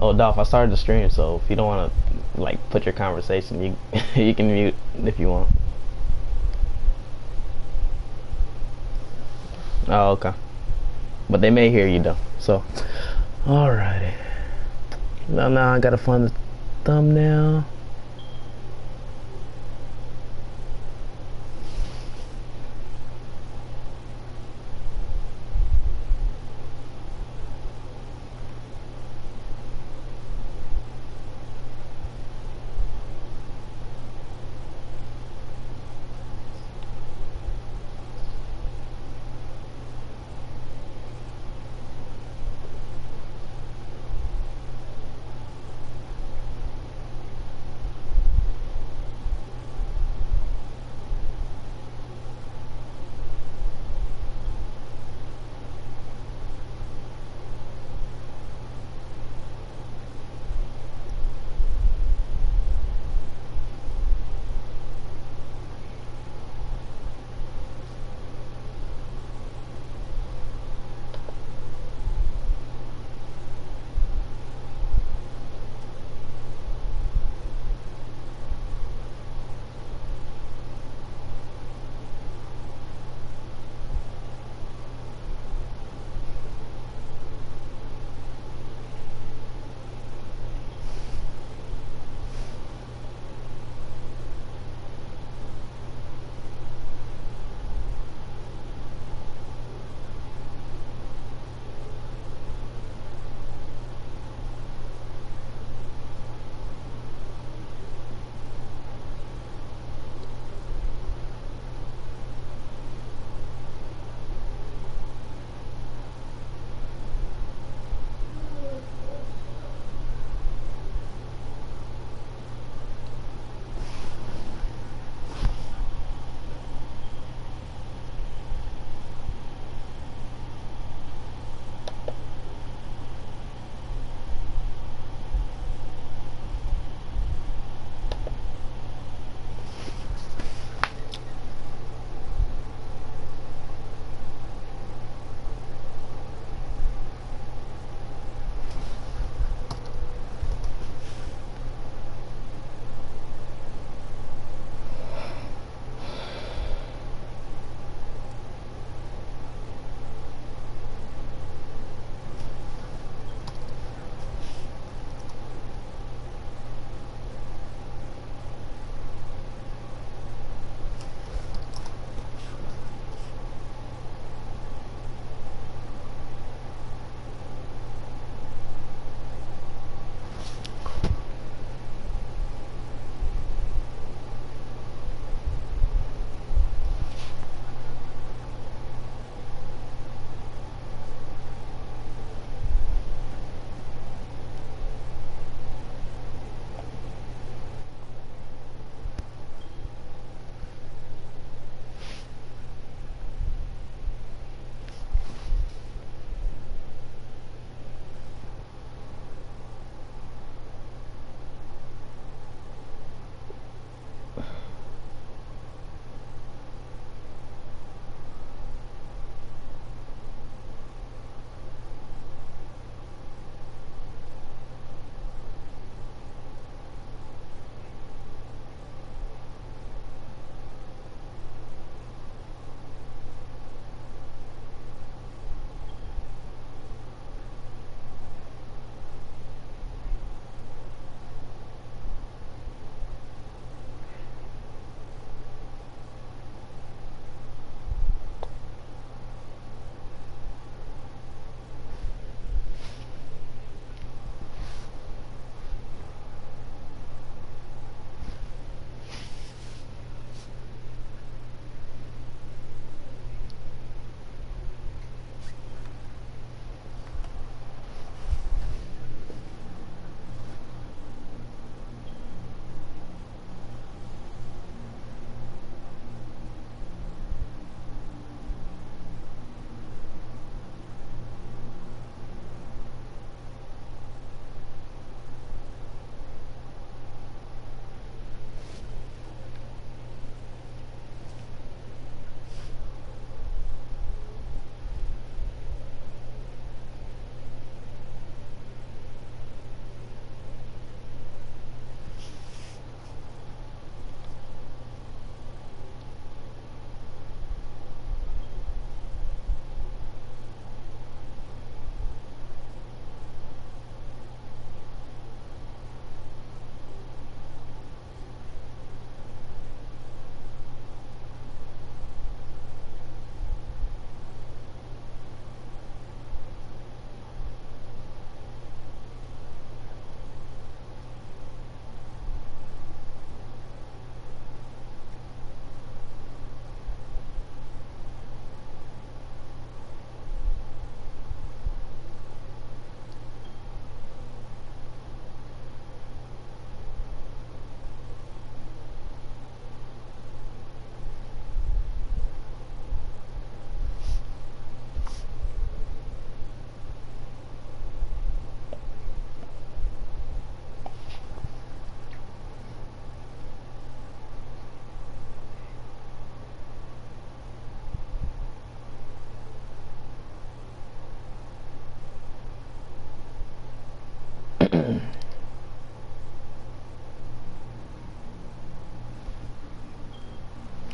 Oh, Dolph, I started the stream, so if you don't want to like put your conversation, you you can mute if you want. Oh, okay. But they may hear you though. So, alrighty. Now I gotta find the thumbnail.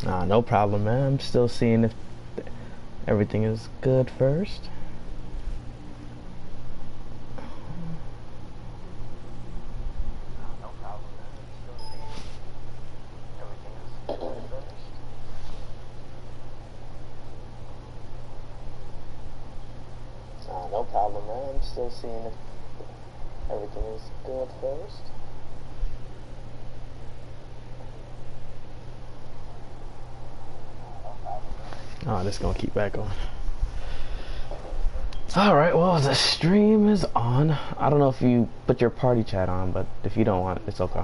No problem, man. I'm still seeing if everything is good first. No problem, man. I'm still seeing if everything is good first. Oh, this is gonna keep back going. Alright, well, the stream is on. I don't know if you put your party chat on, but if you don't want it, it's okay.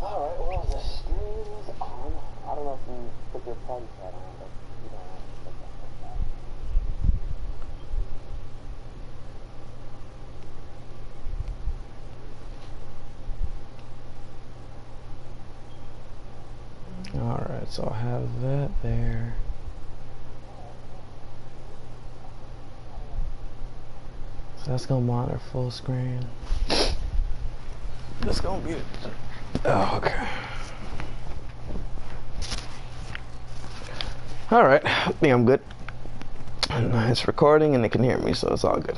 Alright, well, the stream is on. I don't know if you put your party chat on, but if you don't want it, it's okay. Alright, so I'll have that there. So that's gonna monitor full screen. That's gonna be it. Oh, okay. Alright, I think I'm good. And it's recording and they can hear me, so it's all good.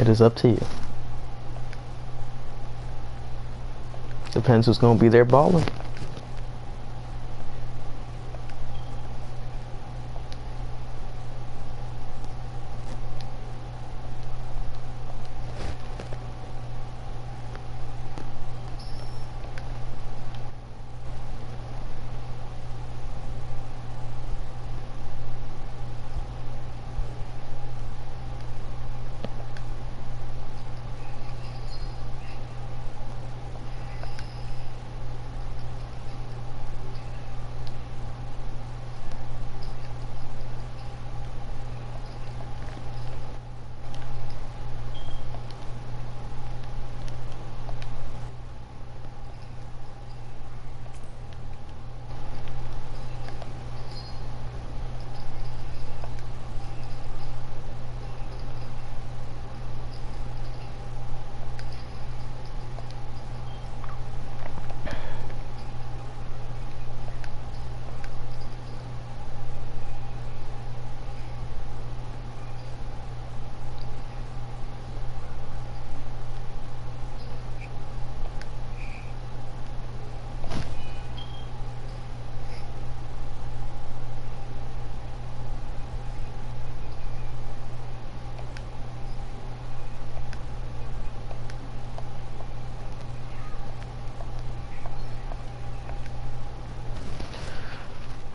It is up to you. Depends who's gonna be there balling.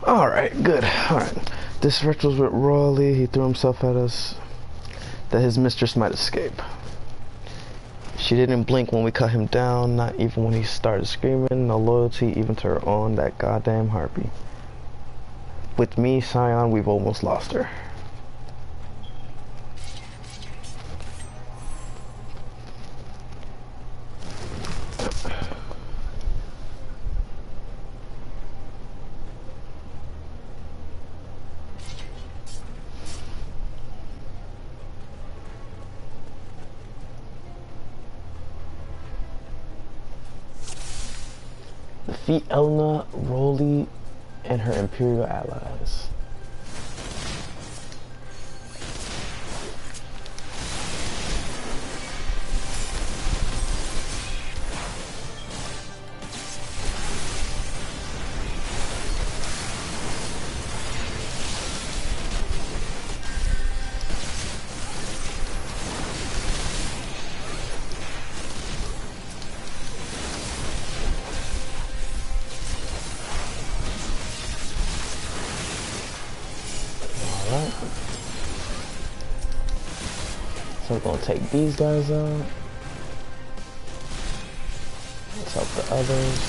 Alright, good. Alright. This ritual's with Royally. He threw himself at us that his mistress might escape. She didn't blink when we cut him down, not even when he started screaming. No loyalty even to her own, that goddamn harpy. With me, Scion, we've almost lost her. Defeat Elna, Roly, and her Imperial allies. So we're gonna take these guys out. Let's help the others.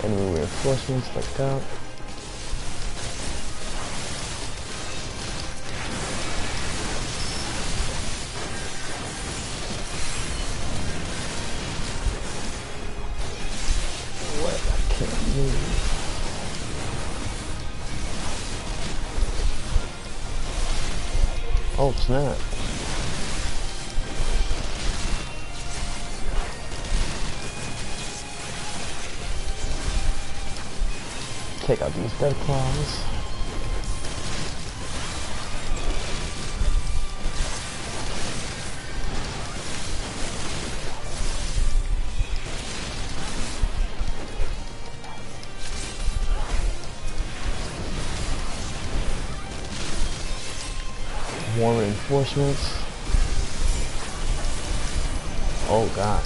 Enemy reinforcements, like that. What? I can't move. Oh, snap. Take out these dead claws. More reinforcements. Oh gosh.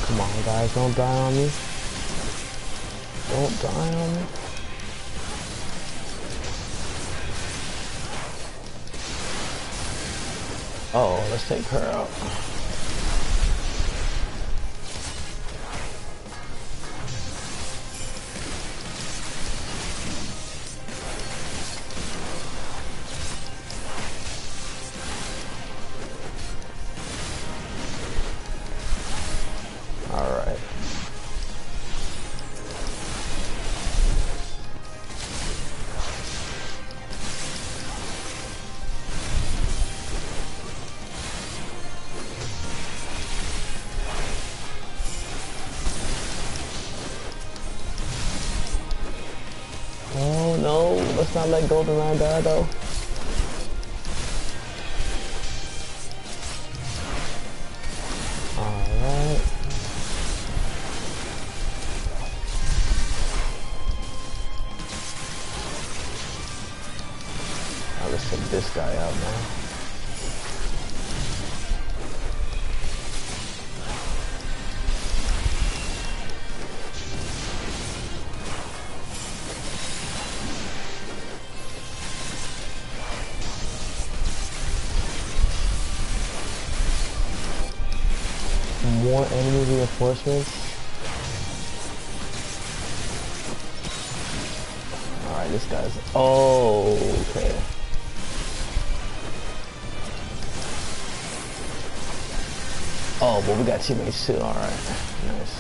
Come on guys, don't die on me. Don't die on me. Oh, let's take her out. Oh no, let's not let GoldenEye die though. Alright. Now let's take this guy out now. More enemy reinforcements. Alright, this guy's... Oh, okay. Oh, but we got teammates too. Alright, nice.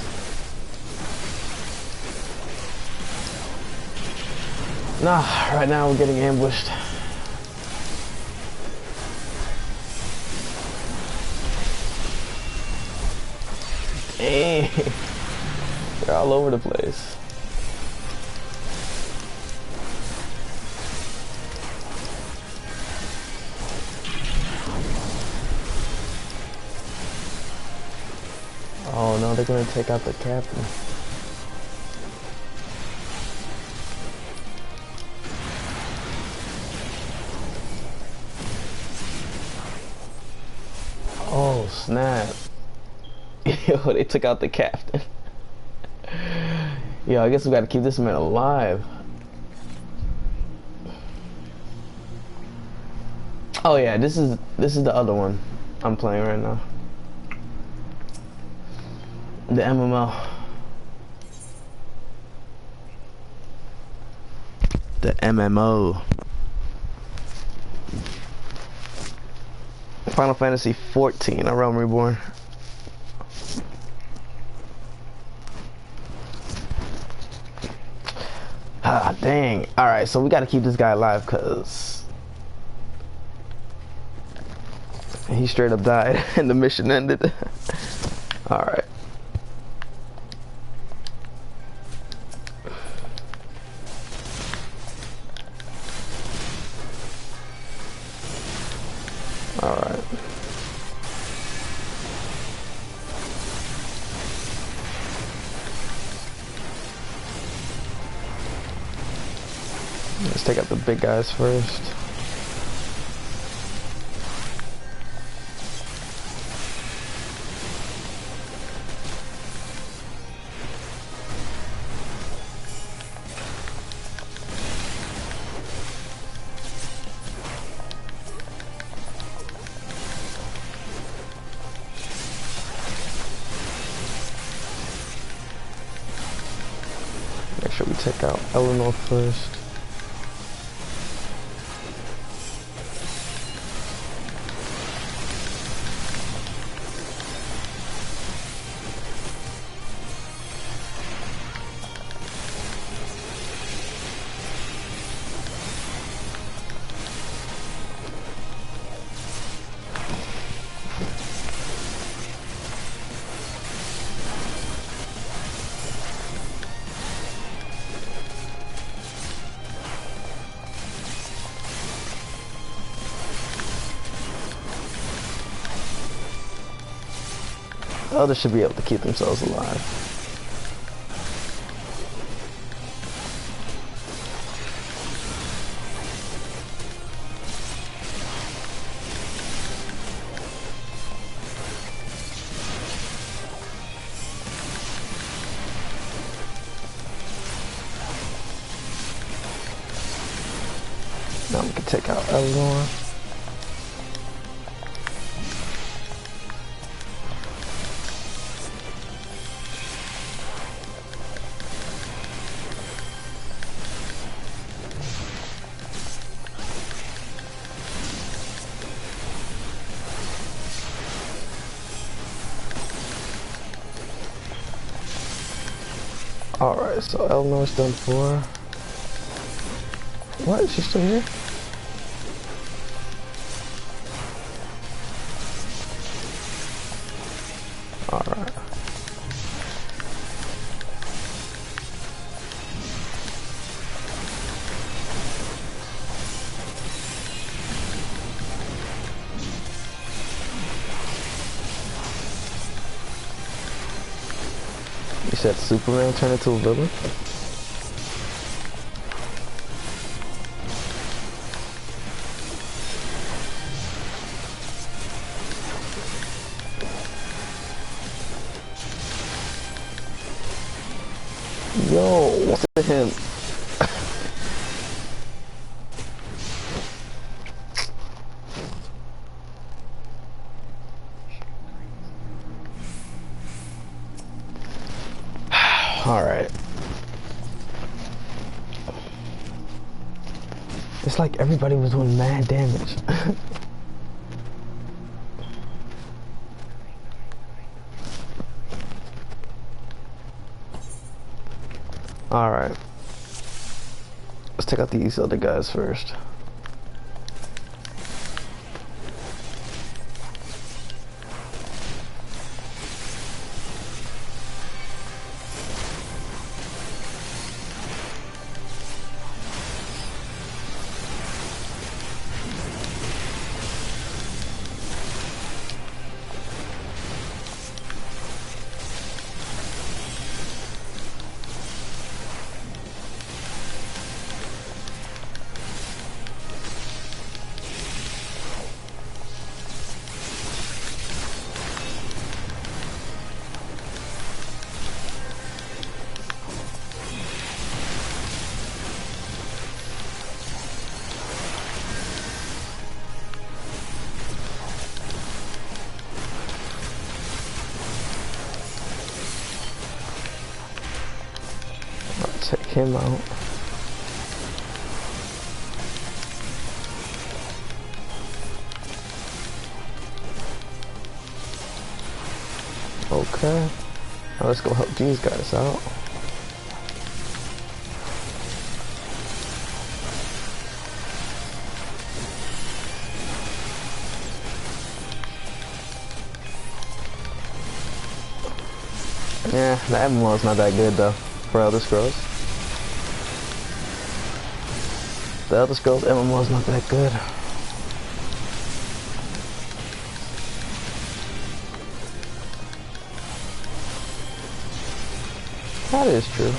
Nah, right now we're getting ambushed. Dang. They're all over the place. Oh no, they're gonna take out the captain. Oh snap. Yo, they took out the captain. Yo, I guess we gotta keep this man alive. Oh yeah, this is the other one I'm playing right now. The MMO. The MMO. Final Fantasy 14, A Realm Reborn. Ah, dang. Alright, so we gotta keep this guy alive because he straight up died and the mission ended. Alright. Alright. Let's take out the big guys first. sure we take out Eleanor first. Others should be able to keep themselves alive. Now we can take out Eleanor. Alright, so Eleanor's done for. What? Is she still here? Alright. You said Superman turned into a villain? Yo, what's to him? Alright. It's like everybody was doing mad damage. Alright. Let's take out these other guys first. Take him out. Okay. Now let's go help these guys out. Yeah, the M.I.L.EZ not that good though for Elder Scrolls. The Elder Scrolls MMO is not that good. That is true.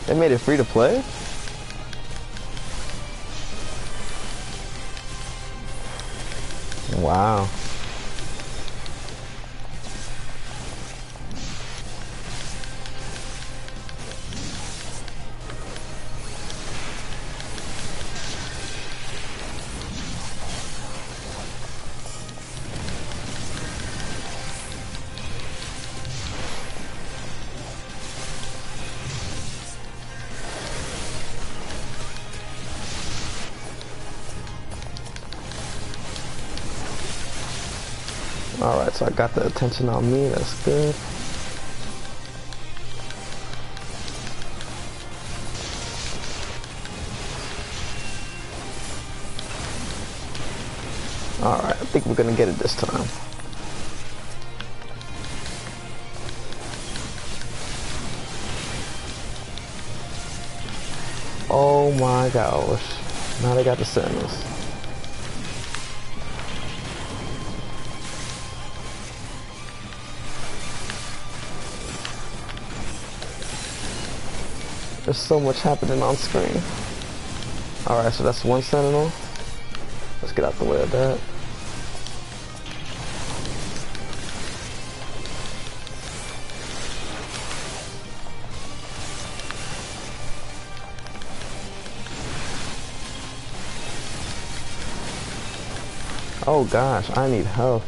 They made it free to play? Wow. Alright, so I got the attention on me. That's good. Alright, I think we're gonna get it this time. Oh my gosh. Now they got the Sentinels. There's so much happening on screen. Alright, so that's one Sentinel. Let's get out the way of that. Oh gosh, I need help.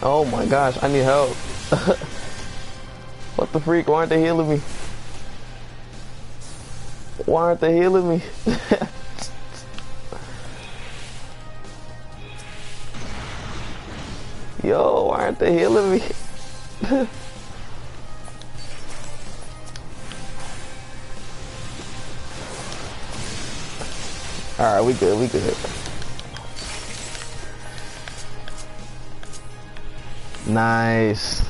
Oh my gosh, I need help. What the freak? Why aren't they healing me? Why aren't they healing me? Yo, why aren't they healing me? Alright, we good, we good. Nice.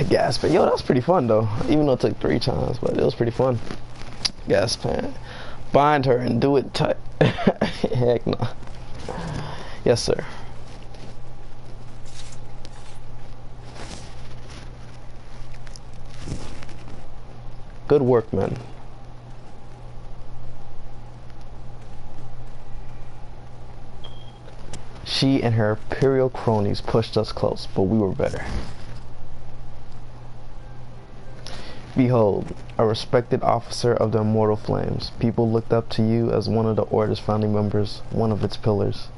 Gas pan. Yo, that was pretty fun though. Even though it took 3 times, but it was pretty fun. Gas pan. Bind her and do it tight. Heck no. Yes, sir. Good work, man. She and her imperial cronies pushed us close, but we were better. Behold, a respected officer of the immortal flames. People looked up to you as one of the Order's founding members, one of its pillars.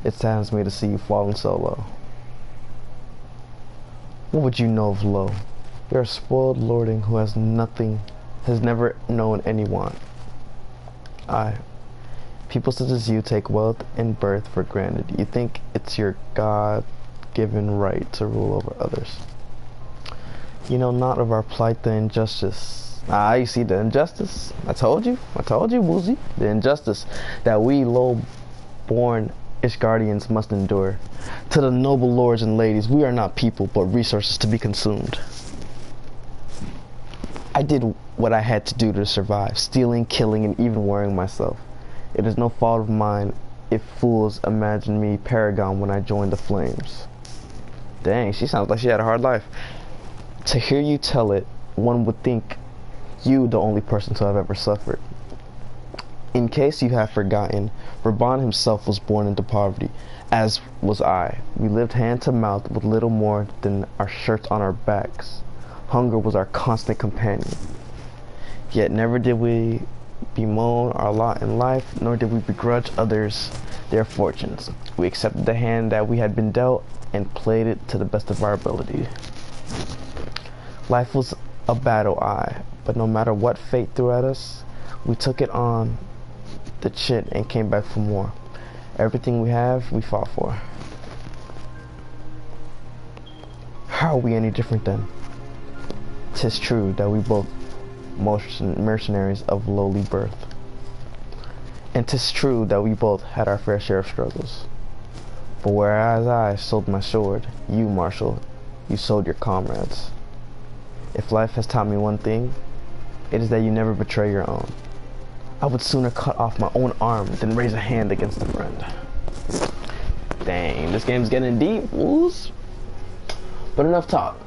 It saddens me to see you falling so low. What would you know of low? You're a spoiled lording who has nothing, has never known any want. People such as you take wealth and birth for granted. You think it's your God-given right to rule over others. You know not of our plight, the injustice. You see the injustice? I told you, Woozy. The injustice that we low-born Ishgardians must endure. To the noble lords and ladies, we are not people, but resources to be consumed. I did what I had to do to survive, stealing, killing, and even worrying myself. It is no fault of mine if fools imagine me paragon when I joined the flames. Dang, she sounds like she had a hard life. To hear you tell it, one would think you the only person to have ever suffered. In case you have forgotten, Reborn himself was born into poverty, as was I. We lived hand to mouth with little more than our shirts on our backs. Hunger was our constant companion. Yet never did we bemoan our lot in life, nor did we begrudge others their fortunes. We accepted the hand that we had been dealt and played it to the best of our ability. Life was a battle, but no matter what fate threw at us, we took it on the chin and came back for more. Everything we have, we fought for. How are we any different then? 'Tis true that we both mercenaries of lowly birth. And 'tis true that we both had our fair share of struggles. But whereas I sold my sword, you, Marshal, you sold your comrades. If life has taught me one thing, it is that you never betray your own. I would sooner cut off my own arm than raise a hand against a friend. Dang, this game's getting deep, woos. But enough talk.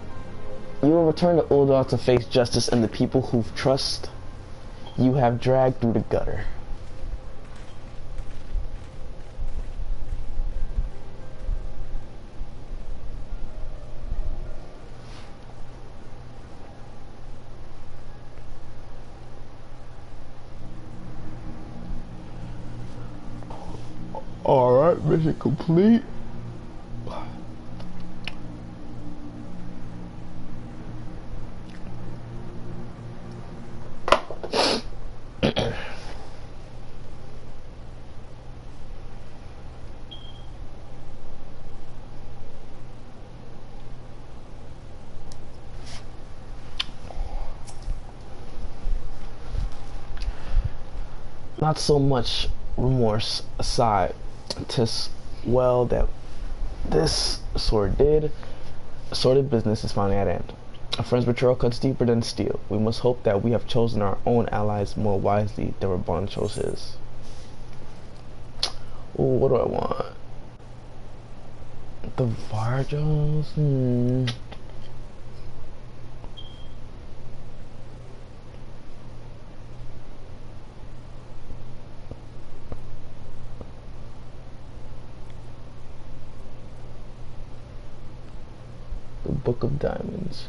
You will return to Uldar to face justice and the people whose trust you have dragged through the gutter. Alright, mission complete. not so much remorse aside, 'tis well that this sordid business is finally at end. A friend's betrayal cuts deeper than steel. We must hope that we have chosen our own allies more wisely than Reborn chose his. Ooh, what do I want? The Varjos? The Book of Diamonds.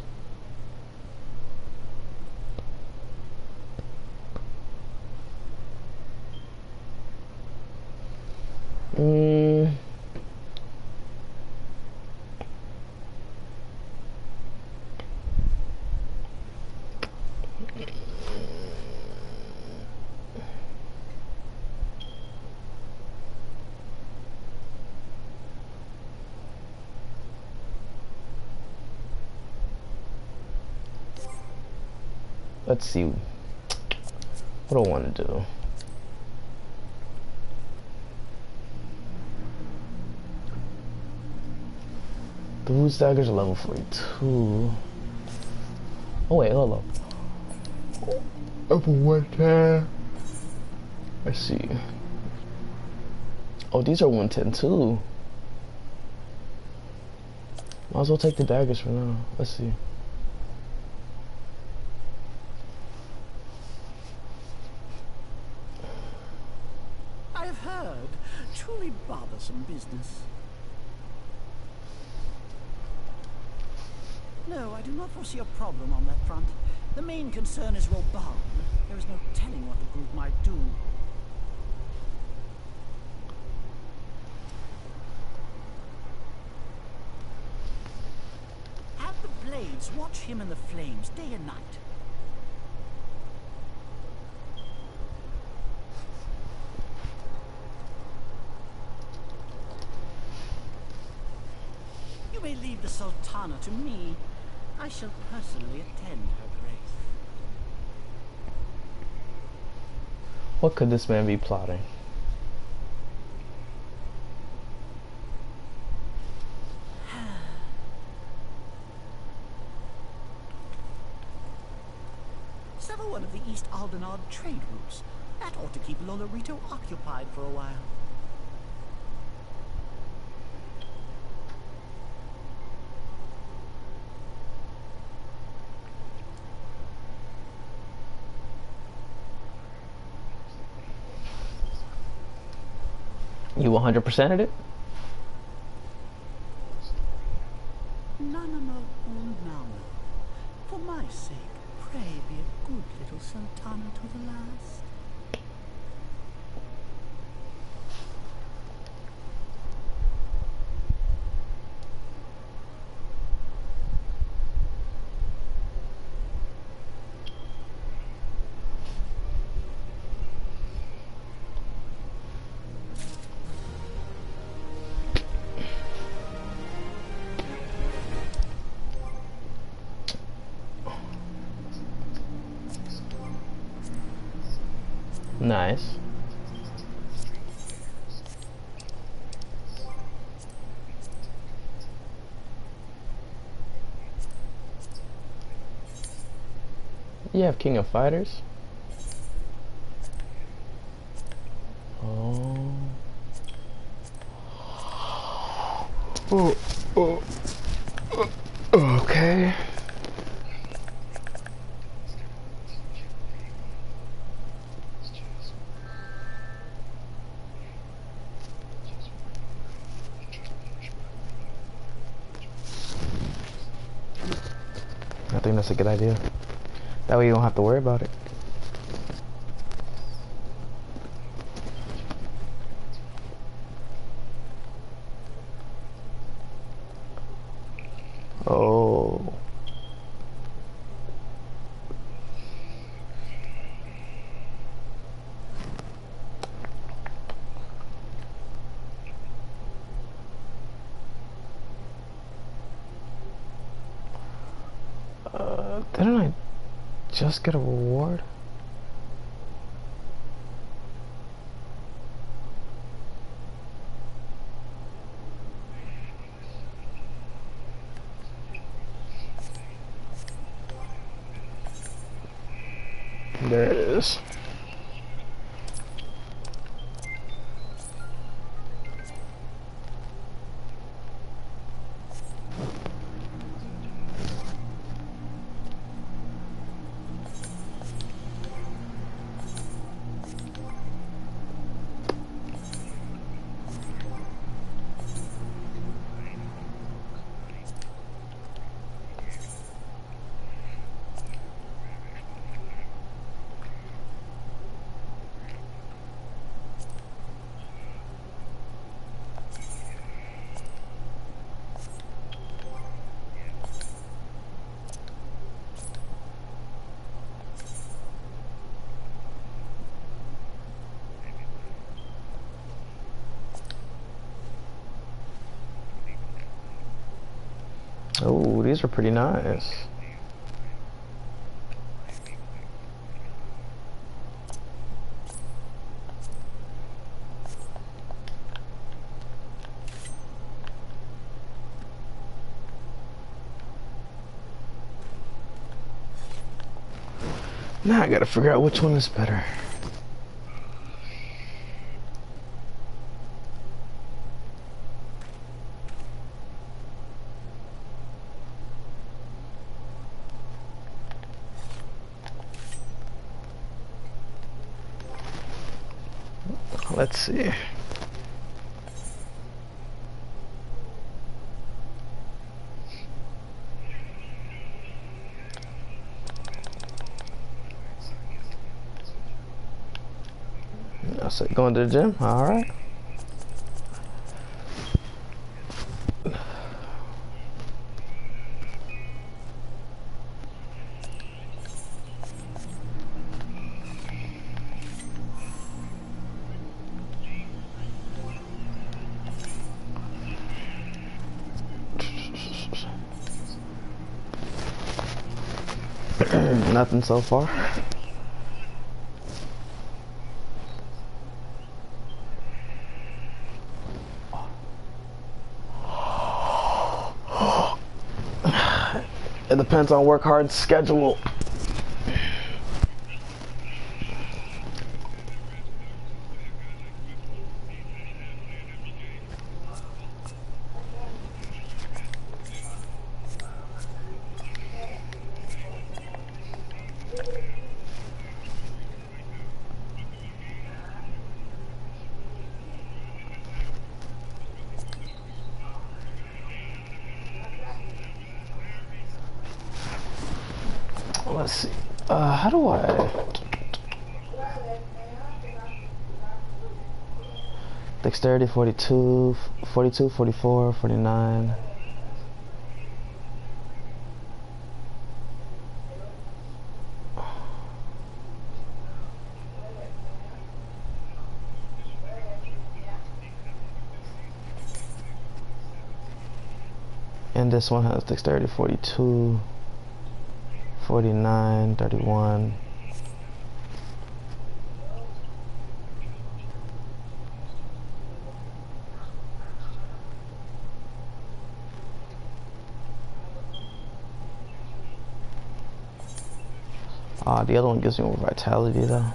Let's see. What do I want to do? The Roots daggers are level 42. Oh wait, hold up. Level 110. Let's see. Oh, these are 110 too. Might as well take the daggers for now. Let's see. I have heard. Truly bothersome business. No, I do not foresee a problem on that front. The main concern is Reborn. There is no telling what the group might do. Have the Blades watch him in the flames day and night. You may leave the Sultana to me. I shall personally attend her grace. What could this man be plotting? Sever one of the East Aldenard trade routes. That ought to keep Lolorito occupied for a while. You 100%ed it? Nanamo un namo. For my sake, pray be a good little Sultana to the last. Nice. You have King of Fighters. Oh. Okay. I think that's a good idea. That way you don't have to worry about it. Oh. Didn't I just get a reward? is. Oh, these are pretty nice. Now I gotta figure out which one is better. Let's see. I said going to the gym. All right. Nothing so far. It depends on work hard schedule. Let's see. How do I? Dexterity 42, 42, 44, 49. And this one has dexterity 42, 49, 31. The other one gives me more vitality though.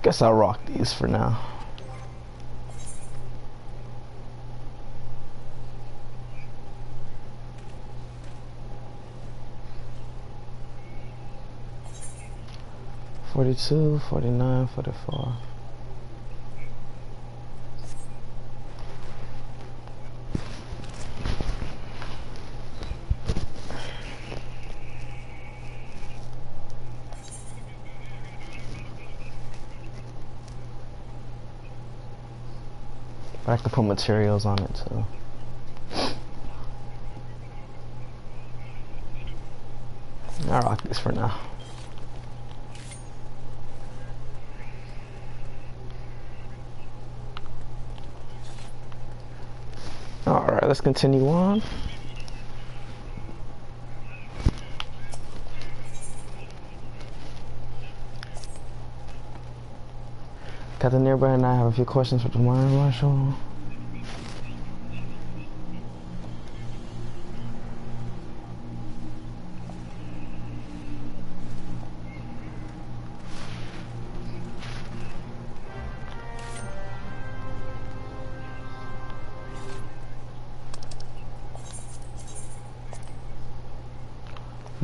Guess I'll rock these for now. $42, $49, $44. But I can put materials on it too. I'll rock this for now. Alright, let's continue on. Captain Nearby and I have a few questions for the Marshal.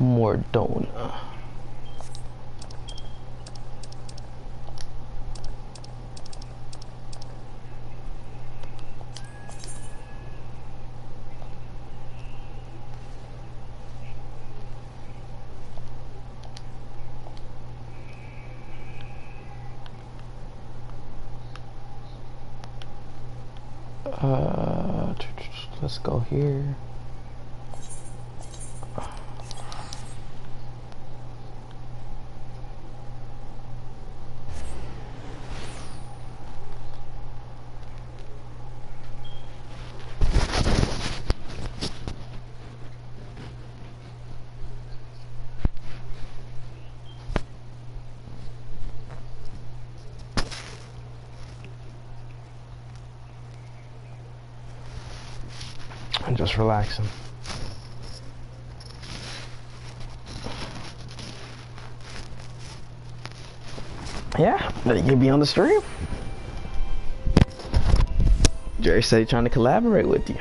Mordona. Let's go here. I'm just relaxing. Yeah, you can be on the stream. Jerry said he's trying to collaborate with you.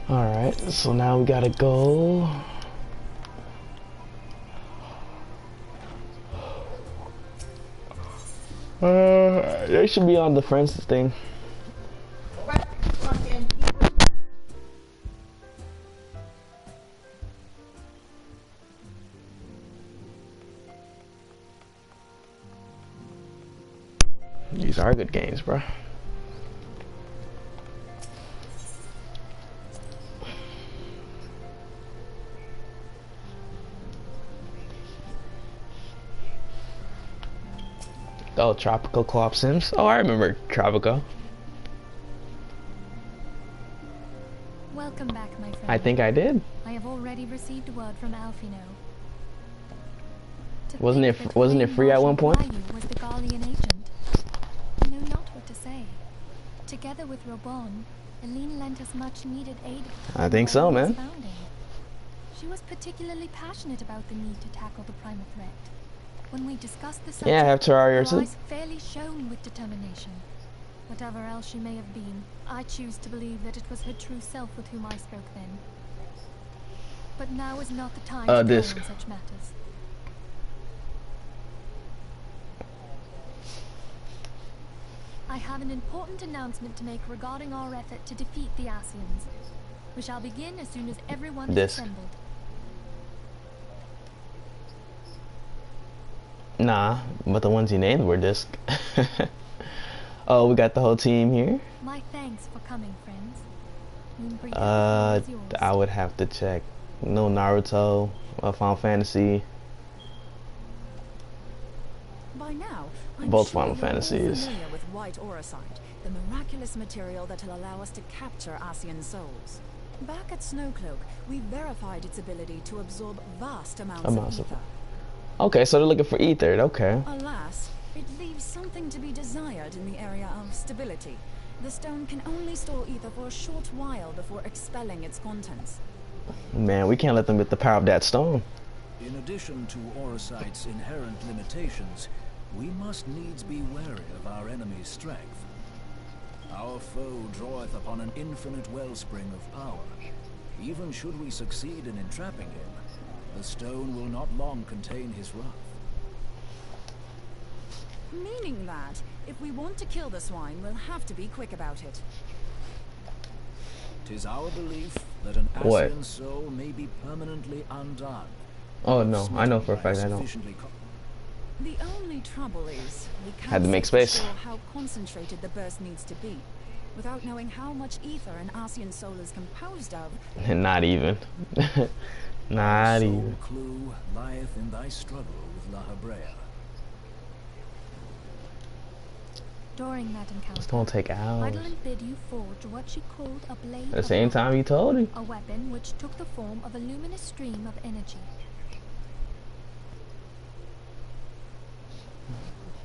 Alright, so now we gotta go. They should be on the friends thing. These are good games, bro. Oh, Tropical Co-op Sims. Oh, I remember Tropical. Welcome back, my friend. I think I did. I have already received word from Alfino. Wasn't it free at one point? Was the Garlean agent. I know not what to say. Together with Reborn, Eileen lent us much needed aid. I think so, man. She was particularly passionate about the need to tackle the primal threat. When we discussed the subject, yeah, I have Terraria her too. eyes fairly shone with determination. Whatever else she may have been, I choose to believe that it was her true self with whom I spoke then. But now is not the time to go on such matters. I have an important announcement to make regarding our effort to defeat the Asians. We shall begin as soon as everyone is assembled. Nah, but the ones you named were Disc. Oh, we got the whole team here. My thanks for coming, friends. I would have to check. No Naruto, Final Fantasy. By now, I'm both sure Final you're all Fantasies. familiar with white aurosite, the miraculous material that will allow us to capture Asian souls. Back at Snowcloak, we verified its ability to absorb vast amounts of ether. Okay, so they're looking for ether. Okay. Alas, it leaves something to be desired in the area of stability. The stone can only store ether for a short while before expelling its contents. Man, we can't let them get the power of that stone. In addition to aurosite's inherent limitations, we must needs be wary of our enemy's strength. Our foe draweth upon an infinite wellspring of power. Even should we succeed in entrapping him, the stone will not long contain his wrath. Meaning that, if we want to kill the swine, we'll have to be quick about it. 'Tis our belief that an Asian soul may be permanently undone. Oh no, I know for a fact I don't. The only trouble is we can't Had to make say for space. sure how concentrated the burst needs to be, without knowing how much ether an Arcean soul is composed of. Not even. Not Soul even. clue lieth in thy struggle with La Habrea. During that encounter, It's gonna take hours. Heidelin bid you forge what she called a blade At the of same light, time, you told him. a weapon which took the form of a luminous stream of energy.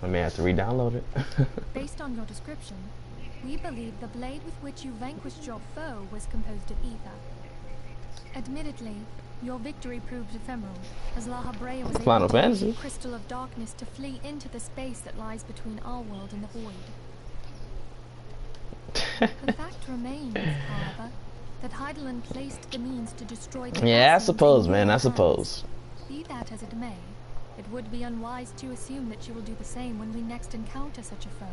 I may have to re-download it. Based on your description, we believe the blade with which you vanquished your foe was composed of ether. Admittedly, your victory proved ephemeral, as La Habrea was Final able to use Fantasy. the crystal of darkness to flee into the space that lies between our world and the void. The fact remains, however, that Heidelin placed the means to destroy the Yeah, I Arceans suppose, in man. your I hands. suppose. Be that as it may, it would be unwise to assume that she will do the same when we next encounter such a foe.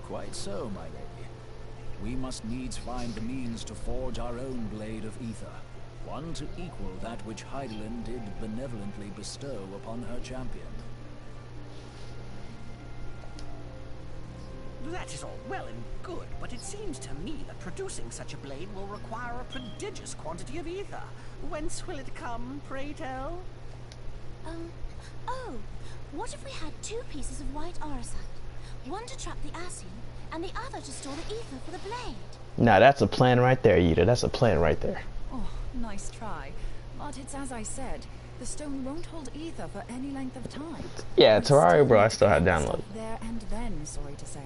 Quite so, my lady. We must needs find the means to forge our own blade of ether, one to equal that which Heidelin did benevolently bestow upon her champion. That is all well and good, but it seems to me that producing such a blade will require a prodigious quantity of ether. Whence will it come, pray tell? Oh, what if we had two pieces of white aurosite? One to trap the Arcean, and the other to store the ether for the blade. Now that's a plan right there, Yida. That's a plan right there. Oh, nice try. But it's as I said, the stone won't hold ether for any length of time. Yeah, We Terraria, bro. I need to still have get the downloaded. stuff there and then, sorry to say.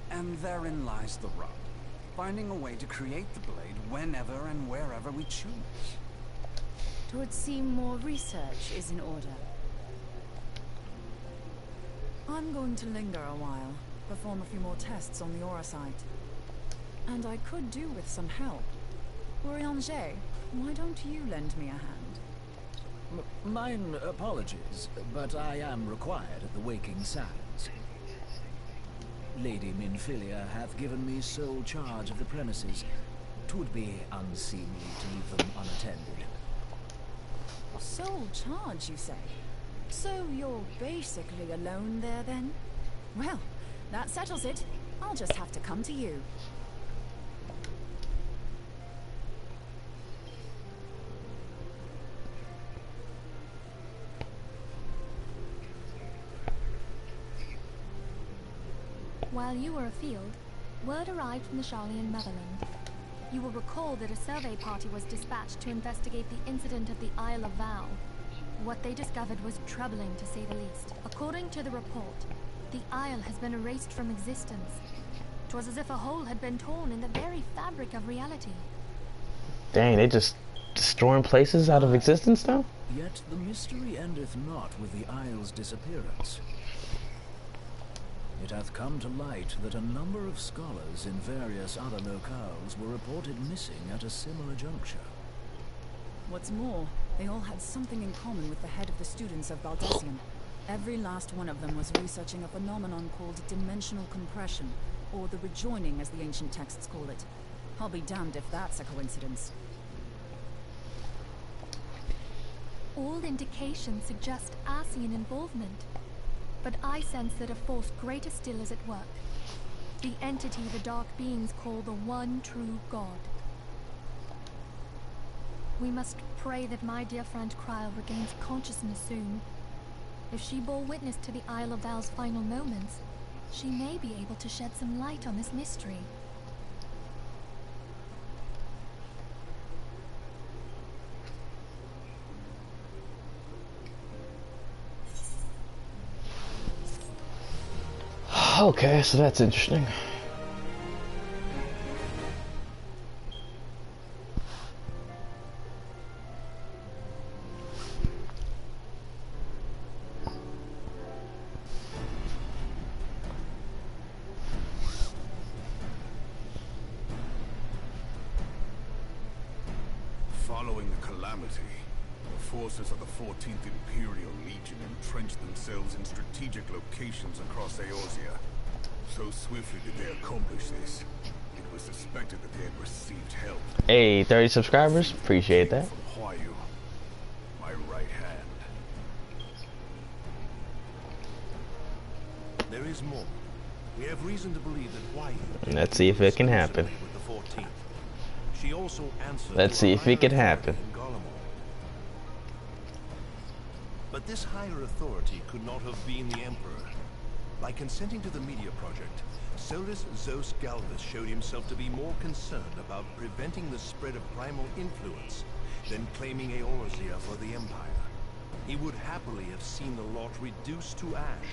And therein lies the rub. Finding a way to create the blade whenever and wherever we choose. It would seem more research is in order. I'm going to linger a while, perform a few more tests on the aurosite. And I could do with some help. Urianger, why don't you lend me a hand? Mine apologies, but I am required at the Waking Sands. Lady Minfilia hath given me sole charge of the premises. 'Twould be unseemly to leave them unattended. Sole charge, you say? So you're basically alone there, then? Well, that settles it. I'll just have to come to you. While you were afield, word arrived from the Sharlayan motherland. You will recall that a survey party was dispatched to investigate the incident at the Isle of Vow. What they discovered was troubling, to say the least. According to the report, the Isle has been erased from existence. It was as if a hole had been torn in the very fabric of reality. Dang, they just destroying places out of existence now? Yet the mystery endeth not with the Isle's disappearance. It hath come to light that a number of scholars in various other locales were reported missing at a similar juncture. What's more, they all had something in common with the head of the students of Baldessian. Every last one of them was researching a phenomenon called dimensional compression, or the rejoining as the ancient texts call it. I'll be damned if that's a coincidence. All indications suggest Arcean involvement, but I sense that a force greater still is at work. The entity the Dark Beings call the One True God. We must pray that my dear friend Kryl regains consciousness soon. If she bore witness to the Isle of Val's final moments, she may be able to shed some light on this mystery. Okay, so that's interesting. Following the calamity, the forces of the 14th Imperial Legion entrenched themselves in strategic locations across Eorzea. So swiftly did they accomplish this, it was suspected that they had received help. Hey, 30 subscribers. Appreciate that. From Huayu, my right hand. There is more. We have reason to believe that Huayu... Let's see if it can happen. ...with the 14th. She also answered... Let's see if it can happen. But this higher authority could not have been the Emperor. By consenting to the media project, Solus Zos Galvus showed himself to be more concerned about preventing the spread of primal influence than claiming Eorzea for the Empire. He would happily have seen the lot reduced to ash.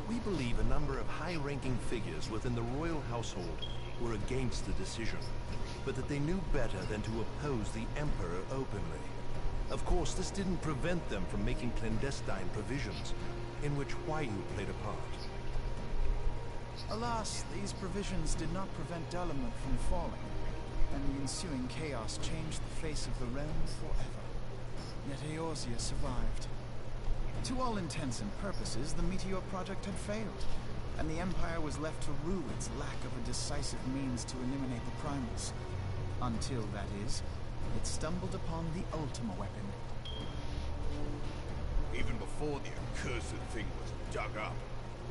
We believe a number of high-ranking figures within the royal household were against the decision, but that they knew better than to oppose the Emperor openly. Of course, this didn't prevent them from making clandestine provisions, in which Huayu played a part. Alas, these provisions did not prevent Delamut from falling, and the ensuing chaos changed the face of the realm forever. Yet Eorzea survived. To all intents and purposes, the Meteor Project had failed, and the Empire was left to rue its lack of a decisive means to eliminate the primals. Until, that is, it stumbled upon the Ultima weapon. Even before the accursed thing was dug up,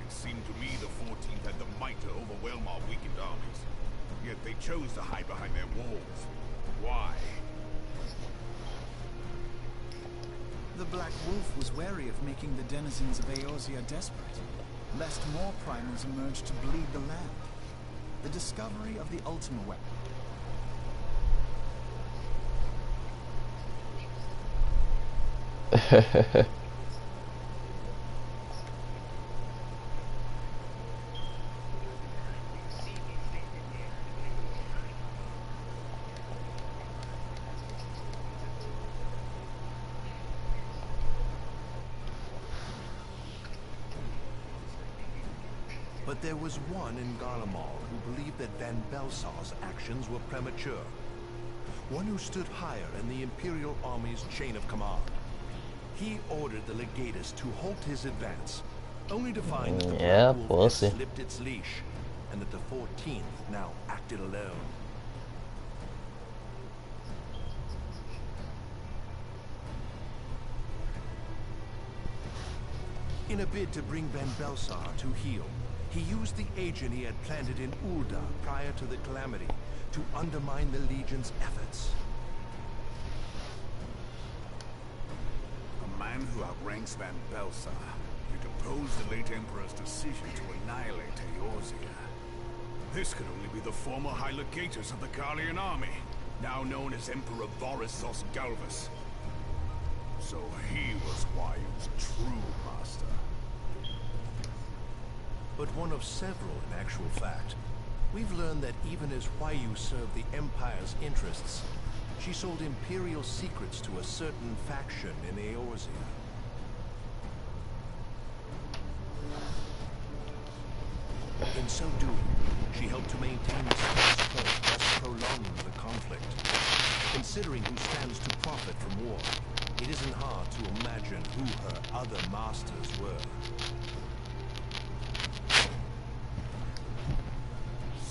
it seemed to me the 14th had the might to overwhelm our weakened armies. Yet they chose to hide behind their walls. Why? The Black Wolf was wary of making the denizens of Eorzea desperate, lest more primals emerge to bleed the land. The discovery of the Ultima weapon. But there was one in Garlemald who believed that Van Belsar's actions were premature. One who stood higher in the Imperial Army's chain of command. He ordered the Legatus to halt his advance, only to find that the Black Wolf had slipped its leash, and that the 14th now acted alone. In a bid to bring Van Belsar to heel, he used the agent he had planted in Ul'dah prior to the calamity to undermine the Legion's efforts. A man who outranks Van Belsar. He deposed the late Emperor's decision to annihilate Eorzea. This could only be the former High Legatus of the Garlean army, now known as Emperor Vorissos Galvus. So he was Huayu's true master. But one of several in actual fact. We've learned that even as Huayu served the Empire's interests, she sold Imperial secrets to a certain faction in Eorzea. In so doing, she helped to maintain the status quo, thus prolonging the conflict. Considering who stands to profit from war, it isn't hard to imagine who her other masters were.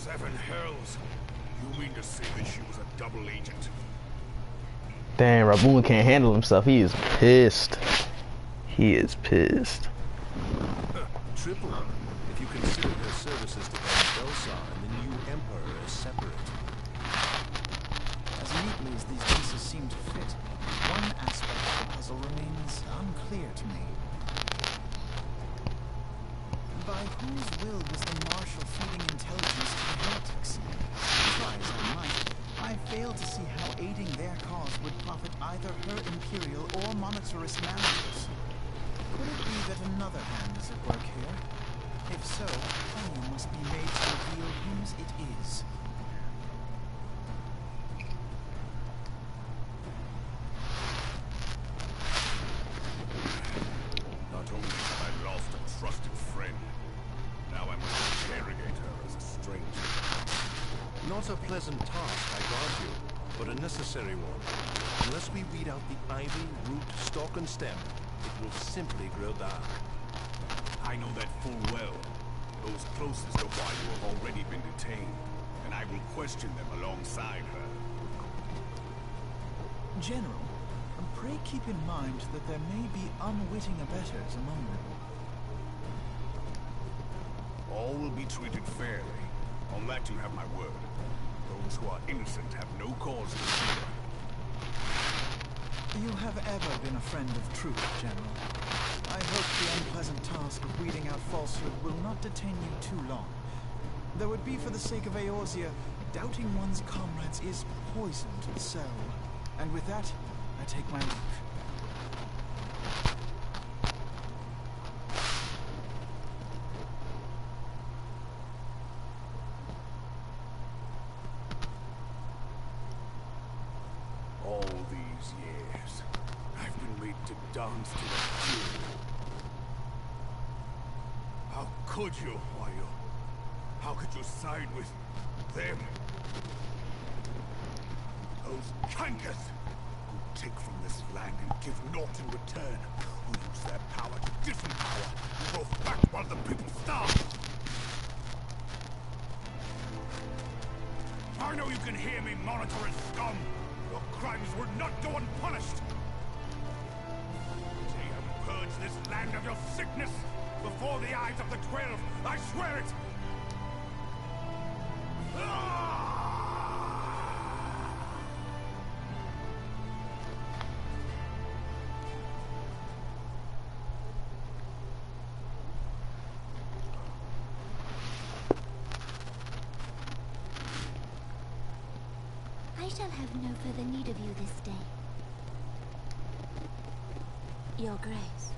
7 hells! You mean to say that she was a double agent? Damn, Rabun can't handle himself. He is pissed. He is pissed. Triple, if you consider her services to Van Belsar and the new Emperor as separate. As neatly as these pieces seem to fit, one aspect of the puzzle remains unclear to me. By whose will was the Marshal feeding intelligence to the heretics? Try as I might, I fail to see how aiding their cause would profit either her Imperial or monetarist managers. Could it be that another hand is at work here? If so, Huayu must be made to reveal whose it is. Not only have I lost a trusted friend, now I must interrogate her as a stranger. Not a pleasant task, I grant you, but a necessary one. Unless we weed out the ivy, root, stalk, and stem, it will simply grow dark. I know that full well. Those closest to Huayu have already been detained, and I will question them alongside her. General, pray keep in mind that there may be unwitting abettors among them. All will be treated fairly. On that you have my word. Those who are innocent have no cause to fear. You have ever been a friend of truth, General. I hope the unpleasant task of weeding out falsehood will not detain you too long. Though it be for the sake of Eorzea, doubting one's comrades is poison to the soul. And with that, I take my leave. All these years, I've been made to dance to the tune. How could you, Wayo? How could you side with them? Those cankers who take from this land and give naught in return, who use their power to disempower, who go back while the people starve. I know you can hear me, Monitor and scum. Your crimes will not go unpunished. Say you have purged this land of your sickness before the eyes of the 12. I swear it. I shall have no further need of you this day. Your Grace.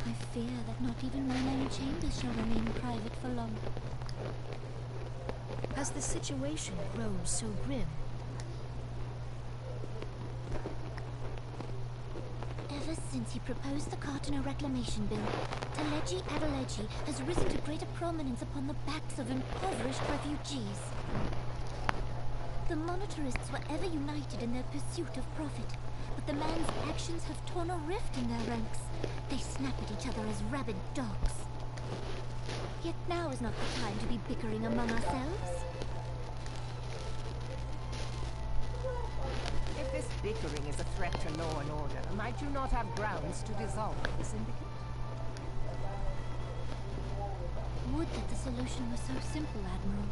I fear that not even mine own chambers shall remain private for long. Has the situation grown so grim? Ever since he proposed the Cartiner Reclamation Bill, Teleji Adeleji has risen to greater prominence upon the backs of impoverished refugees. The Monitarists were ever united in their pursuit of profit, but the man's actions have torn a rift in their ranks. They snap at each other as rabid dogs. Yet now is not the time to be bickering among ourselves. If this bickering is a threat to law and order, might you not have grounds to dissolve the syndicate? Would that the solution was so simple, Admiral.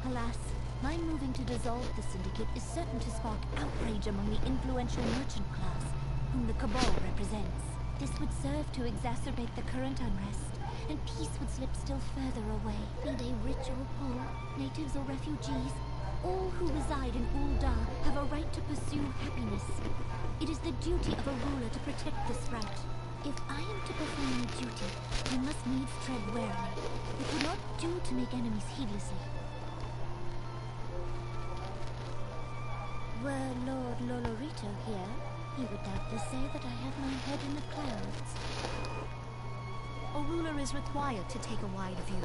Alas, my moving to dissolve the syndicate is certain to spark outrage among the influential merchant class, whom the Cabal represents. This would serve to exacerbate the current unrest, and peace would slip still further away. Be they rich or poor, natives or refugees, all who reside in Ul'dah have a right to pursue happiness. It is the duty of a ruler to protect the sprout. If I am to perform my duty, I must needs tread warily. It would not do to make enemies heedlessly. Were Lord Lolorito here, he would doubtless say that I have my head in the clouds. A ruler is required to take a wide view.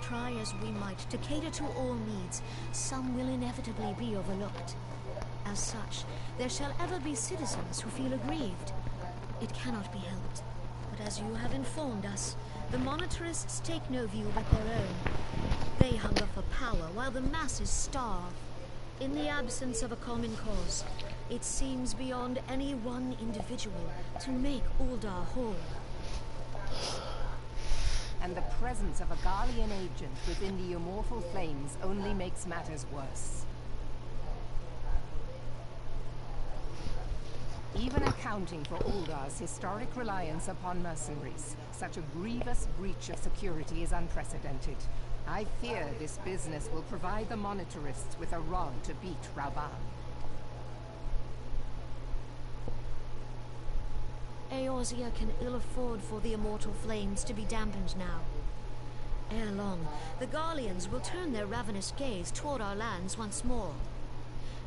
Try as we might to cater to all needs, some will inevitably be overlooked. As such, there shall ever be citizens who feel aggrieved. It cannot be helped. But as you have informed us, the Monitarists take no view but their own. They hunger for power while the masses starve. In the absence of a common cause, it seems beyond any one individual to make Ul'dah whole. And the presence of a Garlean agent within the Immortal Flames only makes matters worse. Even accounting for Ul'dah's historic reliance upon mercenaries, such a grievous breach of security is unprecedented. I fear this business will provide the Monitarists with a rod to beat Raban. Eorzea can ill afford for the Immortal Flames to be dampened now. Ere long, the Garleans will turn their ravenous gaze toward our lands once more.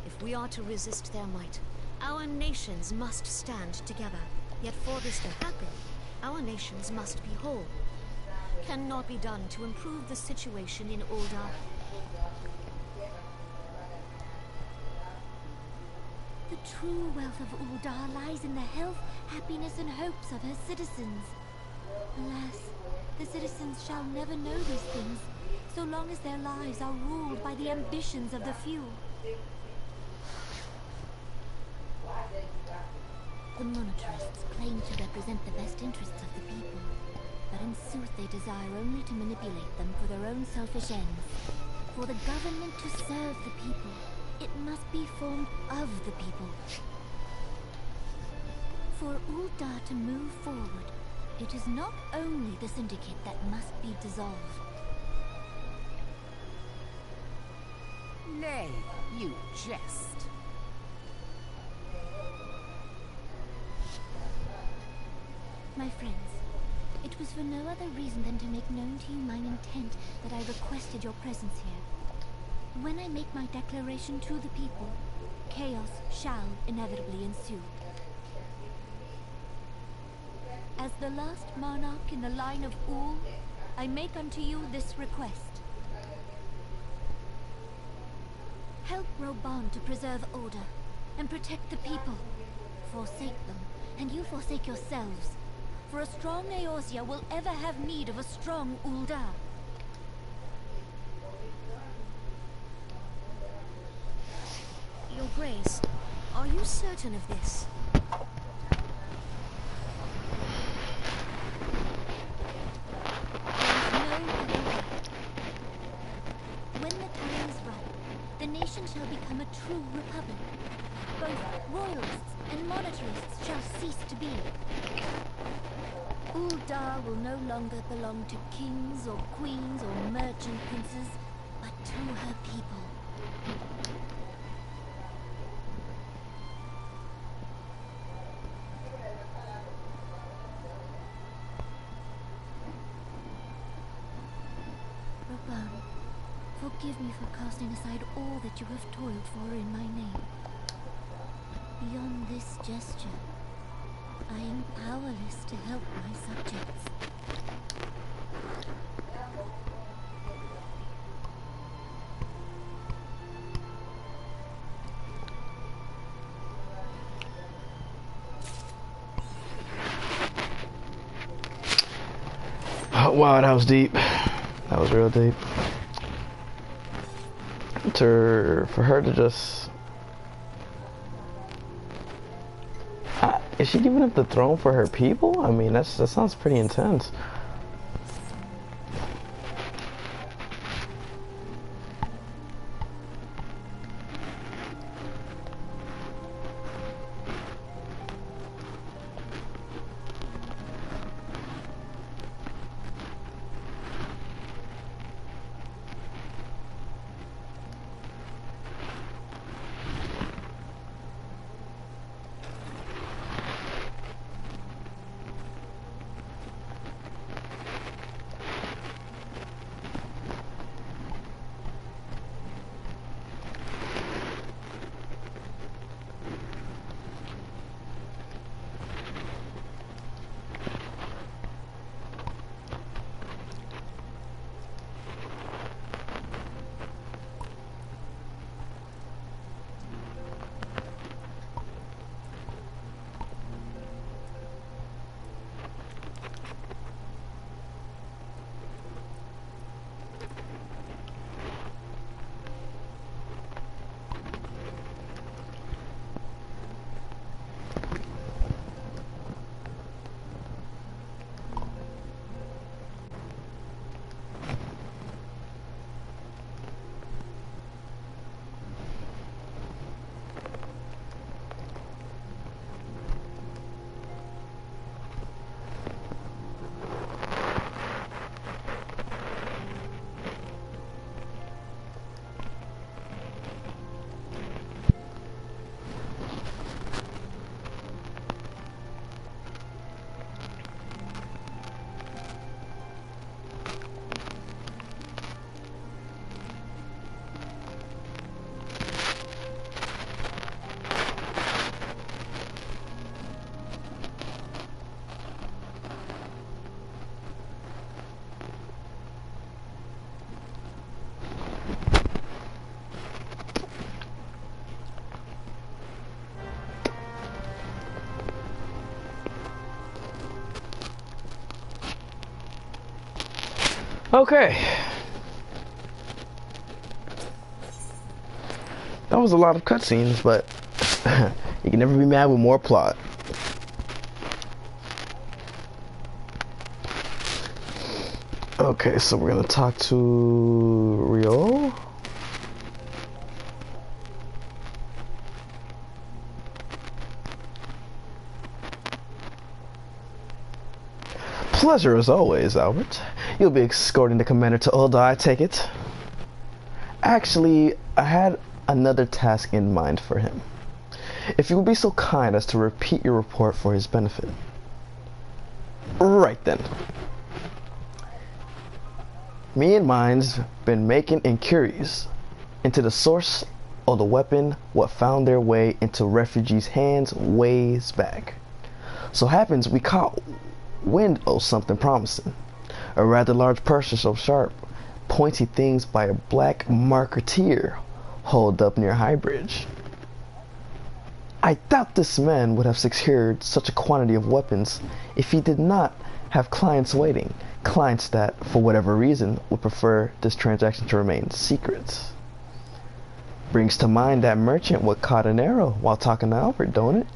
If we are to resist their might, our nations must stand together. Yet for this to happen, our nations must be whole. Cannot be done to improve the situation in Ul'dah. The true wealth of Ul'dah lies in the health, happiness, and hopes of her citizens. Alas, the citizens shall never know these things, so long as their lives are ruled by the ambitions of the few. The monetarists claim to represent the best interests of the people, but in sooth they desire only to manipulate them for their own selfish ends. For the government to serve the people, it must be formed of the people. For Ul'dah to move forward, it is not only the Syndicate that must be dissolved. Nay, you jest. My friends, it was for no other reason than to make known to you mine intent that I requested your presence here. When I make my declaration to the people, chaos shall inevitably ensue. As the last monarch in the line of Ul, I make unto you this request. Help Reborn to preserve order and protect the people. Forsake them, and you forsake yourselves. For a strong Eorzea will ever have need of a strong Ul'dah. Your Grace, are you certain of this? When the time is right, the nation shall become a true republic. Both royalists and monetarists shall cease to be. Ul'dah will no longer belong to kings or queens or merchant princes, but to her people. Reborn, forgive me for casting aside all that you have toiled for in my name. Beyond this gesture, I am powerless to help my subjects. Oh, wow, that was deep. That was real deep. For her to just... is she giving up the throne for her people? I mean, that sounds pretty intense. Okay. That was a lot of cutscenes, but you can never be mad with more plot. Okay, so we're gonna talk to Rio. Pleasure as always, Albert. You'll be escorting the commander to Ulda, I take it. Actually, I had another task in mind for him. If you would be so kind as to repeat your report for his benefit. Right then. Me and mine's been making inquiries into the source of the weapon what found their way into refugees' hands ways back. So happens we caught wind of something promising. A rather large person so sharp, pointy things by a black marketeer holed up near High Bridge. I doubt this man would have secured such a quantity of weapons if he did not have clients waiting. Clients that, for whatever reason, would prefer this transaction to remain secret. Brings to mind that merchant what caught an arrow while talking to Albert, don't it?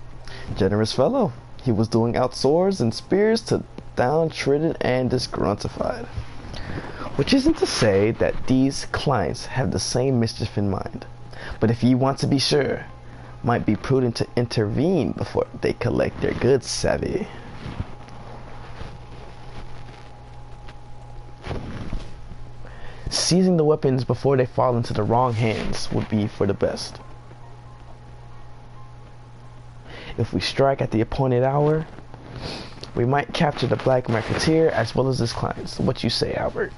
Generous fellow. He was doing out swords and spears to downtrodden and disgruntified. Which isn't to say that these clients have the same mischief in mind. But if ye want to be sure, might be prudent to intervene before they collect their goods, savvy. Seizing the weapons before they fall into the wrong hands would be for the best. If we strike at the appointed hour, we might capture the black marketeer as well as his clients. What you say, Albert?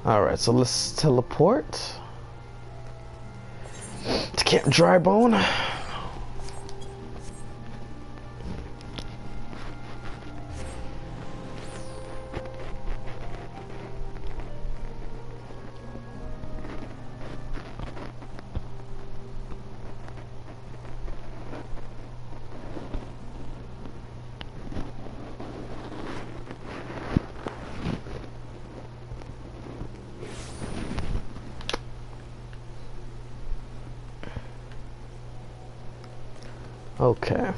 Alright, so let's teleport to Camp Drybone. Okay.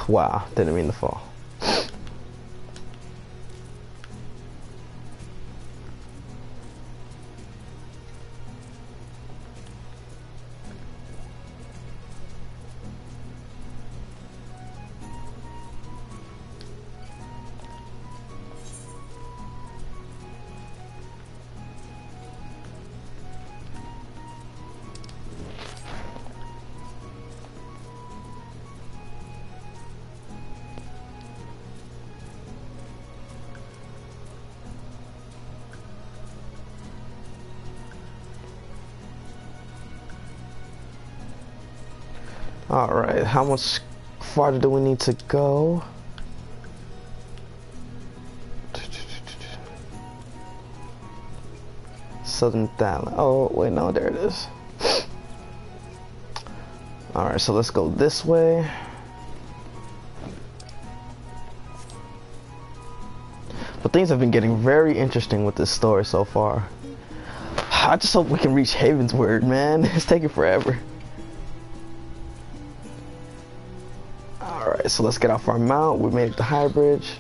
Wow, didn't mean to fall. Alright, how much farther do we need to go? Southern Thailand. Oh, wait, no, there it is. Alright, so let's go this way. But things have been getting very interesting with this story so far. I just hope we can reach Havensward, man. It's taking forever. Alright, so let's get off our mount. We made it to High Bridge.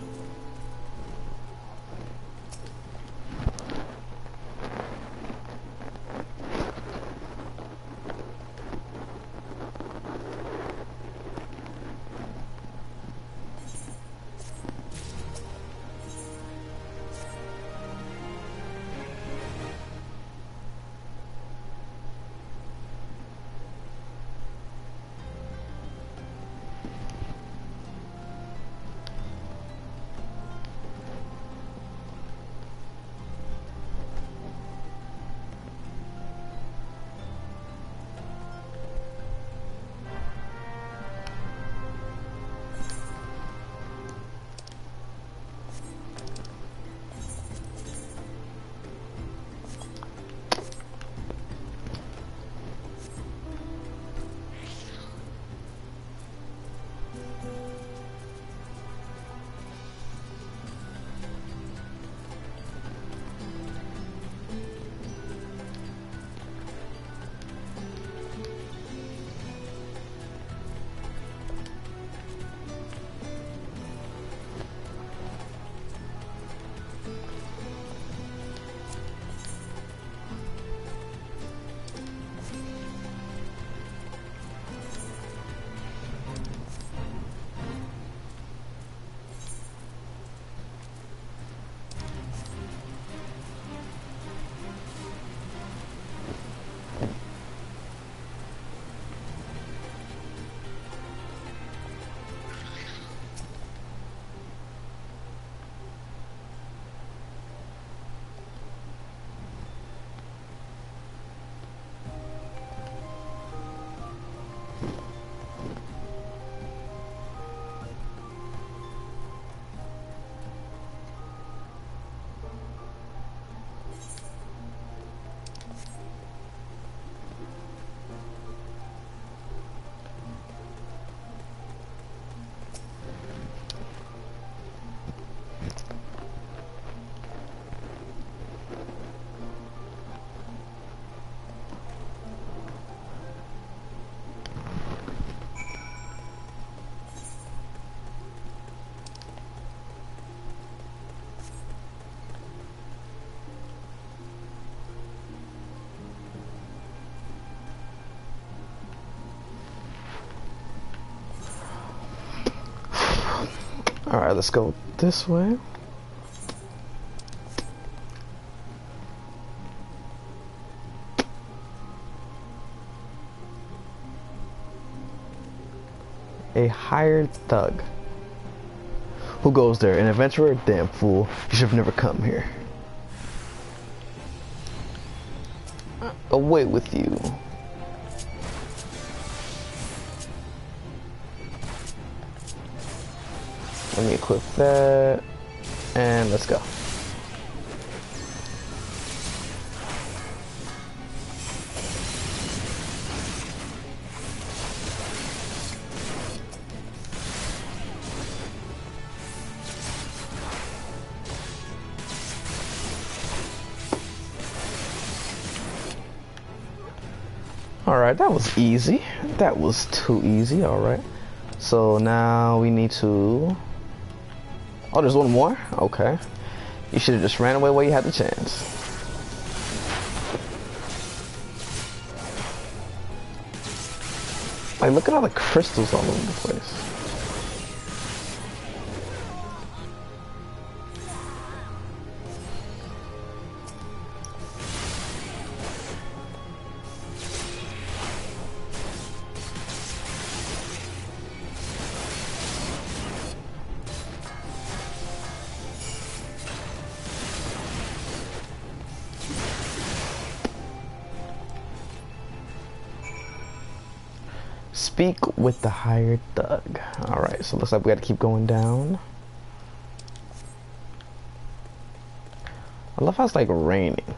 Alright, let's go this way. A hired thug. Who goes there? An adventurer? Damn fool. You should have never come here. Away with you. Let me equip that. And let's go. Alright, that was easy. That was too easy, alright. So now we need to... Oh, there's one more? Okay. You should have just ran away while you had the chance. Like, look at all the crystals all over the place. Speak with the hired thug. Alright, so looks like we gotta keep going down. I love how it's like raining.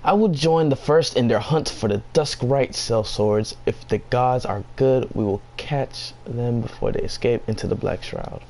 I will join the first in their hunt for the Duskrite Cell Swords. If the gods are good, we will catch them before they escape into the Black Shroud.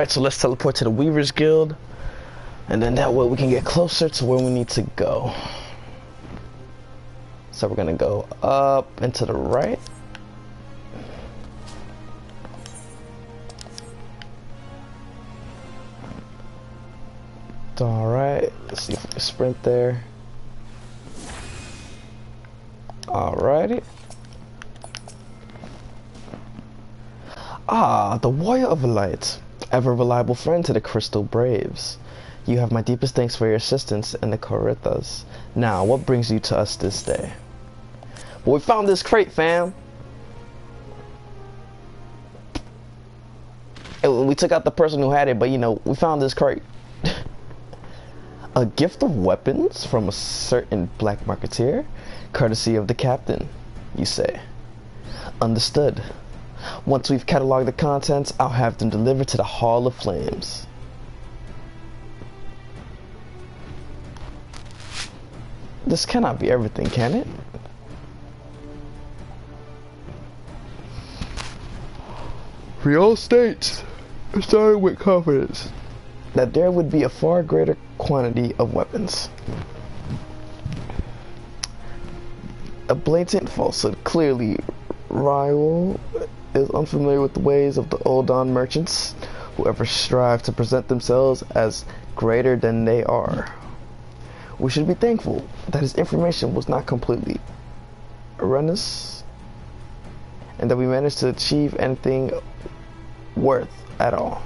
Alright, so let's teleport to the Weaver's Guild. And then that way we can get closer to where we need to go. So we're gonna go up and to the right. Alright, let's see if we can sprint there. Alrighty. Ah, the Warrior of Light, ever reliable friend to the Crystal Braves. You have my deepest thanks for your assistance in the Corithas. Now, what brings you to us this day? Well, we found this crate, fam. And we took out the person who had it, but you know, we found this crate. A gift of weapons from a certain black marketeer, courtesy of the captain, you say. Understood. Once we've cataloged the contents, I'll have them delivered to the Hall of Flames. This cannot be everything, can it? Real states, starting with confidence, that there would be a far greater quantity of weapons. A blatant falsehood. Clearly, Ryle is unfamiliar with the ways of the Old Dawn merchants, who ever strive to present themselves as greater than they are. We should be thankful that his information was not completely erroneous, and that we managed to achieve anything worth at all.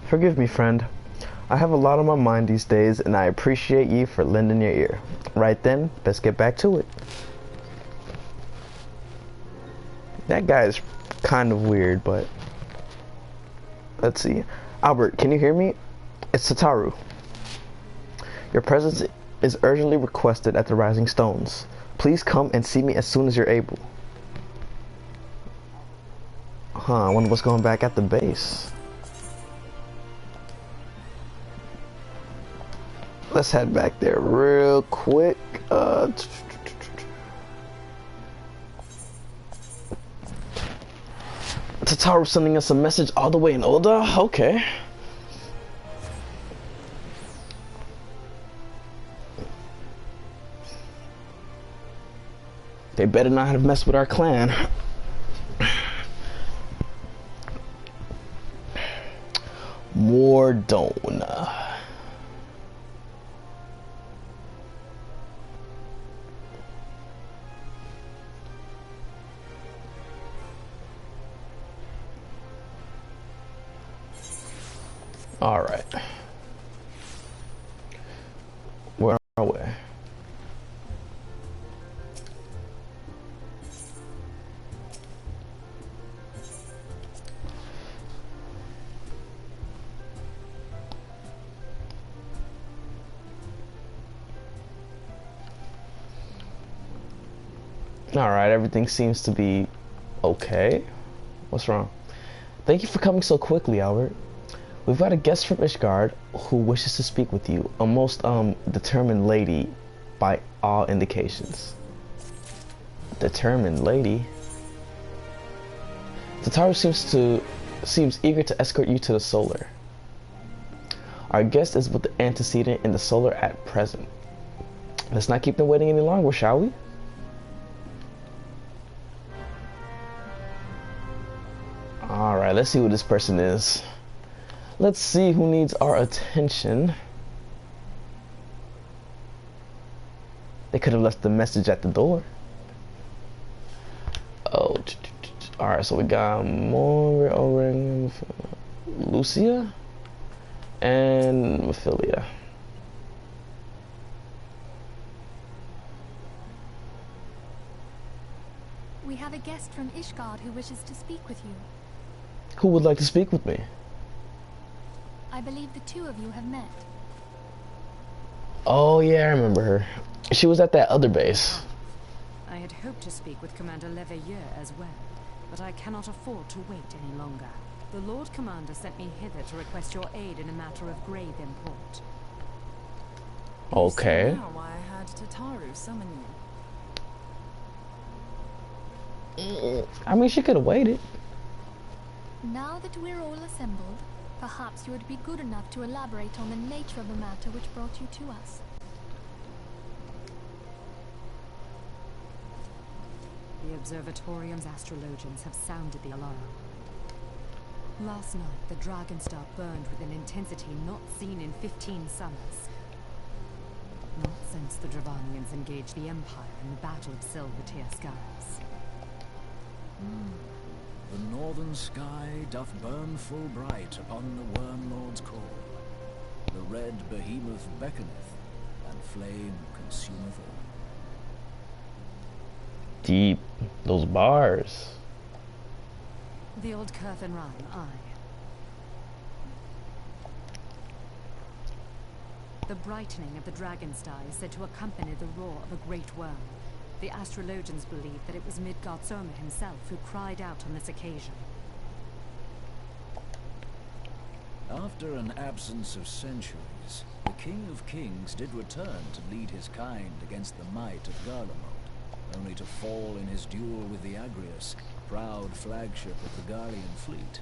Forgive me, friend. I have a lot on my mind these days, and I appreciate you for lending your ear. Right then, let's get back to it. That guy is kind of weird, but... Let's see. Albert, can you hear me? It's Satoru. Your presence is urgently requested at the Rising Stones. Please come and see me as soon as you're able. I wonder what's going back at the base. Let's head back there real quick. Tataru sending us a message all the way in Oda? Okay. They better not have messed with our clan. Ordona. All right. Where are we? All right, everything seems to be okay. What's wrong? Thank you for coming so quickly, Albert. We've got a guest from Ishgard who wishes to speak with you. A most determined lady by all indications. Determined lady? Tataru seems eager to escort you to the solar. Our guest is with the antecedent in the solar at present. Let's not keep them waiting any longer, shall we? Alright, let's see who this person is. Let's see who needs our attention. They could have left the message at the door. Oh, alright, so we got more over Lucia and Ophelia. We have a guest from Ishgard who wishes to speak with you. Who would like to speak with me? I believe the two of you have met. Oh yeah, I remember her. She was at that other base. I had hoped to speak with Commander Leveilleur as well, but I cannot afford to wait any longer. The Lord Commander sent me hither to request your aid in a matter of grave import. Okay. You see now why I had Tataru summon you. I mean, she could have waited. Now that we're all assembled, perhaps you would be good enough to elaborate on the nature of the matter which brought you to us. The Observatorium's astrologians have sounded the alarm. Last night, the Dragon Star burned with an intensity not seen in 15 summers. Not since the Dravanians engaged the Empire in the Battle of Silver-Tier Skies. The northern sky doth burn full bright upon the Wormlord's call. The red behemoth beckoneth, and flame consumeth all. Deep. Those bars. The old Curthin rhyme, aye. The brightening of the Dragon Star is said to accompany the roar of a great worm. The astrologians believe that it was Midgardsormr himself who cried out on this occasion. After an absence of centuries, the King of Kings did return to lead his kind against the might of Garlemald, only to fall in his duel with the Agrius, proud flagship of the Garlean fleet.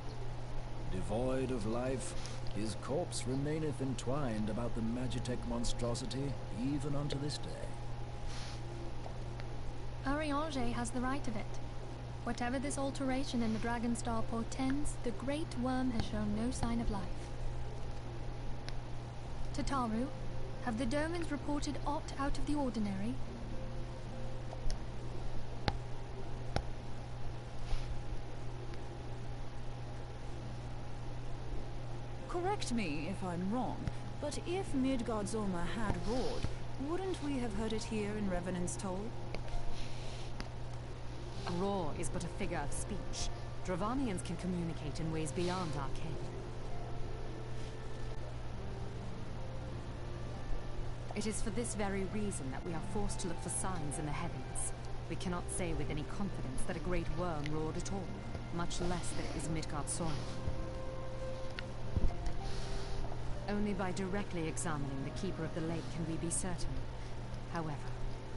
Devoid of life, his corpse remaineth entwined about the Magitech monstrosity even unto this day. Ariange has the right of it. Whatever this alteration in the Dragon Star portends, the Great Worm has shown no sign of life. Tataru, have the Domans reported aught out of the ordinary? Correct me if I'm wrong, but if Midgardsormr had roared, wouldn't we have heard it here in Revenant's Toll? A roar is but a figure of speech. Dravanians can communicate in ways beyond our ken. It is for this very reason that we are forced to look for signs in the heavens. We cannot say with any confidence that a great worm roared at all, much less that it was Midgardsormr. Only by directly examining the Keeper of the Lake can we be certain. However,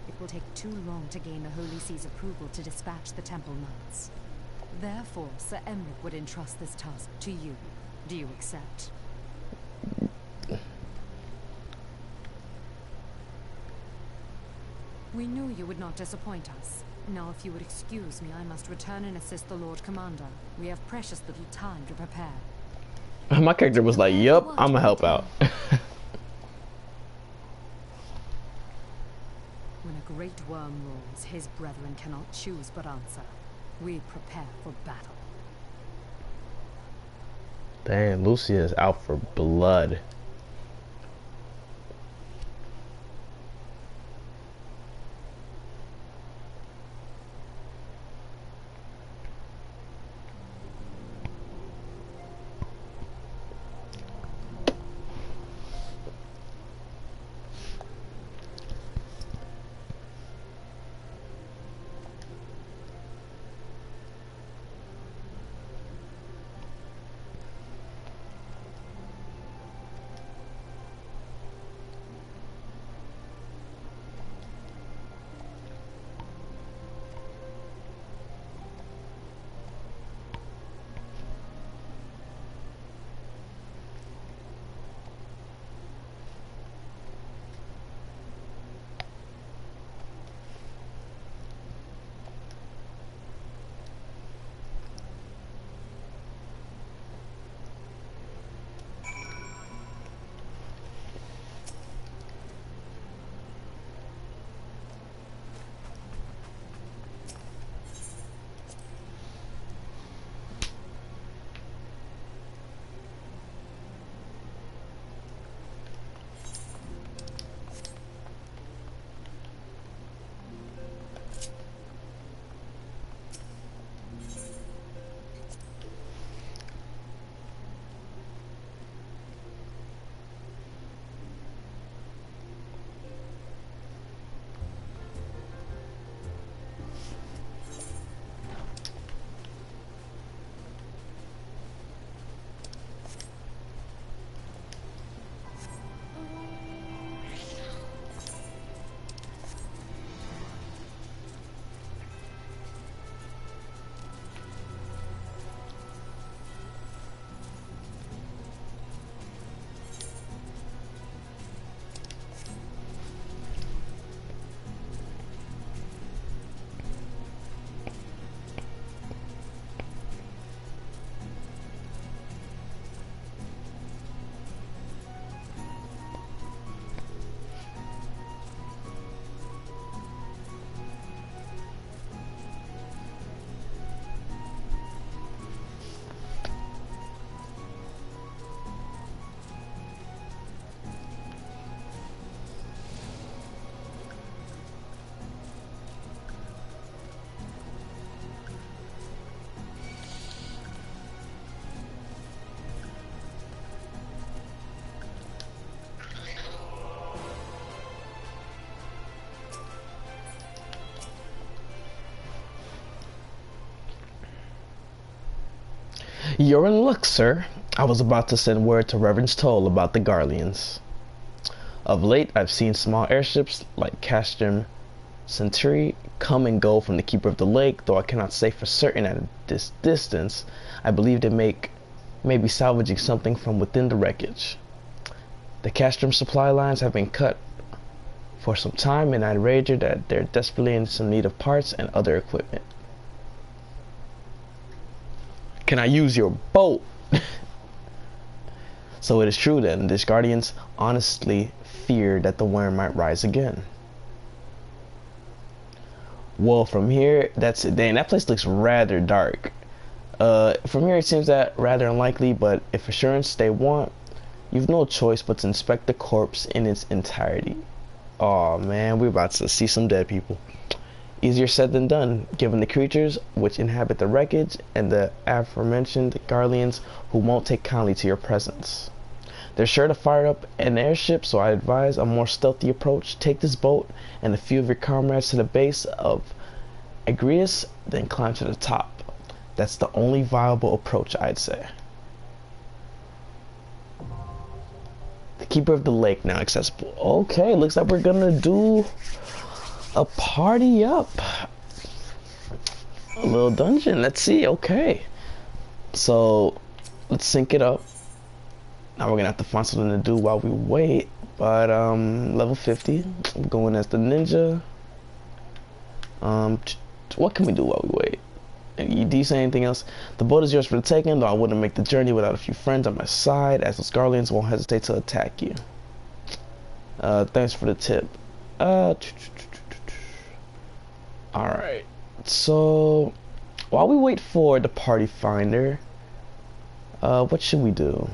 it will take too long to gain the Holy See's approval to dispatch the Temple Knights. Therefore, Sir Emric would entrust this task to you. Do you accept? We knew you would not disappoint us. Now, if you would excuse me, I must return and assist the Lord Commander. We have precious little time to prepare. My character was like, yup, I'ma help out. When a great worm roars, his brethren cannot choose but answer. We prepare for battle. Damn, Lucia is out for blood. You're in luck, sir. I was about to send word to Reverend Toll about the Garleans. Of late, I've seen small airships like Castrum Centauri come and go from the Keeper of the Lake, though I cannot say for certain at this distance. I believe they may be salvaging something from within the wreckage. The Castrum supply lines have been cut for some time, and I'd wager that they're desperately in some need of parts and other equipment. Can I use your boat? So it is true then, these Guardians honestly feared that the worm might rise again. Well, from here, that's it. Dang, that place looks rather dark. From here it seems that rather unlikely, but if assurance they want, you've no choice but to inspect the corpse in its entirety. Oh man, we're about to see some dead people. Easier said than done, given the creatures which inhabit the wreckage and the aforementioned Garleans who won't take kindly to your presence. They're sure to fire up an airship, so I advise a more stealthy approach. Take this boat and a few of your comrades to the base of Agrius, then climb to the top. That's the only viable approach, I'd say. The Keeper of the Lake now accessible. Okay, looks like we're gonna do a party up. A little dungeon. Let's see. Okay. So let's sync it up. Now we're gonna have to find something to do while we wait. But level 50. I'm going as the ninja. What can we do while we wait? Do you say anything else? The boat is yours for the taking, though I wouldn't make the journey without a few friends on my side, as those Guardians won't hesitate to attack you. Thanks for the tip. Alright. So, while we wait for the party finder, what should we do?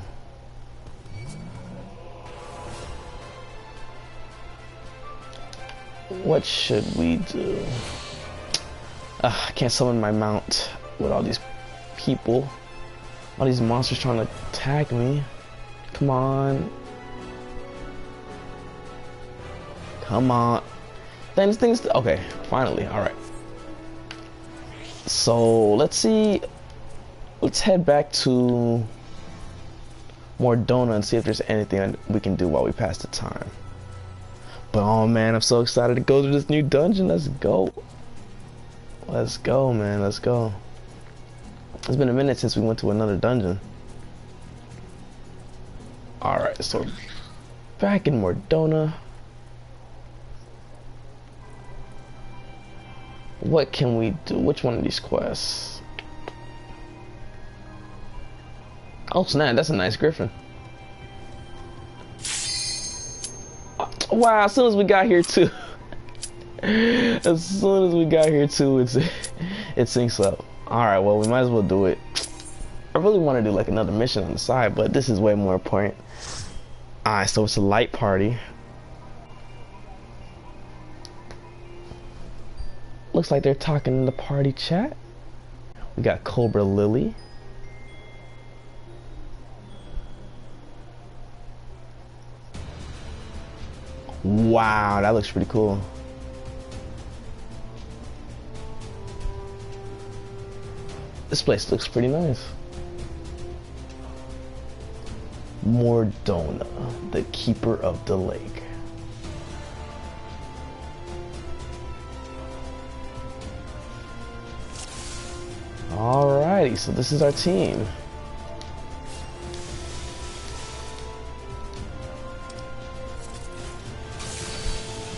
What should we do? I can't summon my mount with all these people. All these monsters trying to attack me. Come on. Come on. Things. Okay, finally. Alright. So, let's see. Let's head back to Mordona and see if there's anything we can do while we pass the time. But oh man, I'm so excited to go to this new dungeon. Let's go. Let's go, man. Let's go. It's been a minute since we went to another dungeon. Alright, so back in Mordona. What can we do? Which one of these quests? Oh snap, that's a nice griffin. Wow, as soon as we got here too. As soon as we got here too, it syncs up. Alright, well, we might as well do it. I really want to do like another mission on the side, but this is way more important. Alright, so it's a light party. Looks like they're talking in the party chat. We got Cobra Lily. Wow, that looks pretty cool. This place looks pretty nice. Mordona, the keeper of the lake. Alrighty, so this is our team.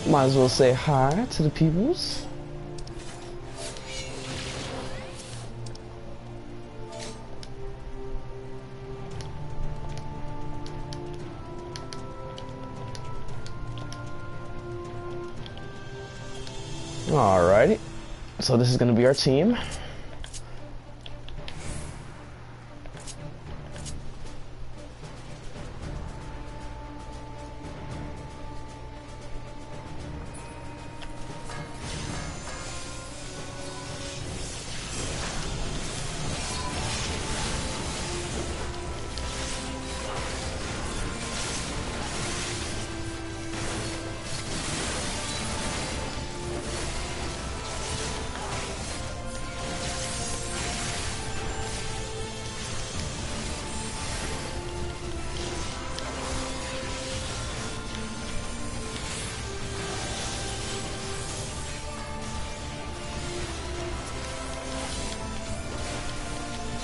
Might as well say hi to the peoples. Alrighty, so this is gonna be our team.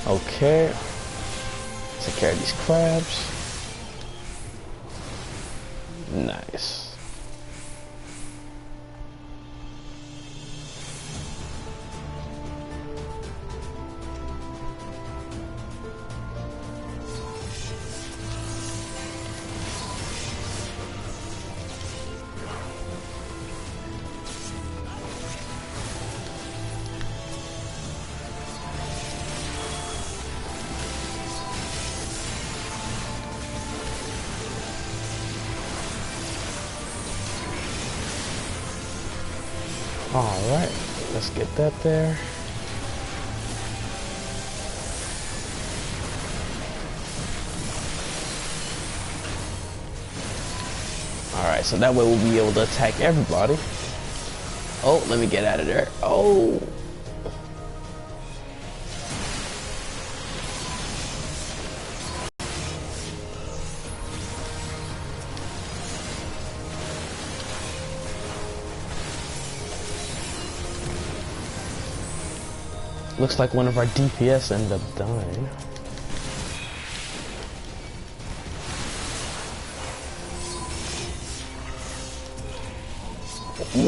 Okay, take care of these crabs. Nice. Alright, let's get that there. Alright, so that way we'll be able to attack everybody. Oh, let me get out of there. Oh! Looks like one of our DPS ended up dying.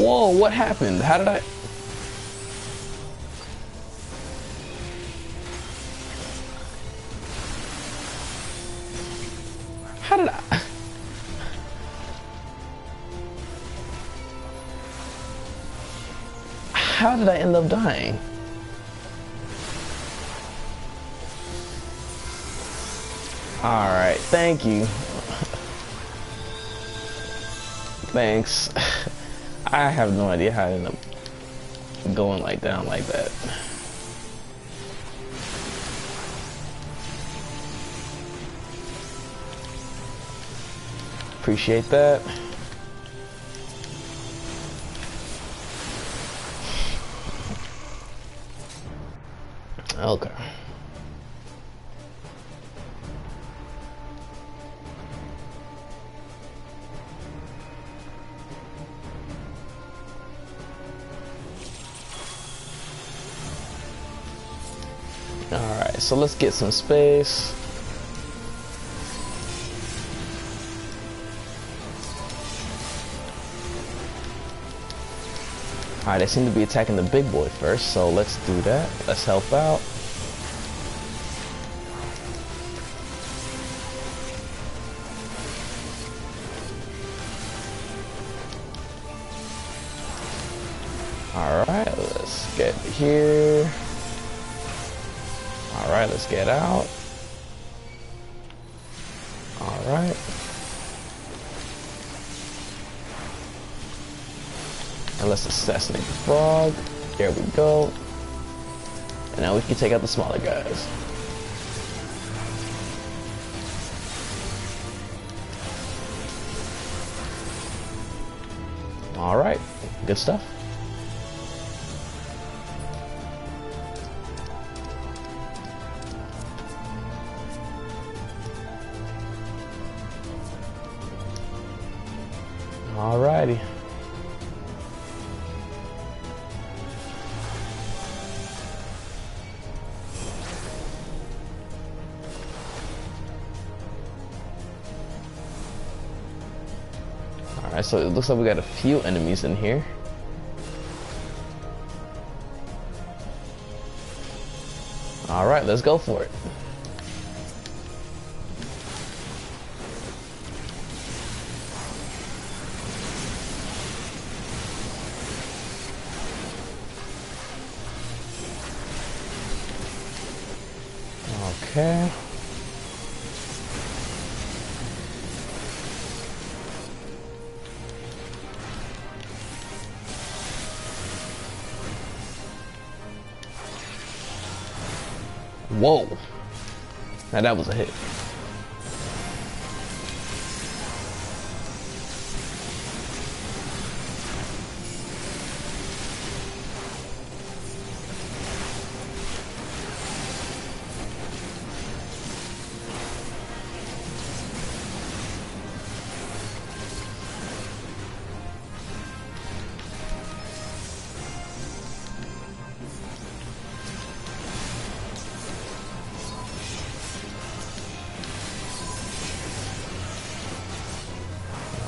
Whoa, what happened? How did I... How did I? How did I end up dying? Alright, thank you. Thanks. I have no idea how I ended up going like down like that. Appreciate that. Okay. Alright, so let's get some space. Alright, they seem to be attacking the big boy first, so let's do that. Let's help out. Alright, let's get here. Alright, let's get out. Alright. And let's assassinate the frog. There we go. And now we can take out the smaller guys. Alright, good stuff. Alrighty. Alright, so it looks like we got a few enemies in here. Alright, let's go for it. Okay. Whoa. Now that was a hit.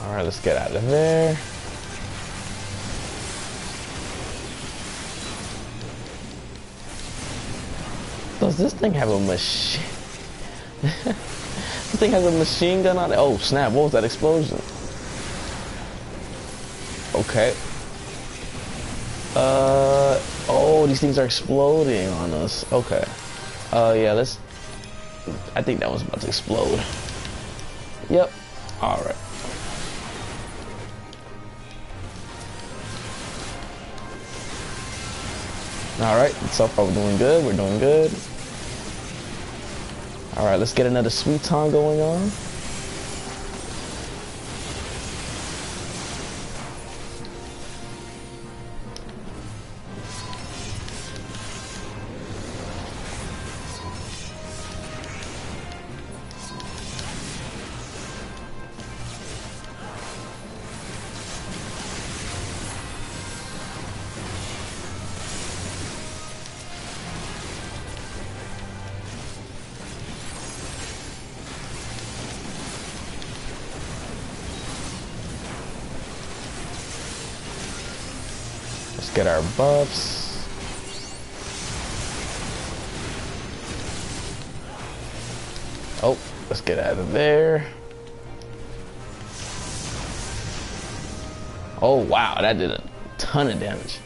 Alright, let's get out of there. Does this thing have a machine? This thing has a machine gun on it? Oh snap, what was that explosion? Okay. Oh, these things are exploding on us. Okay. Yeah, let's... I think that was about to explode. Yep. Alright. Alright, so far we're doing good, we're doing good. Alright, let's get another sweet tongue going on. Get our buffs. Oh, let's get out of there. Oh wow, that did a ton of damage.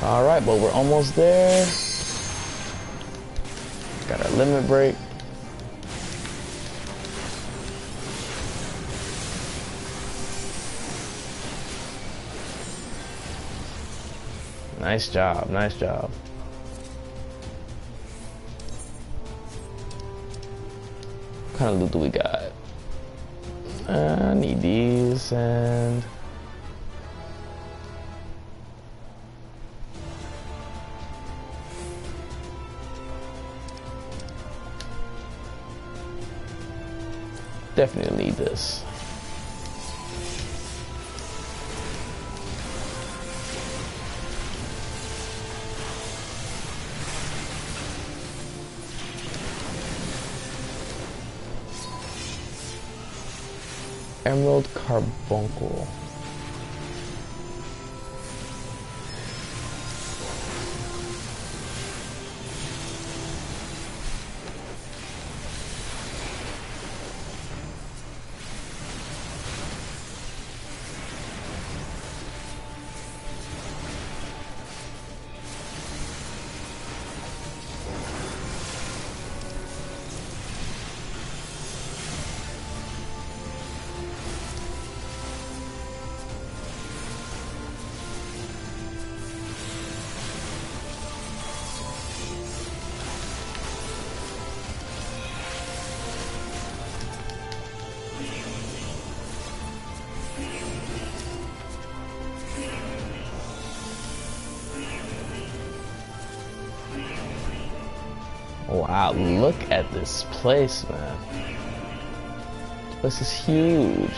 Alright, but we're almost there. Got our limit break. Nice job, nice job. What kind of loot do we got? I need these and definitely need this. Emerald carbuncle. Wow, look at this place, man. This is huge.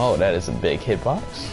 Oh, that is a big hitbox.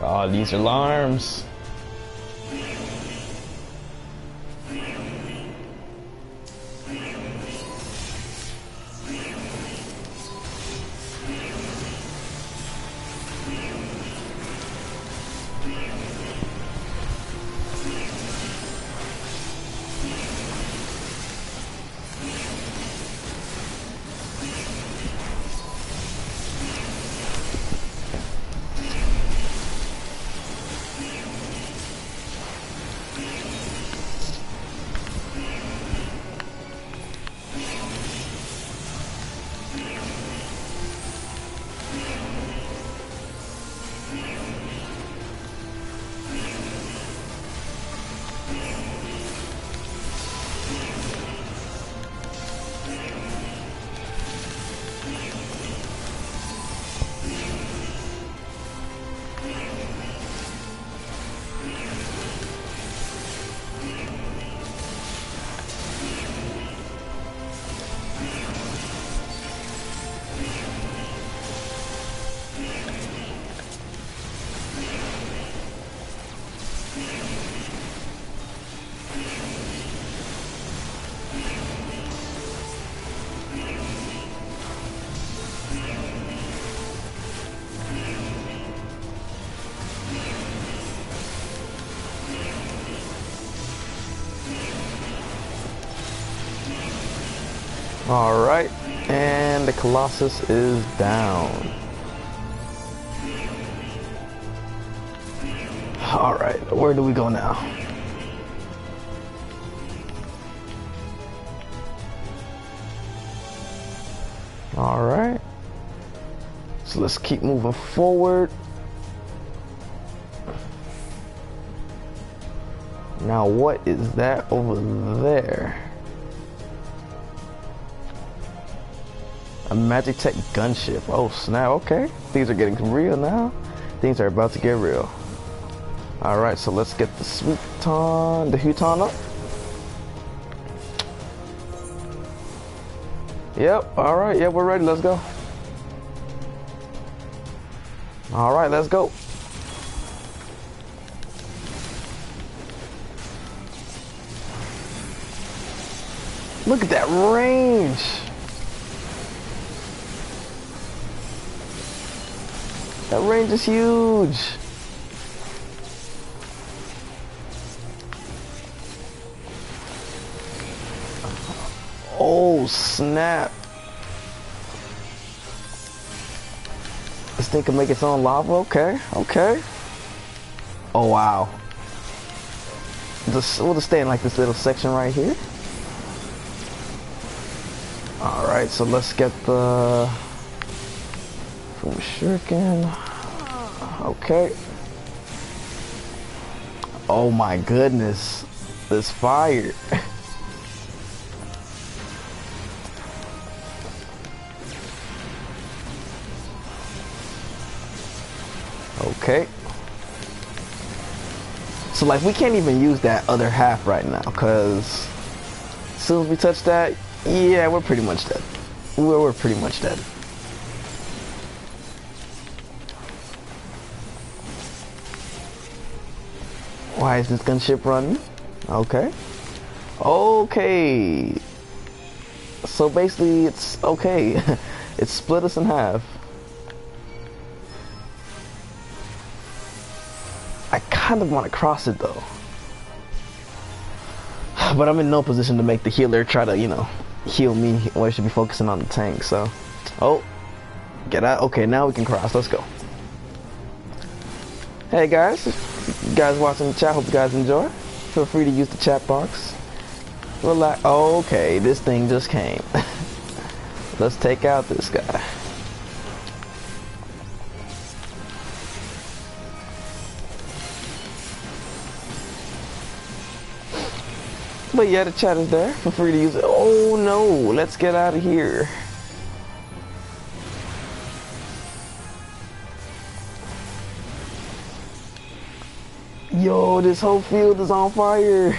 Oh, these are alarms. Alright, and the Colossus is down. Alright, where do we go now? Alright. So let's keep moving forward. Now what is that over there? A Magitech gunship. Oh snap, okay. Things are getting real now. Things are about to get real. Alright, so let's get the Huton up. Yep, alright, yeah, we're ready, let's go. Alright, let's go. Look at that range. That range is huge. Oh snap. This thing can make its own lava? Okay, okay. Oh wow. We'll just stay in like this little section right here. Alright, so let's get the shuriken. Okay. Oh my goodness. This fire. Okay. So like we can't even use that other half right now because as soon as we touch that, yeah, we're pretty much dead. We're pretty much dead. Why is this gunship running? Okay. Okay. So basically it's okay. It split us in half. I kind of want to cross it though. But I'm in no position to make the healer try to, you know, heal me, or I should be focusing on the tank, so. Oh, get out. Okay, now we can cross. Let's go. Hey guys, you guys watching the chat, hope you guys enjoy. Feel free to use the chat box. Relax. Oh, okay, this thing just came. Let's take out this guy. But yeah, the chat is there. Feel free to use it. Oh no, let's get out of here. Yo, this whole field is on fire.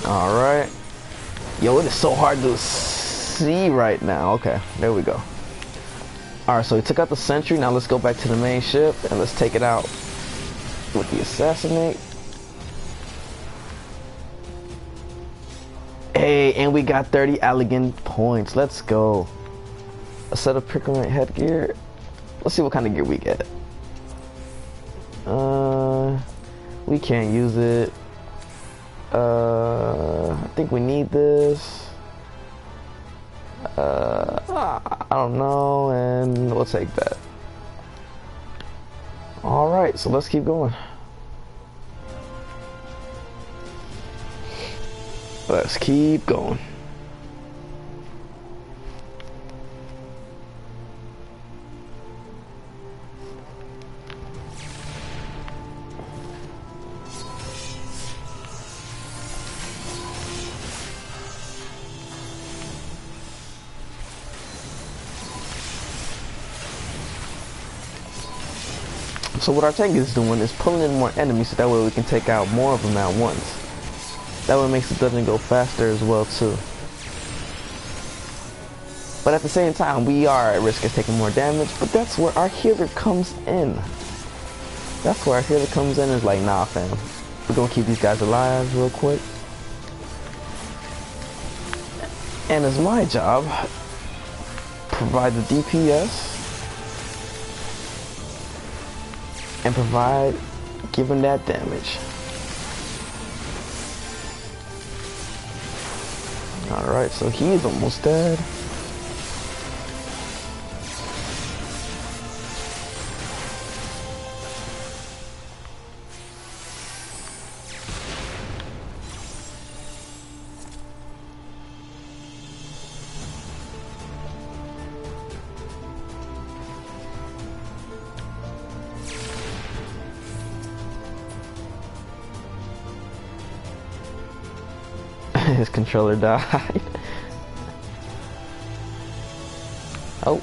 Alright. Yo, it is so hard to see right now. Okay, there we go. Alright, so we took out the sentry. Now let's go back to the main ship and let's take it out with the assassinate. Hey, and we got 30 Allegan points. Let's go. A set of pricklement headgear. Let's see what kind of gear we get. We can't use it. I think we need this. I don't know, and we'll take that. Alright, so let's keep going. Let's keep going. So what our tank is doing is pulling in more enemies so that way we can take out more of them at once. That way it makes the dungeon go faster as well too. But at the same time, we are at risk of taking more damage, but that's where our healer comes in. That's where I hear it comes in. Is like, nah, fam. We're gonna keep these guys alive real quick. And it's my job provide the DPS and provide giving that damage. Alright, so he's almost dead. His controller died. Oh.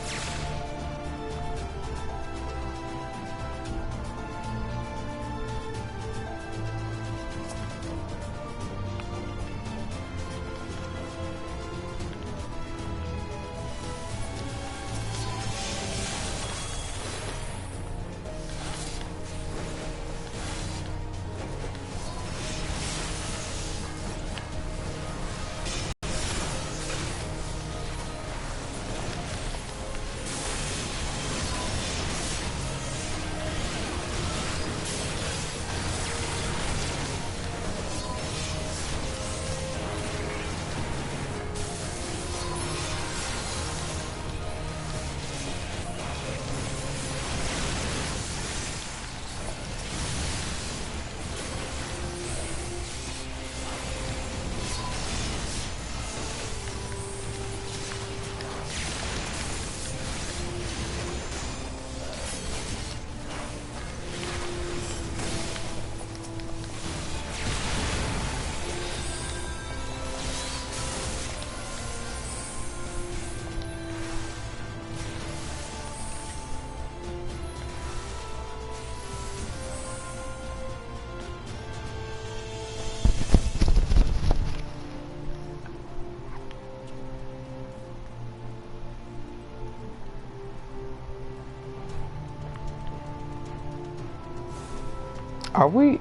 Are we?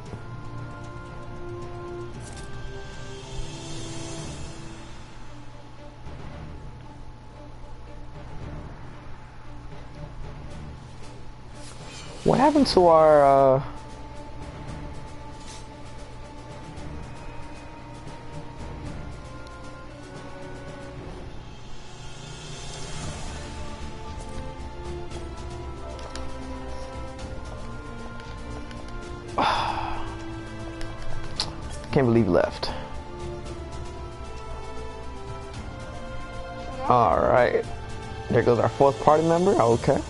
What happened to our can't believe he left. Alright. There goes our fourth party member. Okay.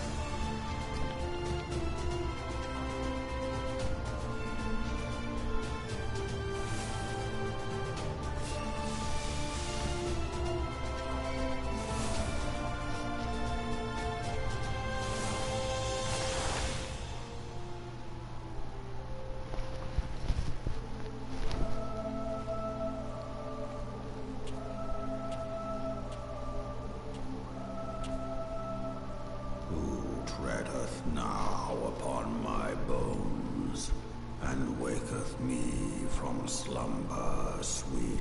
Treadeth now upon my bones, and waketh me from slumber sweet.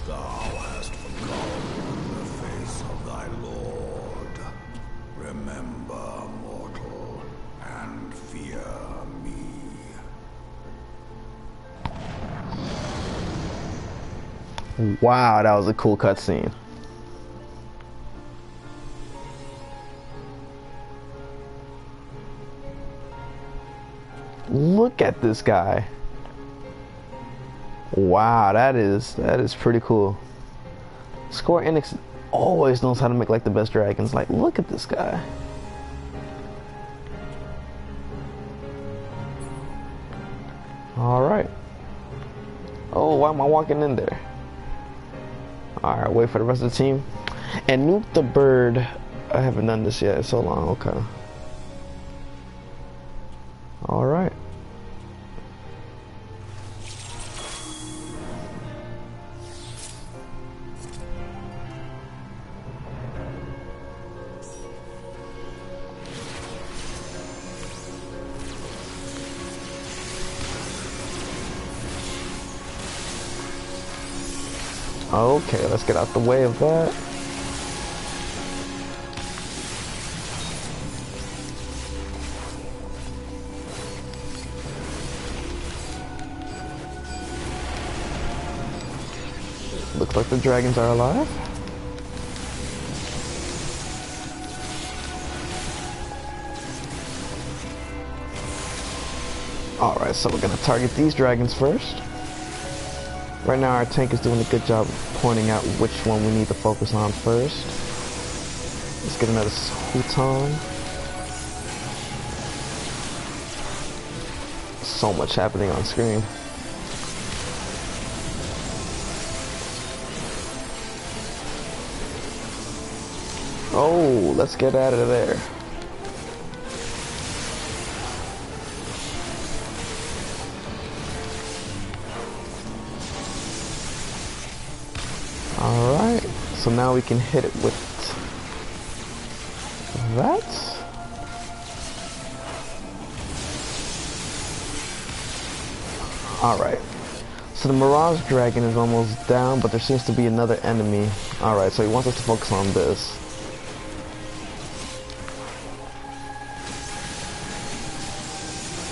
Thou hast forgotten the face of thy Lord. Remember, mortal, and fear me. Wow, that was a cool cutscene. Look at this guy. Wow, that is pretty cool. Square Enix always knows how to make like the best dragons. Like, look at this guy. All right. Oh, why am I walking in there? All right, wait for the rest of the team. And nuke the bird. I haven't done this yet. So long. Okay. Okay, let's get out the way of that. Looks like the dragons are alive. Alright, so we're gonna target these dragons first. Right now our tank is doing a good job of pointing out which one we need to focus on first. Let's get another Huton. So much happening on screen. Oh, let's get out of there. Alright, so now we can hit it with that. Alright, so the Mirage Dragon is almost down, but there seems to be another enemy. Alright, so he wants us to focus on this.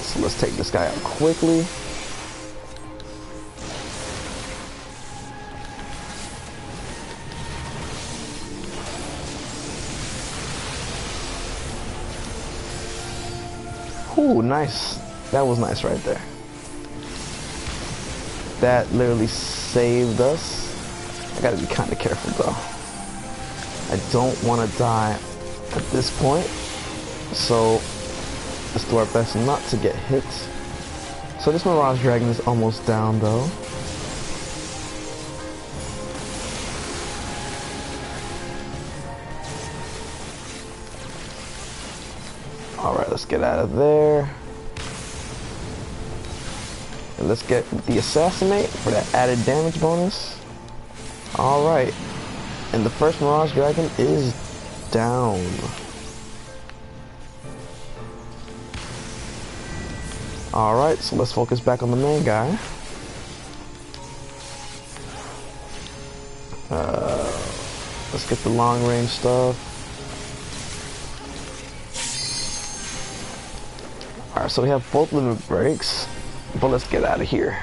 So let's take this guy out quickly. Ooh, nice. That was nice right there. That literally saved us. I gotta be kind of careful though. I don't want to die at this point. So let's do our best not to get hit. So this Mirage Dragon is almost down though. Alright, let's get out of there. And let's get the Assassinate for that added damage bonus. Alright. And the first Mirage Dragon is down. Alright, so let's focus back on the main guy. Let's get the long range stuff. Alright, so we have both limit breaks, but let's get out of here.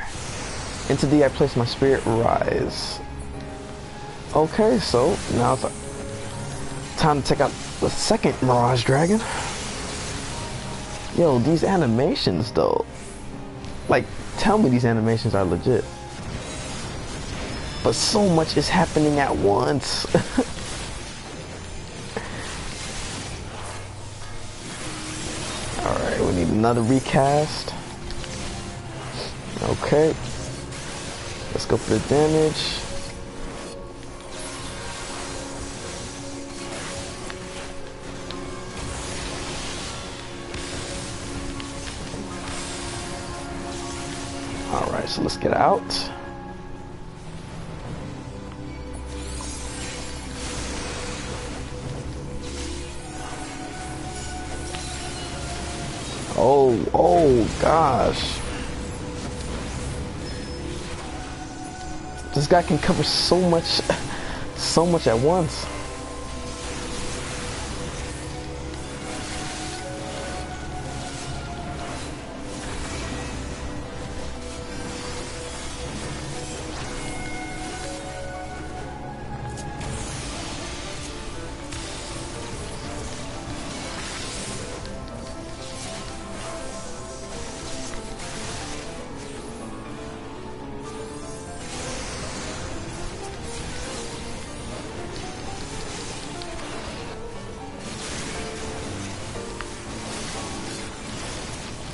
Into D I place my Spirit Rise. Okay, so now it's time to take out the second Mirage Dragon. Yo, these animations though. Like, tell me these animations are legit. But so much is happening at once. Alright, we need another recast. Okay. Let's go for the damage. Alright, so let's get out. Oh gosh. This guy can cover so much at once.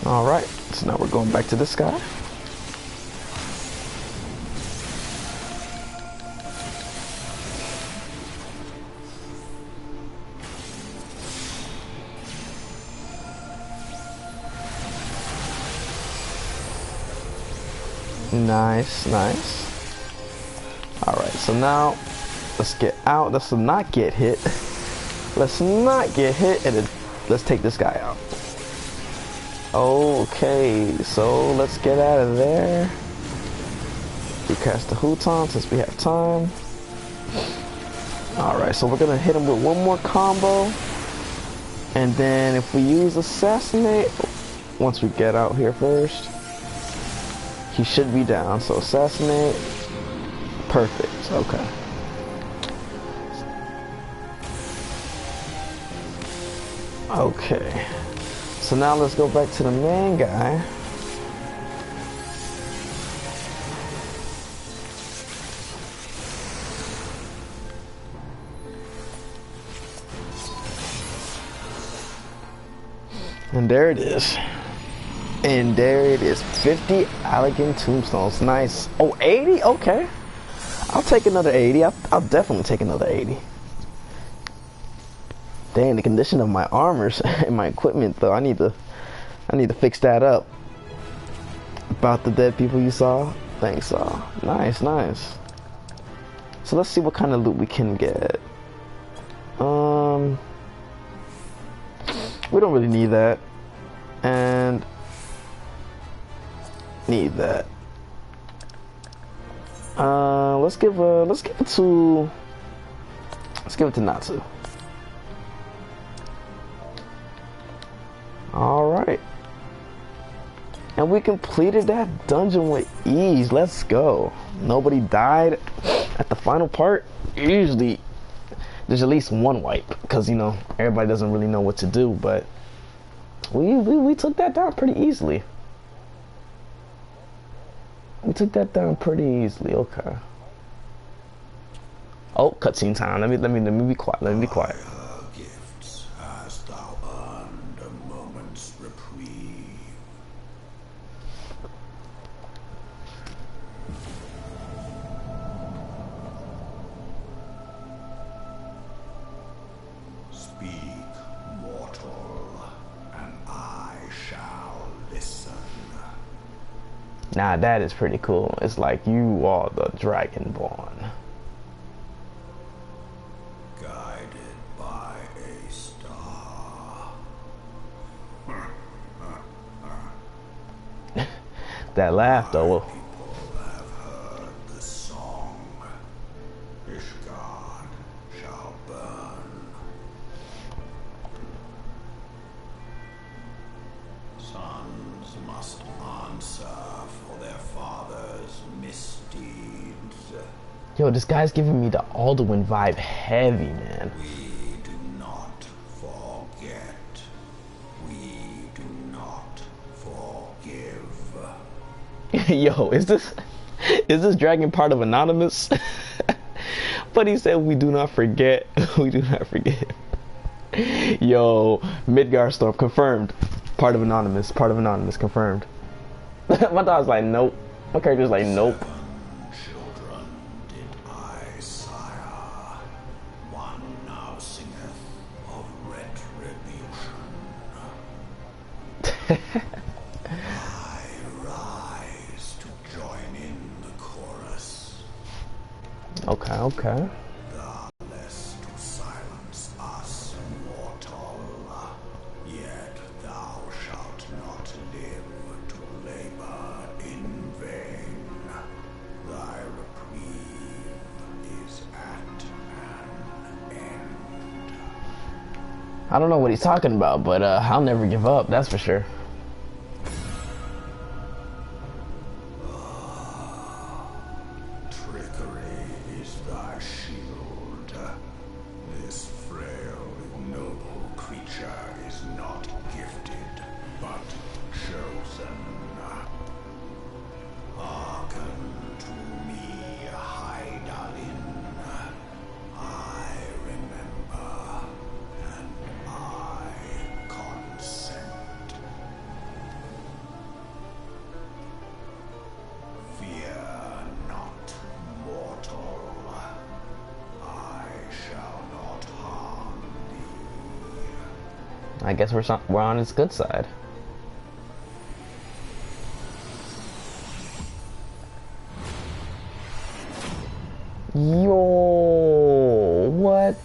Alright, so now we're going back to this guy. Nice, nice. Alright, so now let's get out. Let's not get hit. Let's not get hit, and then let's take this guy out. Okay, so let's get out of there. Recast the Huton since we have time. Alright, so we're gonna hit him with one more combo. And then if we use Assassinate, once we get out here first, he should be down. So Assassinate. Perfect. Okay. Okay. So now let's go back to the main guy. And there it is. And there it is. 50 elegant tombstones. Nice. Oh, 80? Okay. I'll take another 80. I'll definitely take another 80. Dang, the condition of my armors and my equipment though. I need to fix that up. About the dead people you saw. Thanks, nice, nice. So let's see what kind of loot we can get. We don't really need that. And need that. Let's give it to Natsu. Alright. And we completed that dungeon with ease. Let's go. Nobody died at the final part. Usually there's at least one wipe, because you know everybody doesn't really know what to do, but we took that down pretty easily. We took that down pretty easily. Okay. Oh, cutscene time. Let me be quiet. Let me be quiet. Gifts hast thou earned a moment's reprieve. Speak, mortal, and I shall listen. Nah, that is pretty cool. It's like you are the Dragonborn. Guided by a star. That laugh though. People have heard the song. Ishgard shall burn. Sons must answer for their father's misdeeds. Yo, this guy's giving me the Alduin vibe heavy, man. We do not forget. We do not forgive. Yo, is this dragon part of Anonymous? But he said we do not forget. We do not forget. Yo, Midgar Storm confirmed. Part of Anonymous. Part of Anonymous confirmed. My dog's like, nope. My character's like, nope. Children did I sire. One now singeth of retribution. I rise to join in the chorus. Okay, okay. The less to silence us, mortal. Yet thou shalt not live to labor in vain. Thy reprieve is at an end. I don't know what he's talking about, but I'll never give up, that's for sure. Trickery is thy shield. This frail, ignoble creature is not gifted, but chosen. Hearken to me, Hydaelyn. I remember, and I consent. Fear not, mortal. I shall not harm thee. I guess we're on his good side. Yo, what?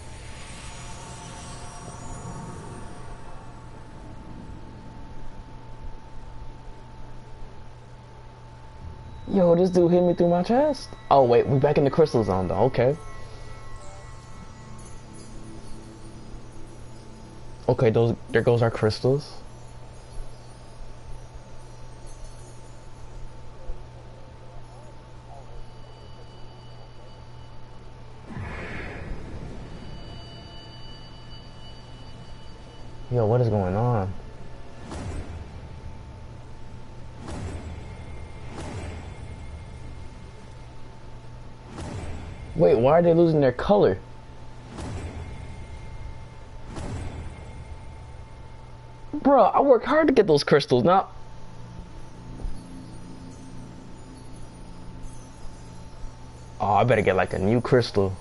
Yo, this dude hit me through my chest. Oh wait, we back in the crystal zone though. Okay. Okay, there goes our crystals. Yo, what is going on? Wait, why are they losing their color? Bro, I worked hard to get those crystals. Now, oh, I better get like a new crystal.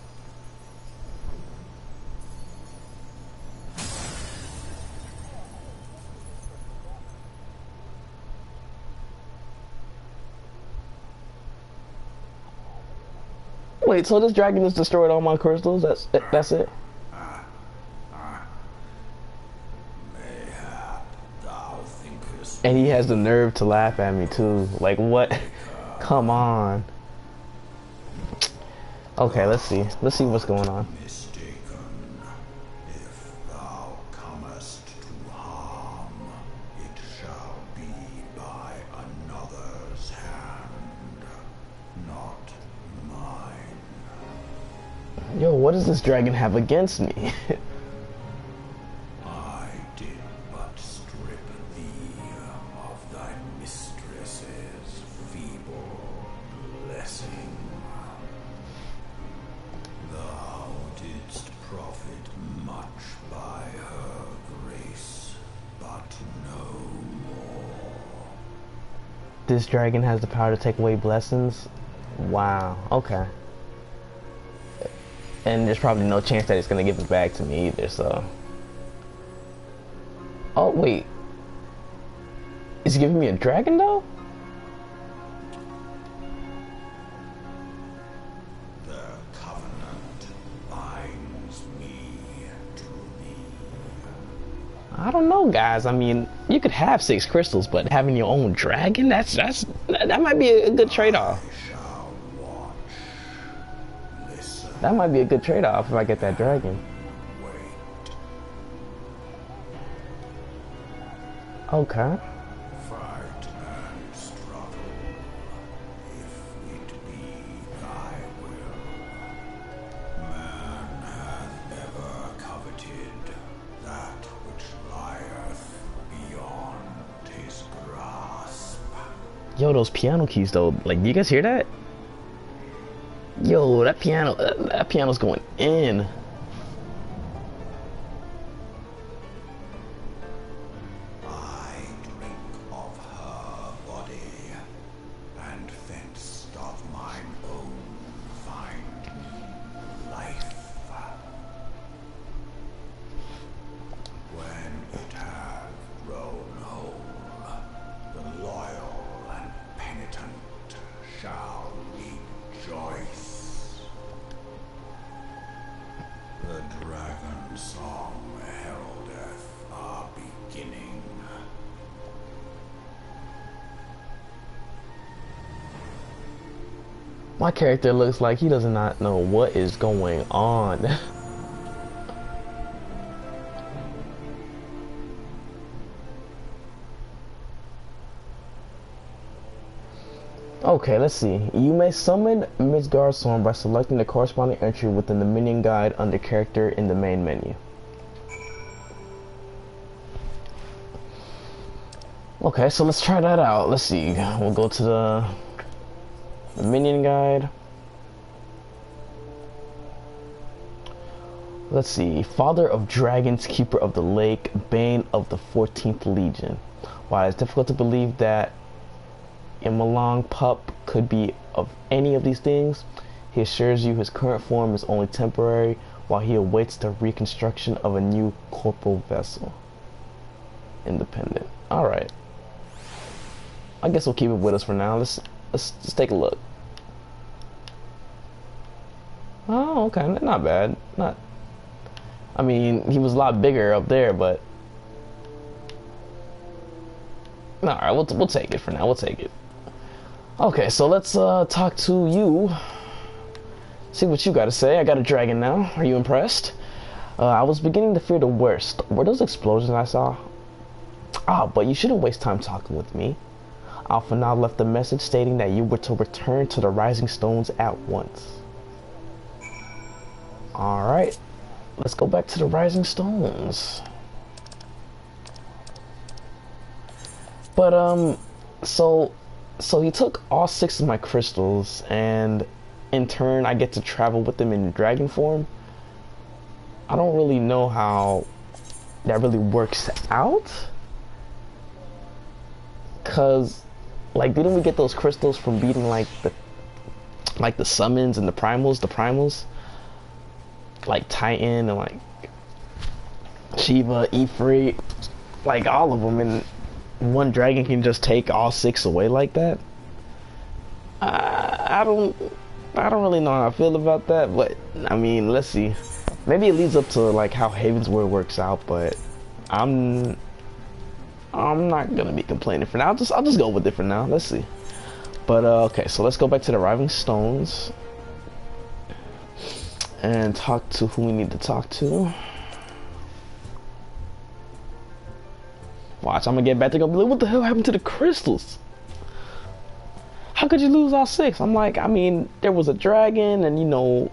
Wait, so this dragon has destroyed all my crystals? That's it? And he has the nerve to laugh at me too. Like what? Come on. Okay, let's see. Let's see what's going on. Yo, what does this dragon have against me? I did but strip thee of thy mistress's feeble blessing. Thou didst profit much by her grace, but no more. This dragon has the power to take away blessings? Wow, okay. And there's probably no chance that it's gonna give it back to me either, so. Oh, wait. Is he giving me a dragon though? The covenant binds me to thee. I don't know, guys. I mean, you could have 6 crystals, but having your own dragon, that might be a good trade-off. That might be a good trade-off if I get that dragon. Okay. Fight and struggle, if it be thy will. Man hath ever coveted that which lieth beyond his grasp. Yo, those piano keys though, like, do you guys hear that? Yo, that piano's going in. I drink of her body, and thence of mine own find me life. When it hath grown whole, the loyal and penitent shall rejoice. The dragon song heraldeth our beginning. My character looks like he does not know what is going on. Okay, let's see. You may summon M.I.L.EZ song by selecting the corresponding entry within the minion guide under character in the main menu. Okay, so let's try that out. Let's see. We'll go to the minion guide. Let's see. Father of Dragons, Keeper of the Lake, Bane of the 14th Legion. While it's difficult to believe that M.I.L.EZ pup could be of any of these things, he assures you his current form is only temporary while he awaits the reconstruction of a new corporal vessel. Independent. Alright. I guess we'll keep it with us for now. Let's take a look. Oh, okay. Not bad. Not. I mean, he was a lot bigger up there, but alright, we'll take it for now. We'll take it. Okay, so let's talk to you. See what you got to say. I got a dragon now. Are you impressed? I was beginning to fear the worst. Were those explosions I saw? Ah, but you shouldn't waste time talking with me. Alpha now left a message stating that you were to return to the Rising Stones at once. Alright, let's go back to the Rising Stones. But, so he took all 6 of my crystals, and in turn I get to travel with them in dragon form. I don't really know how that really works out. Cause, like, didn't we get those crystals from beating like the summons and the primals? Like Titan and like Shiva, Ifrit, like all of them, and one dragon can just take all 6 away like that. I don't really know how I feel about that, but I mean, let's see. Maybe it leads up to like how Havensward works out, but I'm not gonna be complaining for now. I'll just go with it for now. Let's see. But okay, so let's go back to the Rising Stones and talk to who we need to talk to. Watch, I'm gonna get back to go be like, what the hell happened to the crystals? How could you lose all 6? I'm like, I mean, there was a dragon, and you know,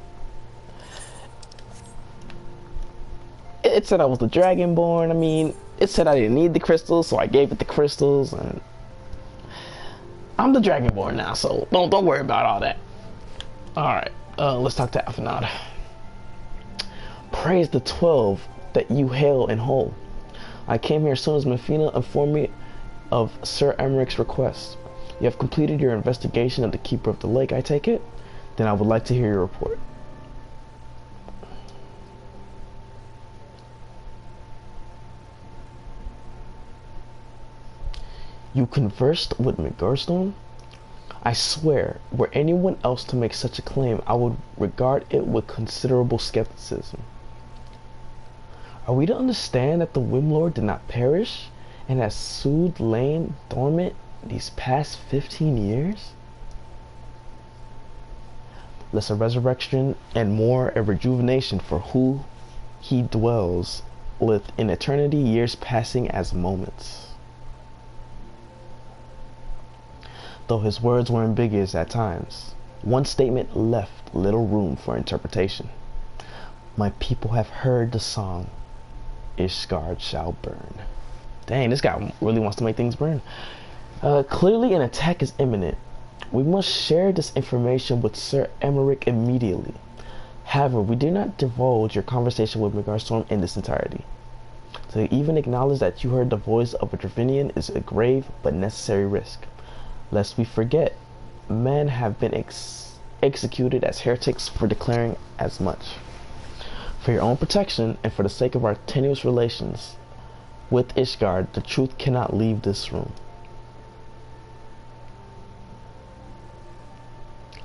it said I was the Dragonborn. I mean, it said I didn't need the crystals, so I gave it the crystals, and I'm the Dragonborn now, so don't worry about all that. Alright, let's talk to Alphanod. Praise the 12 that you hail and hold. I came here as soon as Mefina informed me of Sir Emmerich's request. You have completed your investigation of the Keeper of the Lake, I take it? Then I would like to hear your report. You conversed with McGurstone? I swear, were anyone else to make such a claim, I would regard it with considerable skepticism. Are we to understand that the Wimlord did not perish, and has soothed lain dormant these past 15 years? Less a resurrection, and more a rejuvenation for who he dwells with in eternity, years passing as moments. Though his words were ambiguous at times, one statement left little room for interpretation. My people have heard the song, Ishgard shall burn. Dang, this guy really wants to make things burn. Clearly an attack is imminent. We must share this information with Sir Emmerich immediately. However, we do not divulge your conversation with Megarstorm in its entirety. To even acknowledge that you heard the voice of a Dravinian is a grave but necessary risk. Lest we forget, men have been executed as heretics for declaring as much. For your own protection, and for the sake of our tenuous relations with Ishgard, the truth cannot leave this room.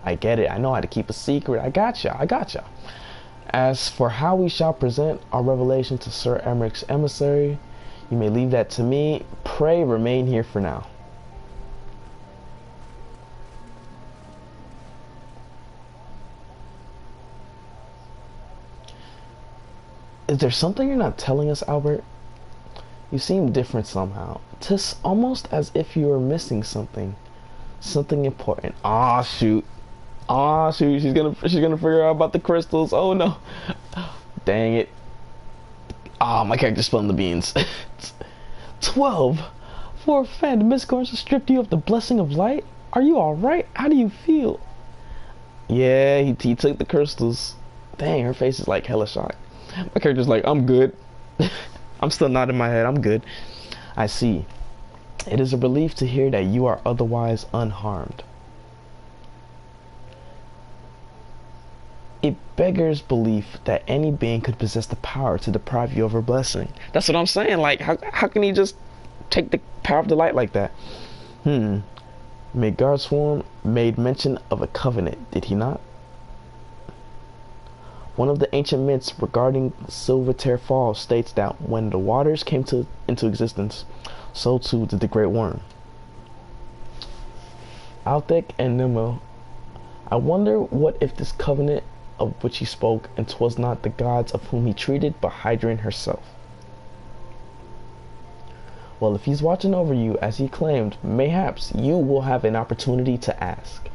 I get it. I know how to keep a secret. I gotcha. As for how we shall present our revelation to Sir Emmerich's emissary, you may leave that to me. Pray remain here for now. Is there something you're not telling us, Albert? You seem different somehow. 'Tis almost as if you were missing something. Something important. Aw, shoot. She's gonna figure out about the crystals. Oh no. Dang it. Ah, my character spilled the beans. 12. For a fan, the Mistgorns have stripped you of the blessing of light? Are you alright? How do you feel? Yeah, he took the crystals. Dang, her face is like hella shocked. My character's like, I'm good. I'm still nodding my head, I'm good. I see. It is a relief to hear that you are otherwise unharmed. It beggars belief that any being could possess the power to deprive you of her blessing. That's what I'm saying. Like, how can he just take the power of the light like that? Megarstorm made mention of a covenant, did he not? One of the ancient myths regarding Silvertear Falls states that when the waters came into existence, so too did the Great Worm. Althec and Nemo. I wonder what if this covenant of which he spoke, and 'twas not the gods of whom he treated, but Hydrian herself. Well, if he's watching over you as he claimed, mayhaps you will have an opportunity to ask.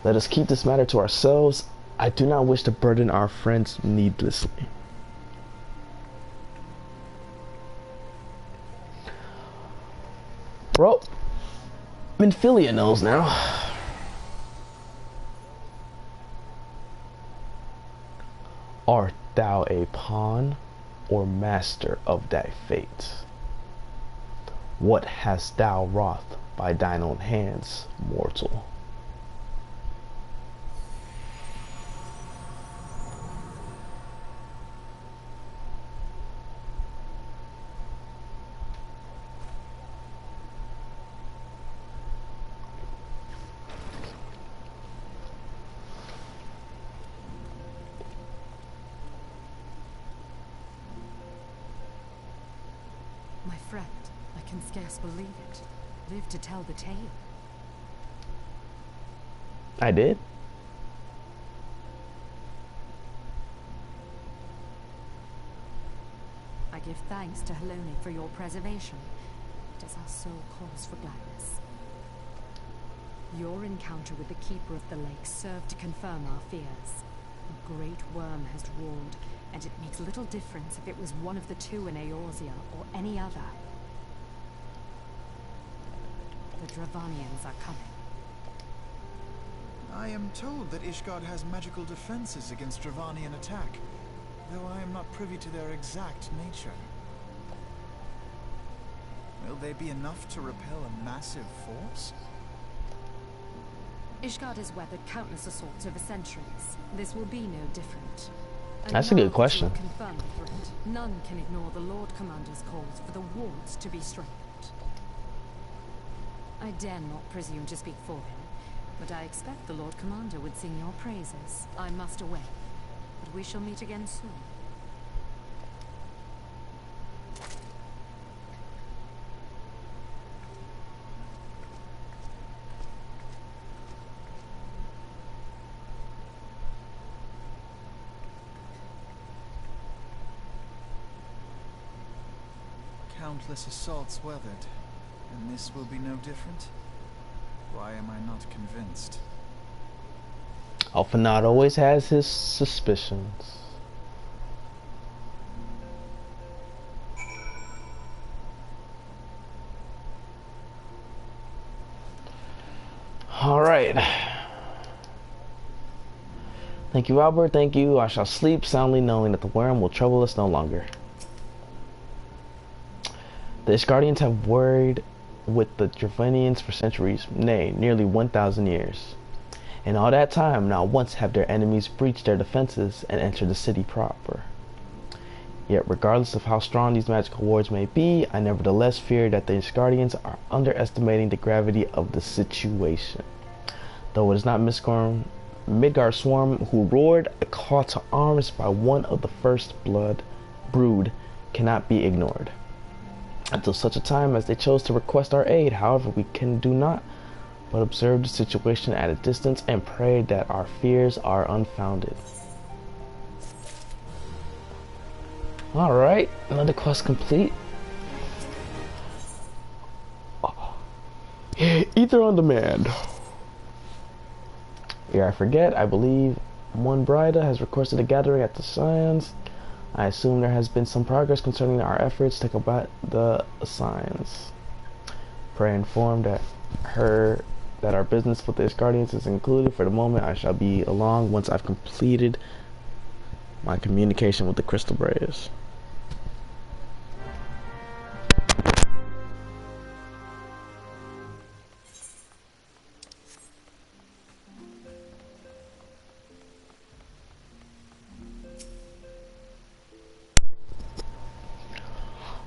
Let us keep this matter to ourselves. I do not wish to burden our friends needlessly. Well, Minfilia knows now. Art thou a pawn or master of thy fate? What hast thou wrought by thine own hands, mortal? My friend, I can scarce believe it. Live to tell the tale. I did. I give thanks to Helone for your preservation. It is our sole cause for gladness. Your encounter with the Keeper of the Lake served to confirm our fears. A great worm has roared, and it makes little difference if it was one of the two in Eorzea or any other. The Dravanians are coming. I am told that Ishgard has magical defenses against Dravanian attack, though I am not privy to their exact nature. Will they be enough to repel a massive force? Ishgard has weathered countless assaults over centuries. This will be no different. That's a good question. Confirm the threat. None can ignore the Lord Commander's calls for the wards to be strengthened. I dare not presume to speak for him, but I expect the Lord Commander would sing your praises. I must away, but we shall meet again soon. Countless assaults weathered, and this will be no different? Why am I not convinced? Alphanot always has his suspicions. All right. Thank you, Albert. Thank you. I shall sleep soundly knowing that the worm will trouble us no longer. The Ishgardians have warred with the Dravanians for centuries, nay, nearly 1,000 years. In all that time, not once have their enemies breached their defenses and entered the city proper. Yet, regardless of how strong these magical wards may be, I nevertheless fear that the Ishgardians are underestimating the gravity of the situation. Though it is not Midgard Swarm who roared, a call to arms by one of the first blood brood cannot be ignored. Until such a time as they chose to request our aid, however, we can do not but observe the situation at a distance and pray that our fears are unfounded. Alright, another quest complete. Ether on demand. Ere I forget, I believe one Brida has requested a gathering at the Scions. I assume there has been some progress concerning our efforts to combat the Scions. Pray informed that our business with the Ishgardians is included. For the moment, I shall be along once I've completed my communication with the Crystal Braves.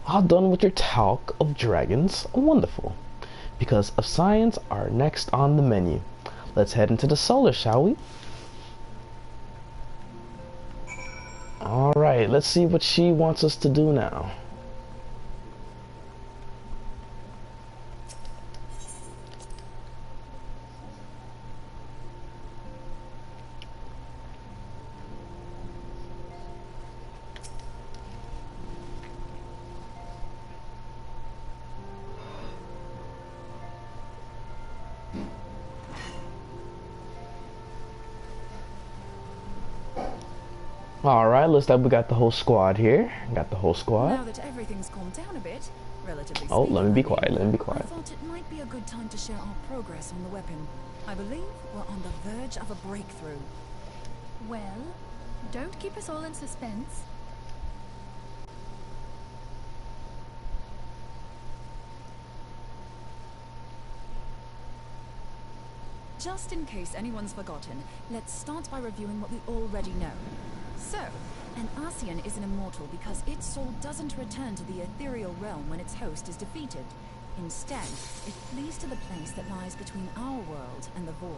All done with your talk of dragons? Wonderful. Because of science are next on the menu. Let's head into the solar, shall we? Alright, let's see what she wants us to do now. Alright, looks like we got the whole squad here. Got the whole squad. Now that everything's calmed down a bit, relatively Oh, speaking, let me be quiet, let me be I quiet. thought it might be a good time to share our progress on the weapon. I believe we're on the verge of a breakthrough. Well, don't keep us all in suspense. Just in case anyone's forgotten, let's start by reviewing what we already know. So, an Ascian is an immortal because its soul doesn't return to the ethereal realm when its host is defeated. Instead, it flees to the place that lies between our world and the Void.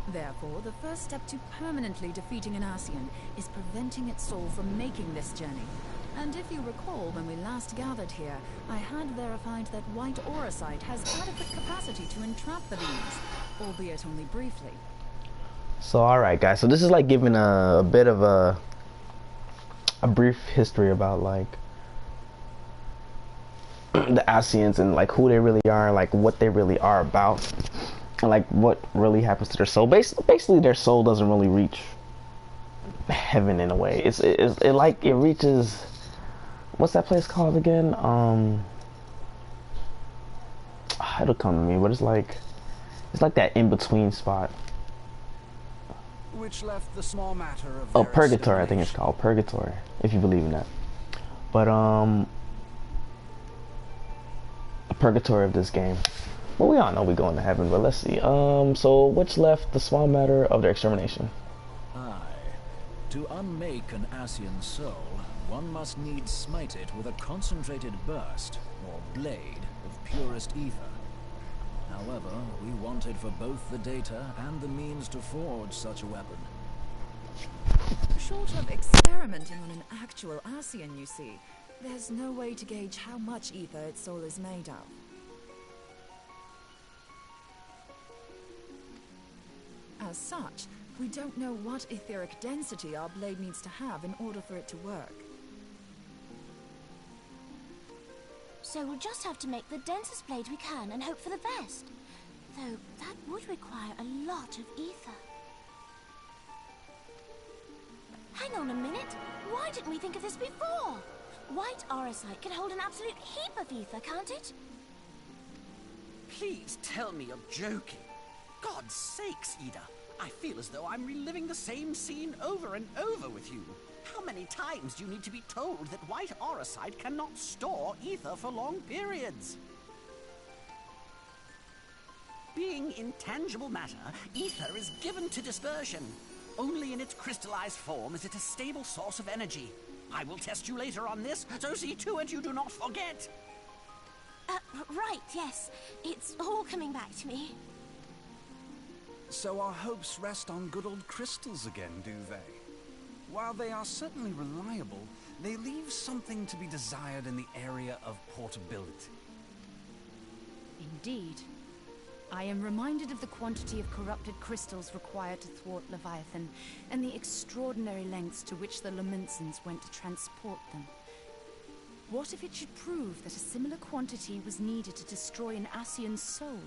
Therefore, the first step to permanently defeating an Ascian is preventing its soul from making this journey. And if you recall, when we last gathered here, I had verified that white auracite has adequate capacity to entrap the beings, albeit only briefly. So, alright guys, so this is like giving a bit of a brief history about like the Ascians and like who they really are, like what they really are about, and like what really happens to their soul. Basically their soul doesn't really reach heaven in a way. It like it reaches, what's that place called again? It'll come to me, but it's like that in between spot. Which left the small matter of Oh, purgatory, I think it's called purgatory, if you believe in that. But the purgatory of this game. Well, we all know we're going to heaven, but let's see. So which left the small matter of their extermination? Aye. To unmake an Ascian soul, one must needs smite it with a concentrated burst, or blade, of purest ether. However, we wanted for both the data and the means to forge such a weapon. Short of experimenting on an actual Ascian, you see, there's no way to gauge how much ether its soul is made of. As such, we don't know what etheric density our blade needs to have in order for it to work. So we'll just have to make the densest blade we can and hope for the best. Though that would require a lot of ether. Hang on a minute. Why didn't we think of this before? White auracite can hold an absolute heap of ether, can't it? Please tell me you're joking. God's sakes, Ida. I feel as though I'm reliving the same scene over and over with you. How many times do you need to be told that white auracite cannot store ether for long periods? Being intangible matter, ether is given to dispersion. Only in its crystallized form is it a stable source of energy. I will test you later on this, so see to it you do not forget. Right, yes. It's all coming back to me. So our hopes rest on good old crystals again, do they? While they are certainly reliable, they leave something to be desired in the area of portability. Indeed. I am reminded of the quantity of corrupted crystals required to thwart Leviathan, and the extraordinary lengths to which the Lamentsons went to transport them. What if it should prove that a similar quantity was needed to destroy an Ascian soul?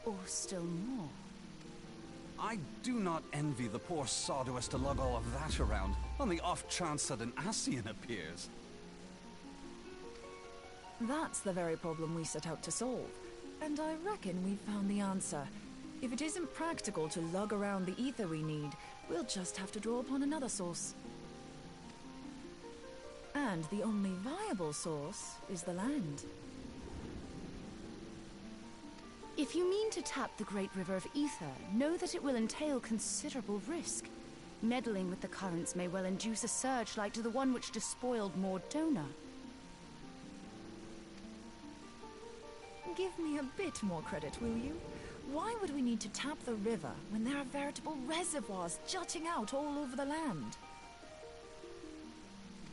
Or still more? I do not envy the poor sod who has to lug all of that around, on the off chance that an Ascian appears. That's the very problem we set out to solve. And I reckon we've found the answer. If it isn't practical to lug around the ether we need, we'll just have to draw upon another source. And the only viable source is the land. If you mean to tap the Great River of Ether, know that it will entail considerable risk. Meddling with the currents may well induce a surge like to the one which despoiled Mordona. Give me a bit more credit, will you? Why would we need to tap the river when there are veritable reservoirs jutting out all over the land?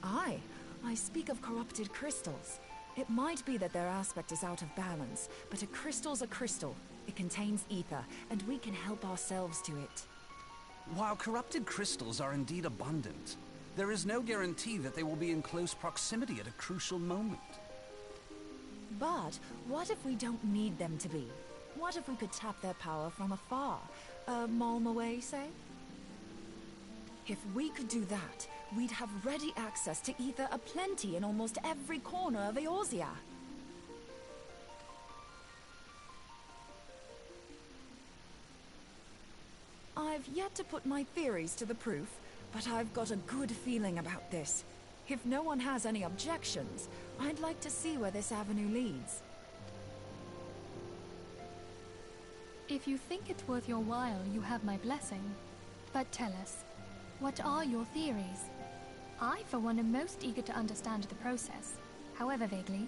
Aye, I speak of corrupted crystals. It might be that their aspect is out of balance, but a crystal's a crystal. It contains ether, and we can help ourselves to it. While corrupted crystals are indeed abundant, there is no guarantee that they will be in close proximity at a crucial moment. But what if we don't need them to be? What if we could tap their power from afar? A malm away, say? If we could do that, we'd have ready access to ether aplenty in almost every corner of Eorzea. I've yet to put my theories to the proof, but I've got a good feeling about this. If no one has any objections, I'd like to see where this avenue leads. If you think it's worth your while, you have my blessing. But tell us, what are your theories? I, for one, am most eager to understand the process, however vaguely.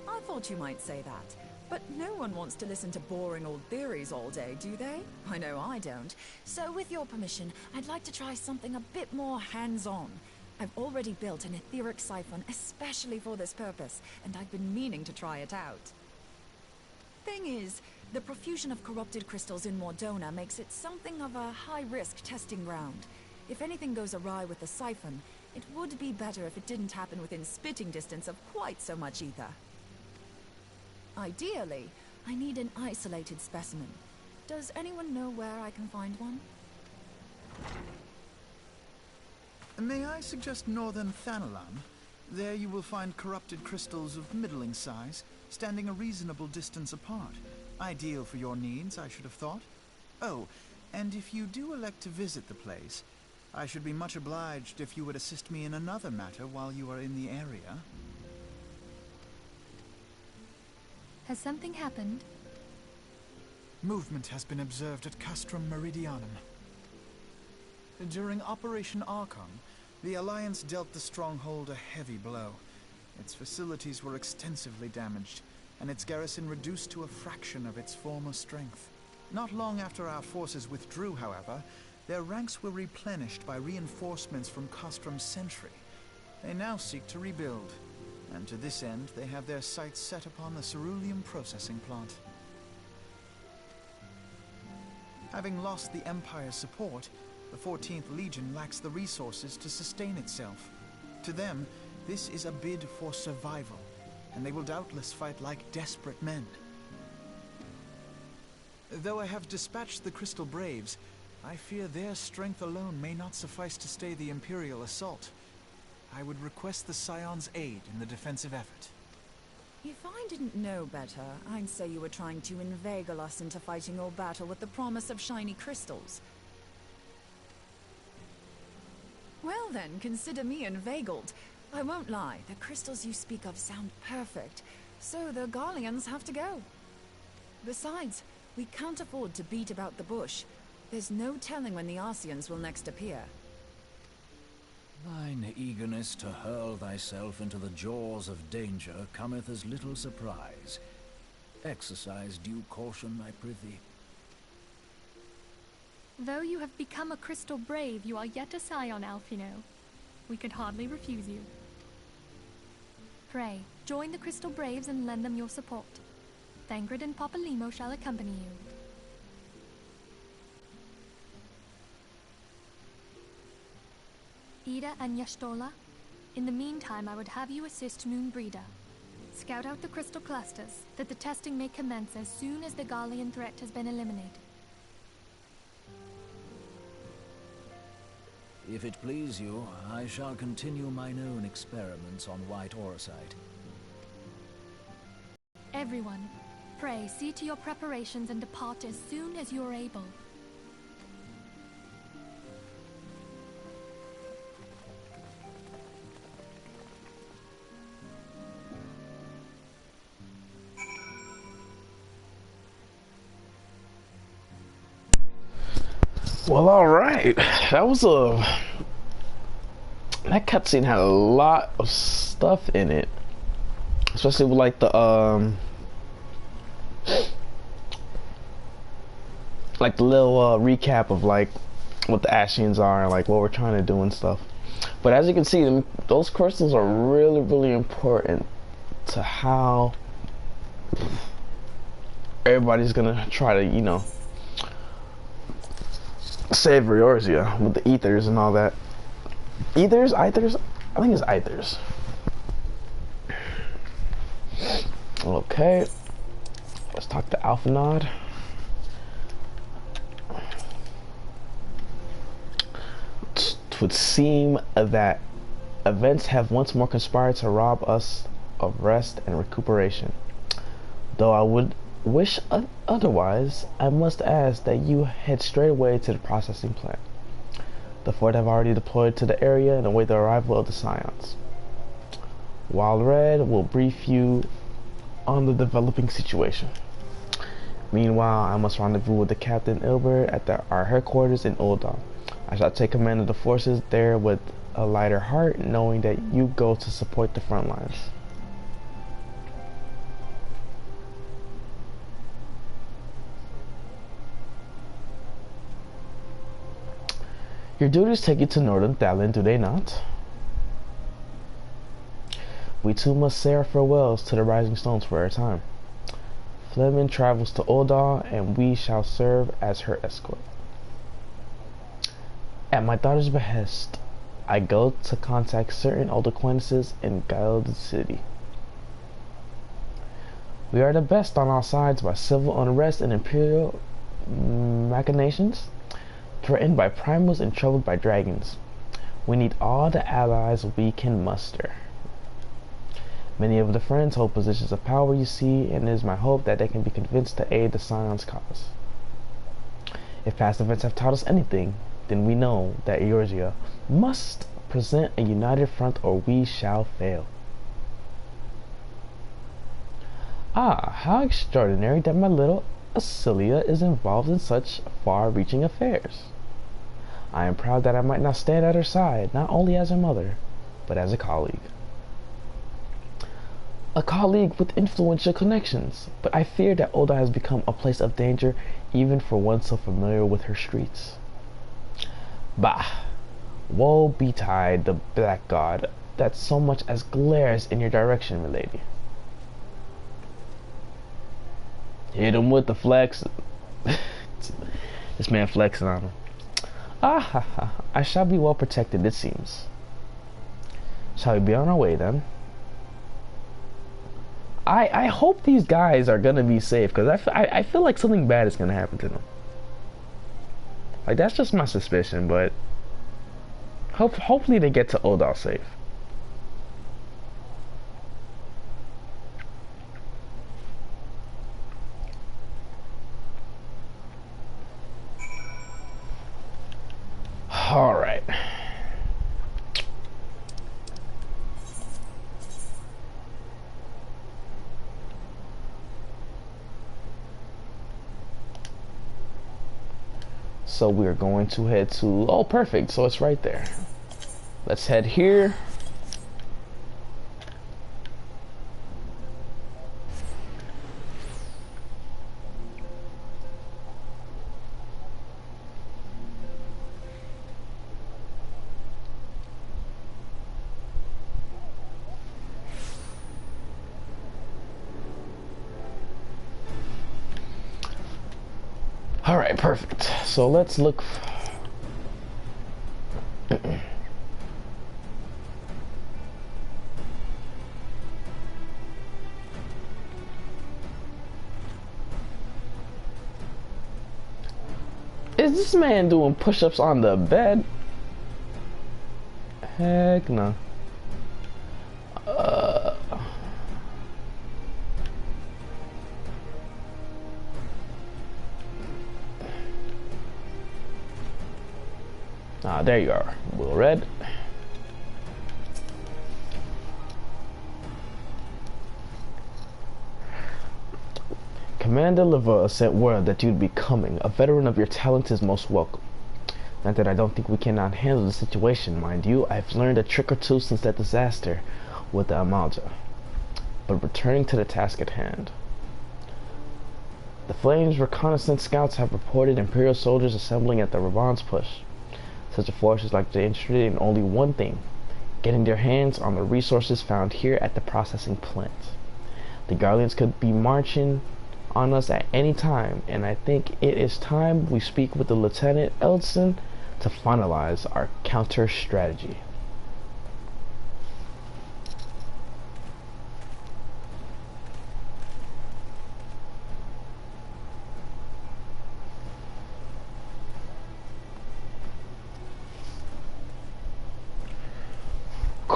I thought you might say that. But no one wants to listen to boring old theories all day, do they? I know I don't. So with your permission, I'd like to try something a bit more hands-on. I've already built an etheric siphon especially for this purpose, and I've been meaning to try it out. Thing is, the profusion of corrupted crystals in Mordona makes it something of a high-risk testing ground. If anything goes awry with the siphon, it would be better if it didn't happen within spitting distance of quite so much ether. Ideally, I need an isolated specimen. Does anyone know where I can find one? May I suggest northern Thanalan? There you will find corrupted crystals of middling size, standing a reasonable distance apart. Ideal for your needs, I should have thought. Oh, and if you do elect to visit the place, I should be much obliged if you would assist me in another matter while you are in the area. Has something happened? Movement has been observed at Castrum Meridianum. During Operation Archon, the Alliance dealt the stronghold a heavy blow. Its facilities were extensively damaged, and its garrison reduced to a fraction of its former strength. Not long after our forces withdrew, however, their ranks were replenished by reinforcements from Castrum's sentry. They now seek to rebuild, and to this end they have their sights set upon the ceruleum processing plant. Having lost the Empire's support, the 14th Legion lacks the resources to sustain itself. To them, this is a bid for survival, and they will doubtless fight like desperate men. Though I have dispatched the Crystal Braves, I fear their strength alone may not suffice to stay the Imperial assault. I would request the Scion's aid in the defensive effort. If I didn't know better, I'd say you were trying to inveigle us into fighting your battle with the promise of shiny crystals. Well then, consider me inveigled. I won't lie, the crystals you speak of sound perfect, so the Garleans have to go. Besides, we can't afford to beat about the bush. There's no telling when the Arceans will next appear. Thine eagerness to hurl thyself into the jaws of danger cometh as little surprise. Exercise due caution, I prithee. Though you have become a Crystal Brave, you are yet a Scion, Alphino. We could hardly refuse you. Pray, join the Crystal Braves and lend them your support. Thangred and Papalimo shall accompany you. Ida and Yashtola, in the meantime I would have you assist Noonbreda. Scout out the crystal clusters, that the testing may commence as soon as the Garlean threat has been eliminated. If it please you, I shall continue mine own experiments on white orosite. Everyone, pray see to your preparations and depart as soon as you are able. Well, alright. That cutscene had a lot of stuff in it. Especially with like the little recap of like what the Ascians are and like what we're trying to do and stuff. But as you can see, those crystals are really, really important to how everybody's gonna try to, you know, save Eorzea with the ethers and all that. Ethers? I think it's ethers. Okay. Let's talk to Alphanod. it would seem that events have once more conspired to rob us of rest and recuperation. Though I would wish otherwise, I must ask that you head straight away to the processing plant. The Fort have already deployed to the area and await the arrival of the Scions. While Red will brief you on the developing situation. Meanwhile, I must rendezvous with the Captain Ilbert at our headquarters in Ul'dah. I shall take command of the forces there with a lighter heart, knowing that you go to support the front lines. Your duties take you to Northern Thallin, do they not? We too must say our farewells to the Rising Stones for a time. Fleming travels to Ul'dah, and we shall serve as her escort. At my daughter's behest, I go to contact certain old acquaintances in M.I.L.EZ City. We are the best on all sides by civil unrest and imperial machinations, threatened by primals and troubled by dragons. We need all the allies we can muster. Many of the friends hold positions of power, you see, and it is my hope that they can be convinced to aid the Scion's cause. If past events have taught us anything, then we know that Eorzea must present a united front or we shall fail. Ah, how extraordinary that my little Acelia is involved in such far-reaching affairs. I am proud that I might now stand at her side, not only as her mother, but as a colleague. A colleague with influential connections, but I fear that Ul'dah has become a place of danger even for one so familiar with her streets. Bah! Woe betide the black god that so much as glares in your direction, milady. Hit him with the flex. This man flexing on him. Ah ha ha, I shall be well protected, it seems. Shall we be on our way then? I hope these guys are gonna be safe, because I feel like something bad is gonna happen to them. Like, that's just my suspicion, but hopefully they get to Ul'dah safe. All right. So we're going to head to, oh perfect, so it's right there. Let's head here. All right, perfect. So let's look. Is this man doing push-ups on the bed? Heck no. Ah, there you are, Will Red. Commander Leva sent word that you'd be coming. A veteran of your talent is most welcome. Not that I don't think we cannot handle the situation, mind you. I've learned a trick or two since that disaster with the M.I.L.EZ. But returning to the task at hand. The Flames reconnaissance scouts have reported Imperial soldiers assembling at the Reborn's push. Such a force is like to interested in only one thing, getting their hands on the resources found here at the processing plant. The Guardians could be marching on us at any time, and I think it is time we speak with the Lieutenant M.I.L.EZ to finalize our counter strategy.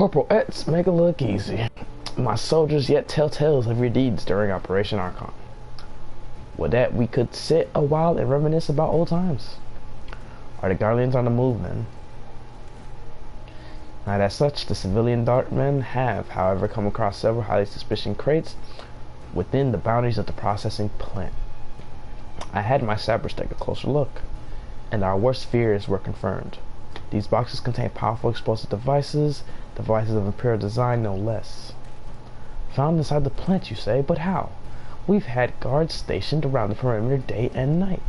Corporal Etz, make it look easy. My soldiers yet tell tales of your deeds during Operation Archon. With that, we could sit a while and reminisce about old times. Are the Guardians on the move then? Not as such, the civilian dartmen have, however, come across several highly suspicious crates within the boundaries of the processing plant. I had my sappers take a closer look, and our worst fears were confirmed. These boxes contain powerful explosive devices of Imperial design no less. Found inside the plant, you say, but how? We've had guards stationed around the perimeter day and night.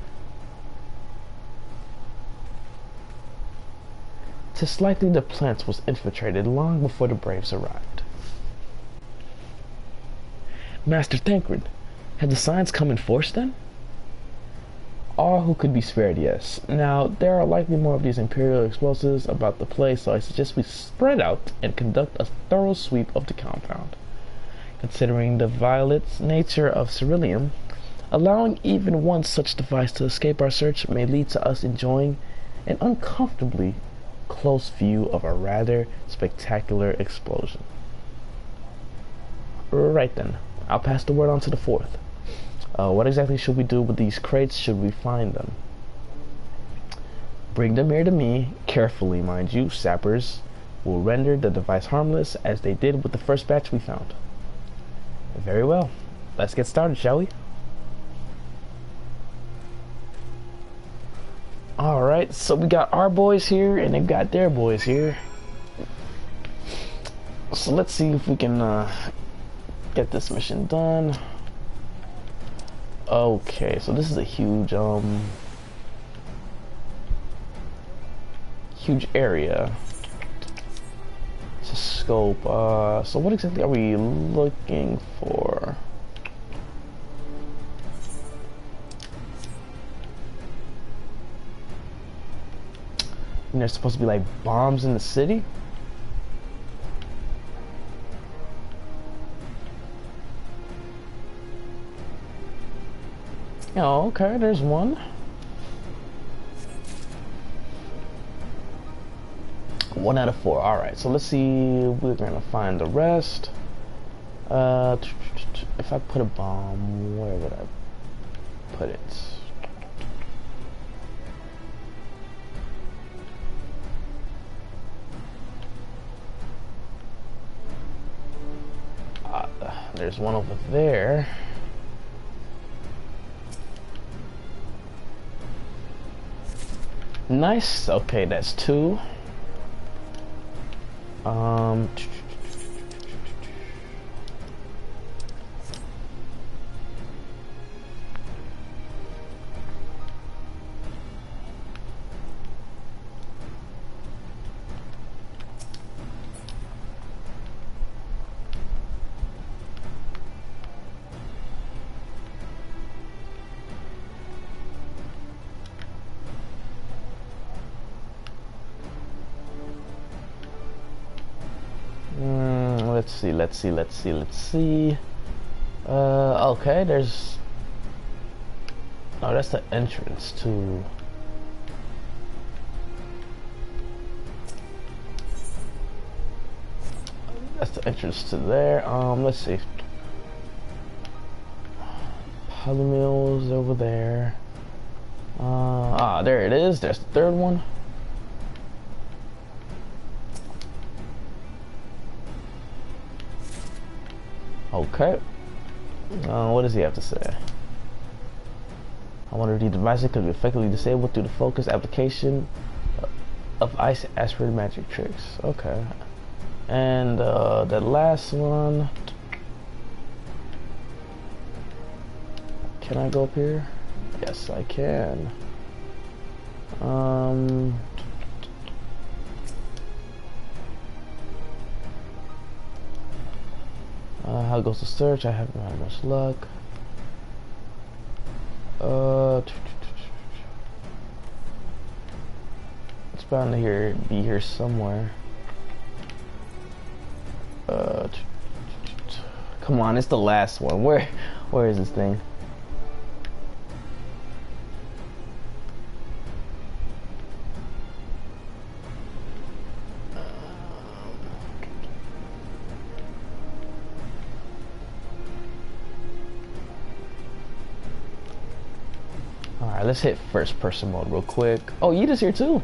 'Tis likely the plant was infiltrated long before the Braves arrived. Master Tancred, had the signs come in force then? All who could be spared, yes. Now, there are likely more of these Imperial explosives about the place, so I suggest we spread out and conduct a thorough sweep of the compound. Considering the violent nature of Ceruleum, allowing even one such device to escape our search may lead to us enjoying an uncomfortably close view of a rather spectacular explosion. Right then, I'll pass the word on to the fourth. What exactly should we do with these crates should we find them? Bring them here to me, carefully mind you. Sappers will render the device harmless as they did with the first batch we found. Very well, let's get started, shall we? Alright, so we got our boys here and they've got their boys here. So let's see if we can get this mission done. Okay, so this is a huge huge area. It's a scope. So what exactly are we looking for? And there's supposed to be like bombs in the city? Oh, okay, there's one. One out of 4. Alright, so let's see. We're gonna find the rest. If I put a bomb, where would I put it? There's one over there. Nice. Okay, that's 2. Let's see. Okay, there's... Oh, that's the entrance to... That's the entrance to there. Let's see. Polymills over there. There it is. There's the third one. Okay. What does he have to say? I wonder if the device could be effectively disabled through the focused application of ice aspirated magic tricks. Okay. And the last one. Can I go up here? Yes, I can. How goes the search? I haven't had much luck. It's bound to be here somewhere. Come on, it's the last one. Where is this thing? Alright, let's hit first person mode real quick. Oh, Yita's here too.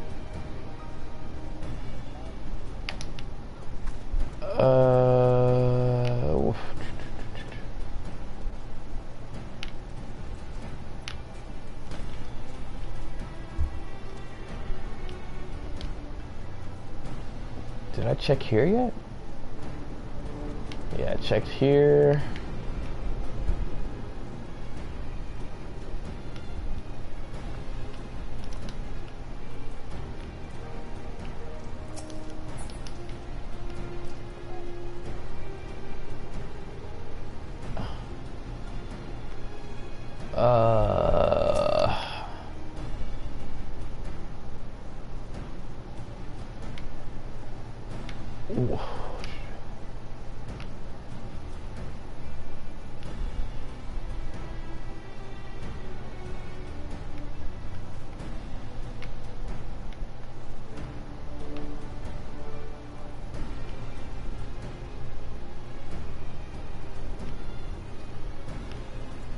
Did I check here yet? Yeah, I checked here.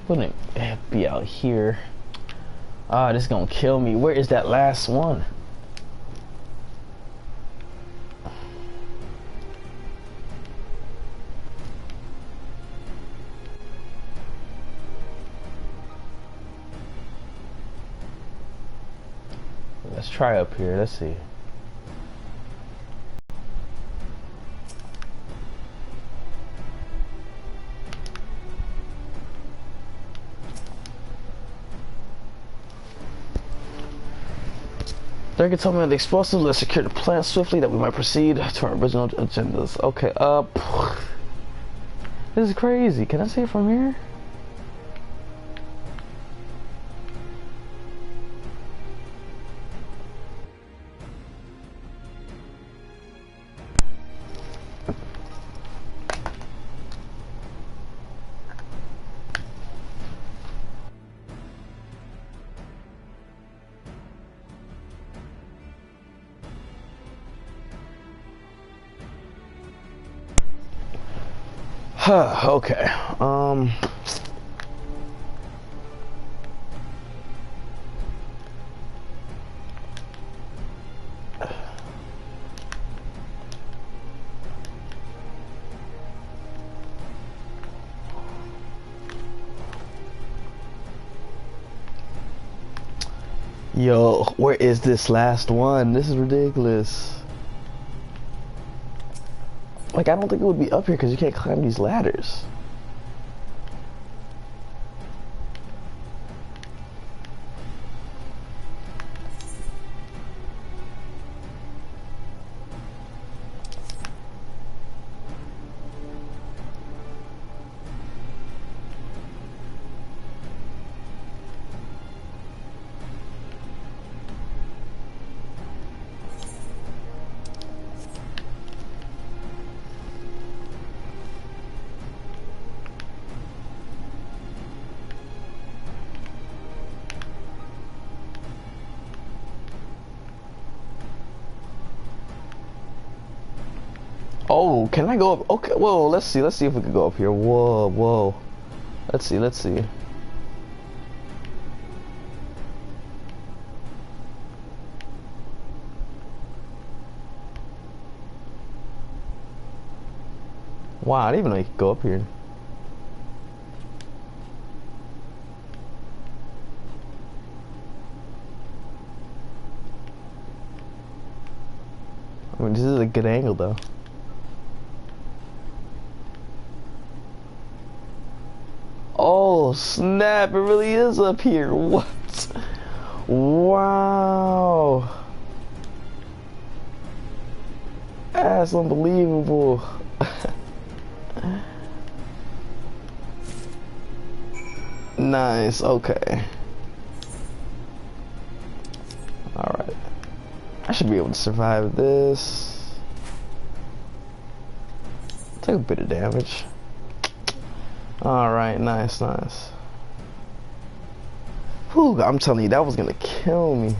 Wouldn't it be out here? Ah, this is gonna kill me. Where is that last one? Let's try up here. Let's see. Dragon told me that the explosives, let's secure the plant swiftly that we might proceed to our original agendas. Okay, this is crazy. Can I see it from here? Okay. Yo, where is this last one? This is ridiculous. Like, I don't think it would be up here because you can't climb these ladders. Oh, can I go up? Okay, whoa, let's see if we can go up here. Whoa. Let's see. Wow, I didn't even know you could go up here. I mean, this is a good angle though. Oh snap, it really is up here. What? Wow. That's unbelievable. Nice, okay. Alright. I should be able to survive this. Take a bit of damage. Alright, nice. Whew, I'm telling you, that was gonna kill me.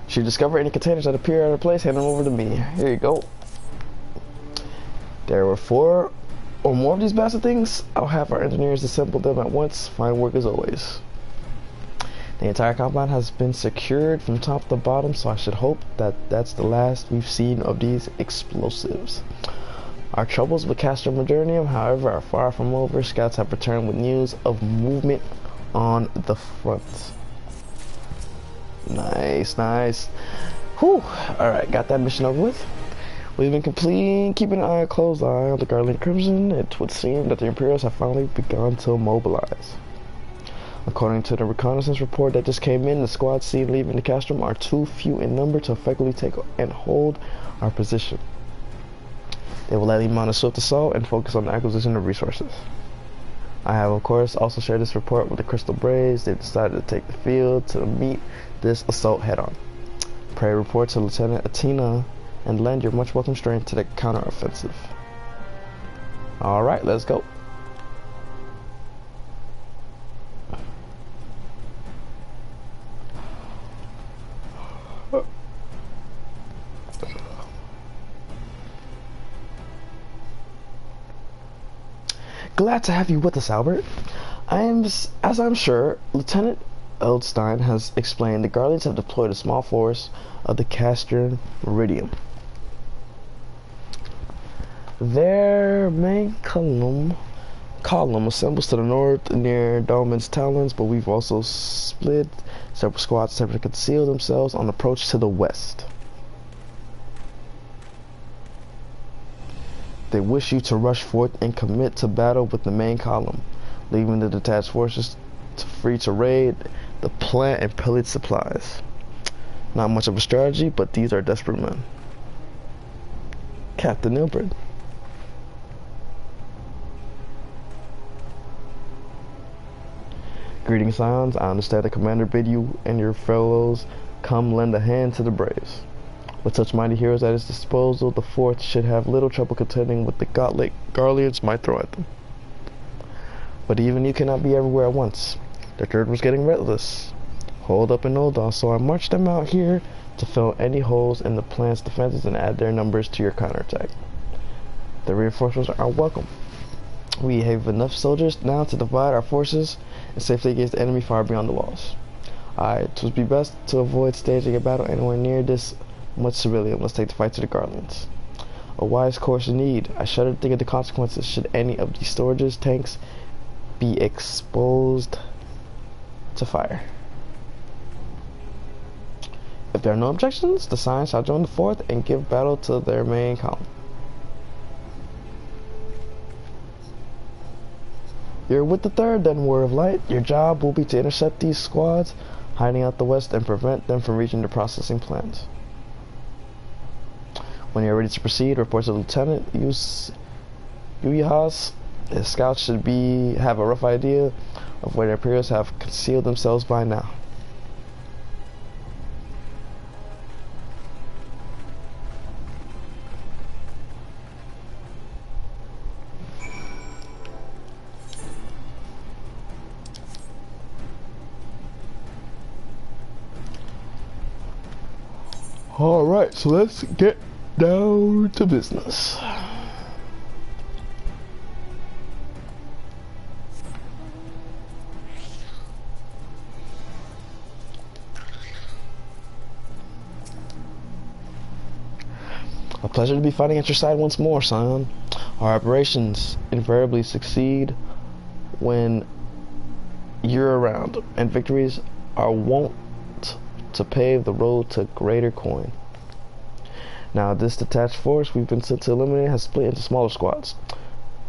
Should you discover any containers that appear out of place, hand them over to me. Here you go. There were 4 or more of these bastard things, I'll have our engineers assemble them at once. Fine work as always. The entire compound has been secured from top to bottom, so I should hope that that's the last we've seen of these explosives. Our troubles with Castro Modernium, however, are far from over. Scouts have returned with news of movement on the front. Nice, nice. Whew. Alright, got that mission over with. We've been keeping an close eye on the Guardian Crimson. It would seem that the Imperials have finally begun to mobilize. According to the reconnaissance report that just came in, the squads seen leaving the castrum are too few in number to effectively take and hold our position. They will likely mount a swift assault and focus on the acquisition of resources. I have, of course, also shared this report with the Crystal Braves. They've decided to take the field to meet this assault head-on. Pray report to Lieutenant Atina and lend your much welcome strength to the counter-offensive. Alright, let's go. Glad to have you with us, Albert. As I'm sure Lieutenant Eldstein has explained, the Guardians have deployed a small force of the Castron Meridium. Their main column assembles to the north near Dolmen's Talons, but we've also split several squads to conceal themselves on approach to the west. They wish you to rush forth and commit to battle with the main column, leaving the detached forces free to raid the plant and pillage supplies. Not much of a strategy, but these are desperate men. Captain Ilbert. Greetings, Scions. I understand the commander bid you and your fellows come lend a hand to the Braves. With such mighty heroes at his disposal, the Fourth should have little trouble contending with the gauntlet Guardians might throw at them. But even you cannot be everywhere at once. The Third was getting restless. Hold up in Noldor, so I marched them out here to fill any holes in the plant's defenses and add their numbers to your counterattack. The reinforcements are welcome. We have enough soldiers now to divide our forces and safely against the enemy far beyond the walls. It would be best to avoid staging a battle anywhere near this much civilian. Let's take the fight to the Guardians. A wise course indeed. I shudder to think of the consequences should any of these storages tanks be exposed to fire. If there are no objections, the Scions shall join the Fourth and give battle to their main column. You're with the Third then, Word of Light. Your job will be to intercept these squads hiding out the west and prevent them from reaching the processing plants. When you're ready to proceed, report to Lieutenant Uyahas. His scouts should have a rough idea of where the Imperials have concealed themselves by now. Alright, so let's get down to business. A pleasure to be fighting at your side once more, Scion. Our operations invariably succeed when you're around, and victories are wont to pave the road to greater coin. Now, this detached force we've been sent to eliminate has split into smaller squads.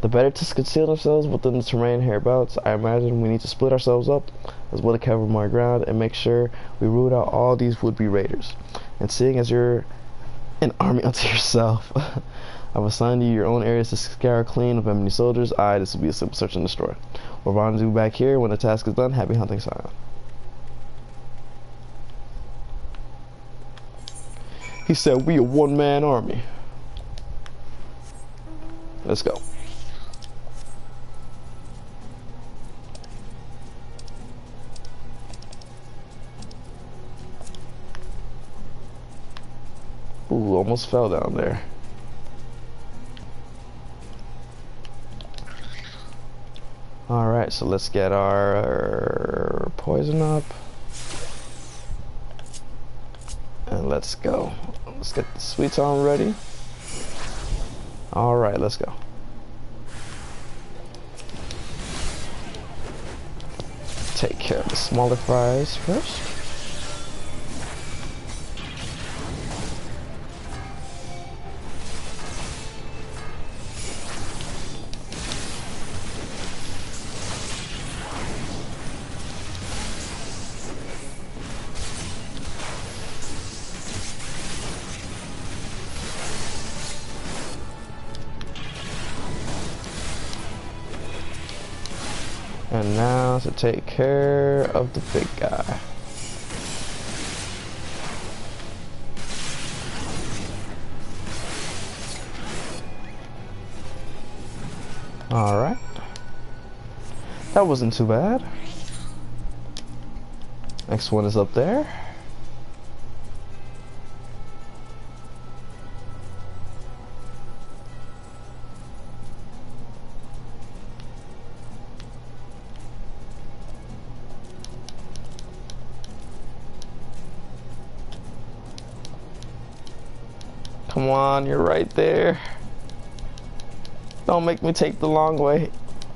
The better to conceal themselves within the terrain hereabouts, I imagine we need to split ourselves up, as well as cover more ground and make sure we root out all these would-be raiders. And seeing as you're an army unto yourself, I've assigned you your own areas to scour clean of enemy soldiers. This will be a simple search and destroy. We'll rendezvous back here when the task is done. Happy hunting, Scion. He said we a one-man army. Let's go. Ooh, almost fell down there. Alright, so let's get our poison up. And let's go. Let's get the sweets on ready. Alright, let's go. Take care of the smaller fries first. And now to take care of the big guy. Alright. That wasn't too bad. Next one is up there. Come on, you're right there. Don't make me take the long way.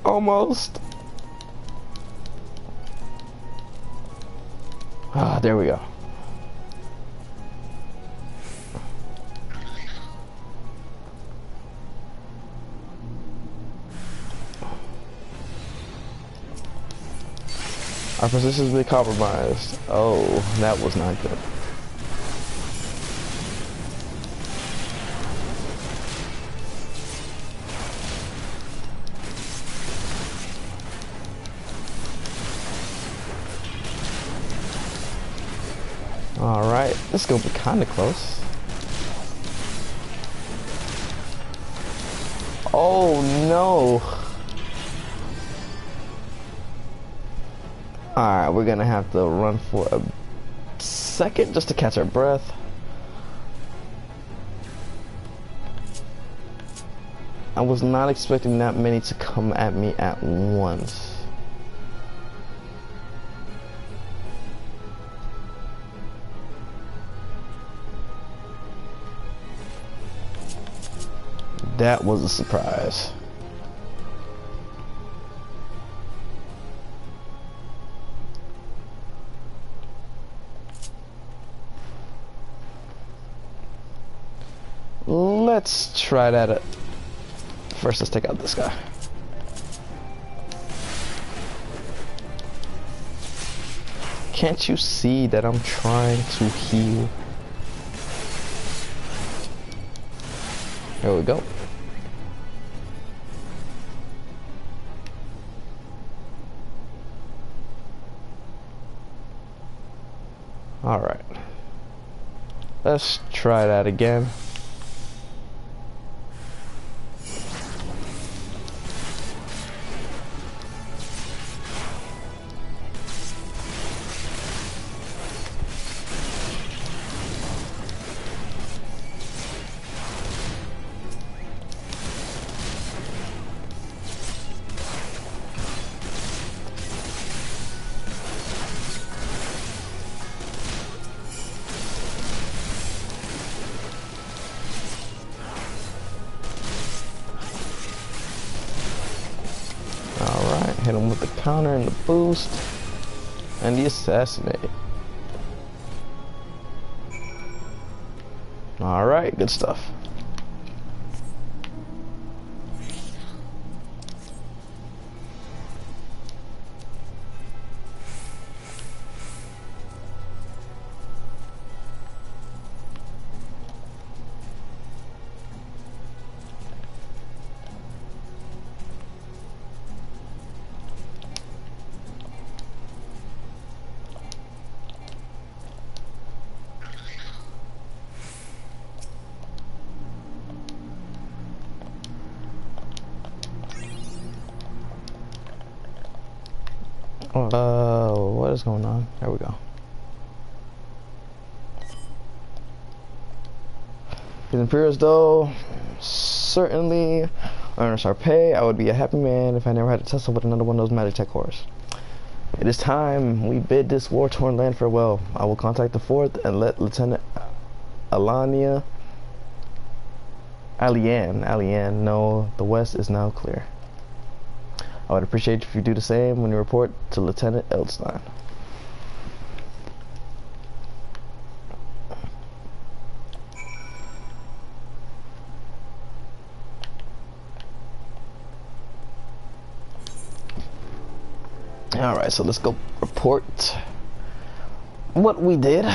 Almost. Ah, there we go. Our positions will be compromised. Oh, that was not good. Alright, this is gonna be kinda close. Oh no! Alright, we're gonna have to run for a second just to catch our breath. I was not expecting that many to come at me at once. That was a surprise. Let's try that. First, let's take out this guy. Can't you see that I'm trying to heal? There we go. Alright. Let's try that again. Hit him with the counter and the boost and the assassinate. Alright, good stuff. What is going on? There we go. These Imperials, though, certainly earn us our pay. I would be a happy man if I never had to tussle with another one of those magic tech horrors. It is time we bid this war-torn land farewell. I will contact the 4th and let Lieutenant Allian know the west is now clear. I would appreciate if you do the same when you report to Lieutenant M.I.L.EZ. Alright, so let's go report what we did.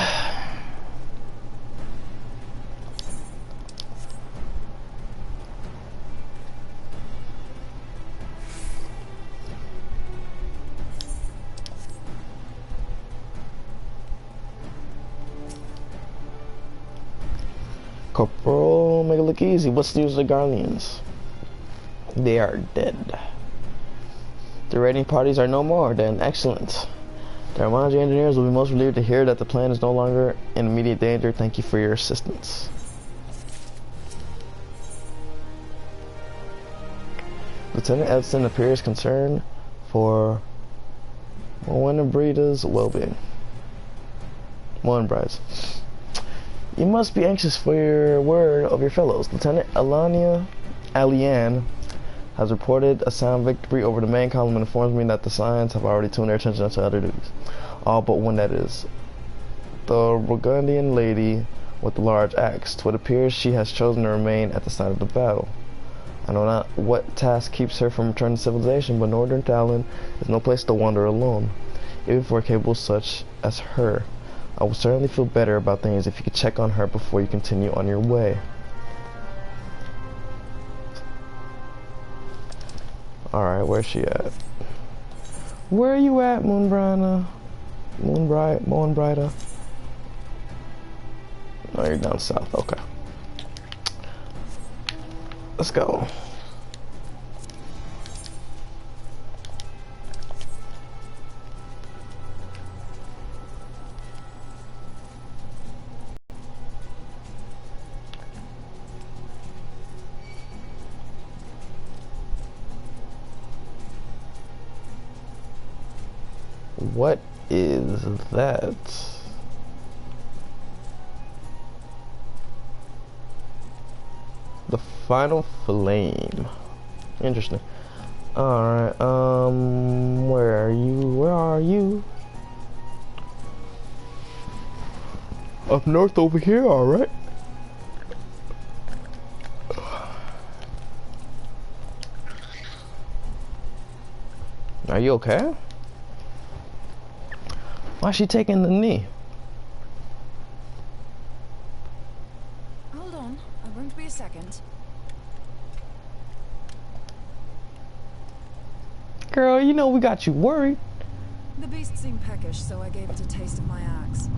Corporal, make it look easy. What's the news of the Guardians? They are dead. The raiding parties are no more. Then excellent. The M.I.L.EZ engineers will be most relieved to hear that the plan is no longer in immediate danger. Thank you for your assistance. Lieutenant Edson appears concerned for Moenbrida's well-being. Moenbrides. You must be anxious for your word of your fellows. Lieutenant Allian has reported a sound victory over the main column and informs me that the Scions have already tuned their attention to other duties. All but one, that is. The Burgundian lady with the large axe. To what appears, she has chosen to remain at the site of the battle. I know not what task keeps her from returning to civilization, but Northern Talon is no place to wander alone, even for a capable such as her. I would certainly feel better about things if you could check on her before you continue on your way. Alright, where's she at? Where are you at, Moenbrida? Moenbrida? Oh, you're down south, okay. Let's go. What is that? The final flame. Interesting. Alright, where are you? Where are you? Up north over here, alright. Are you okay? Why is she taking the knee? Hold on, I won't be a second. Girl, you know we got you worried. The beast seemed peckish, so I gave it a taste of my axe.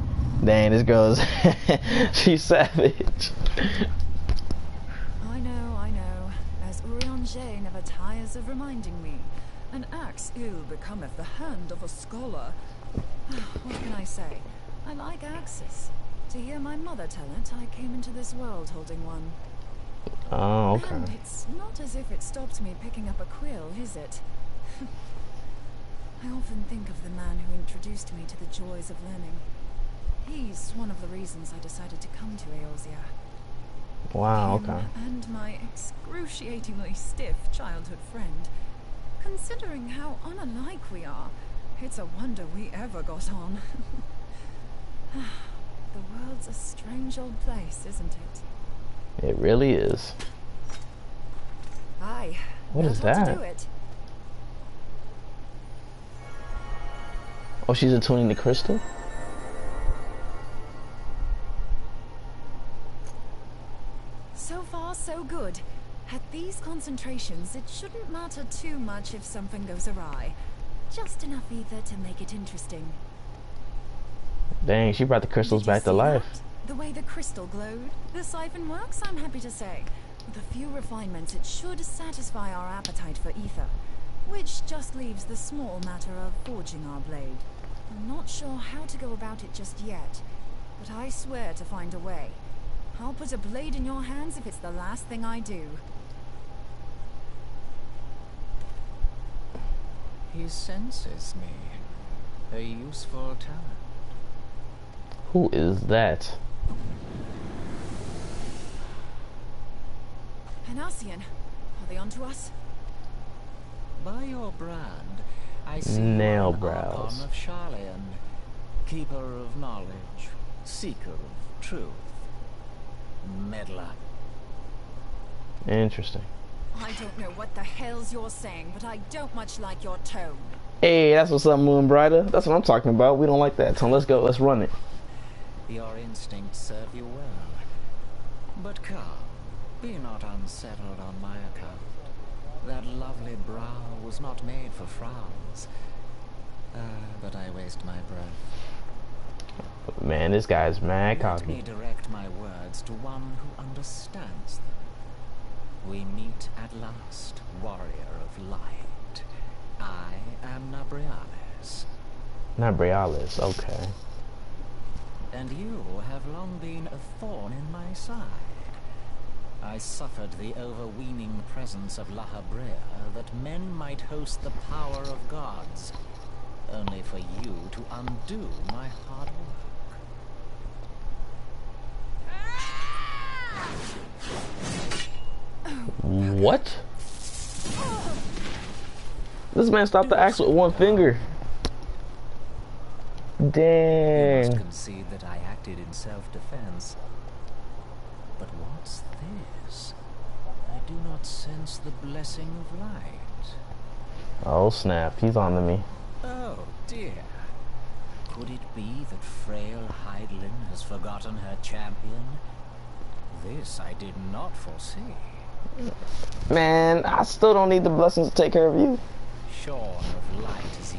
Dang, this girl is she's savage. I know. As Urianger never tires of reminding me, an axe ill becometh the hand of a scholar. What can I say? I like axes. To hear my mother tell it, I came into this world holding one. Oh, okay. And it's not as if it stopped me picking up a quill, is it? I often think of the man who introduced me to the joys of learning. He's one of the reasons I decided to come to Eorzea. Wow, Him okay. and my excruciatingly stiff childhood friend. Considering how unalike we are, it's a wonder we ever got on. The world's a strange old place, isn't it? It really is. Aye. What is that's that? to do it. Oh, she's attuning the crystal? So far, so good. At these concentrations, it shouldn't matter too much if something goes awry. Just enough ether to make it interesting. Dang, she brought the crystals back to life. The way the crystal glowed, the siphon works, I'm happy to say. With a few refinements, it should satisfy our appetite for ether, which just leaves the small matter of forging our blade. I'm not sure how to go about it just yet, but I swear to find a way. I'll put a blade in your hands if it's the last thing I do. He senses me. A useful talent. Who is that? Penacian, are they onto us? By your brand, I see Nail you are an brows. Archon of Charlian, keeper of knowledge, seeker of truth, meddler. Interesting. I don't know what the hell's you're saying, but I don't much like your tone. Hey, that's what's up, Moon Brighter. That's what I'm talking about. We don't like that, so let's go. Let's run it. Your instincts serve you well. But come, be not unsettled on my account. That lovely brow was not made for frowns. But I waste my breath. Man, this guy's mad Let cocky. me direct my words to one who understands them. We meet at last, warrior of light. I am M.I.L.EZ. M.I.L.EZ, okay. And you have long been a thorn in my side. I suffered the overweening presence of La Habrea that men might host the power of gods, only for you to undo my hard work. What? This man stopped the axe with one finger. Dang. You must concede that I acted in self-defense. But what's this? I do not sense the blessing of light. Oh snap, he's on to me. Oh dear. Could it be that frail Hydaelyn has forgotten her champion? This I did not foresee. Man, I still don't need the blessings to take care of you. Shorn of light as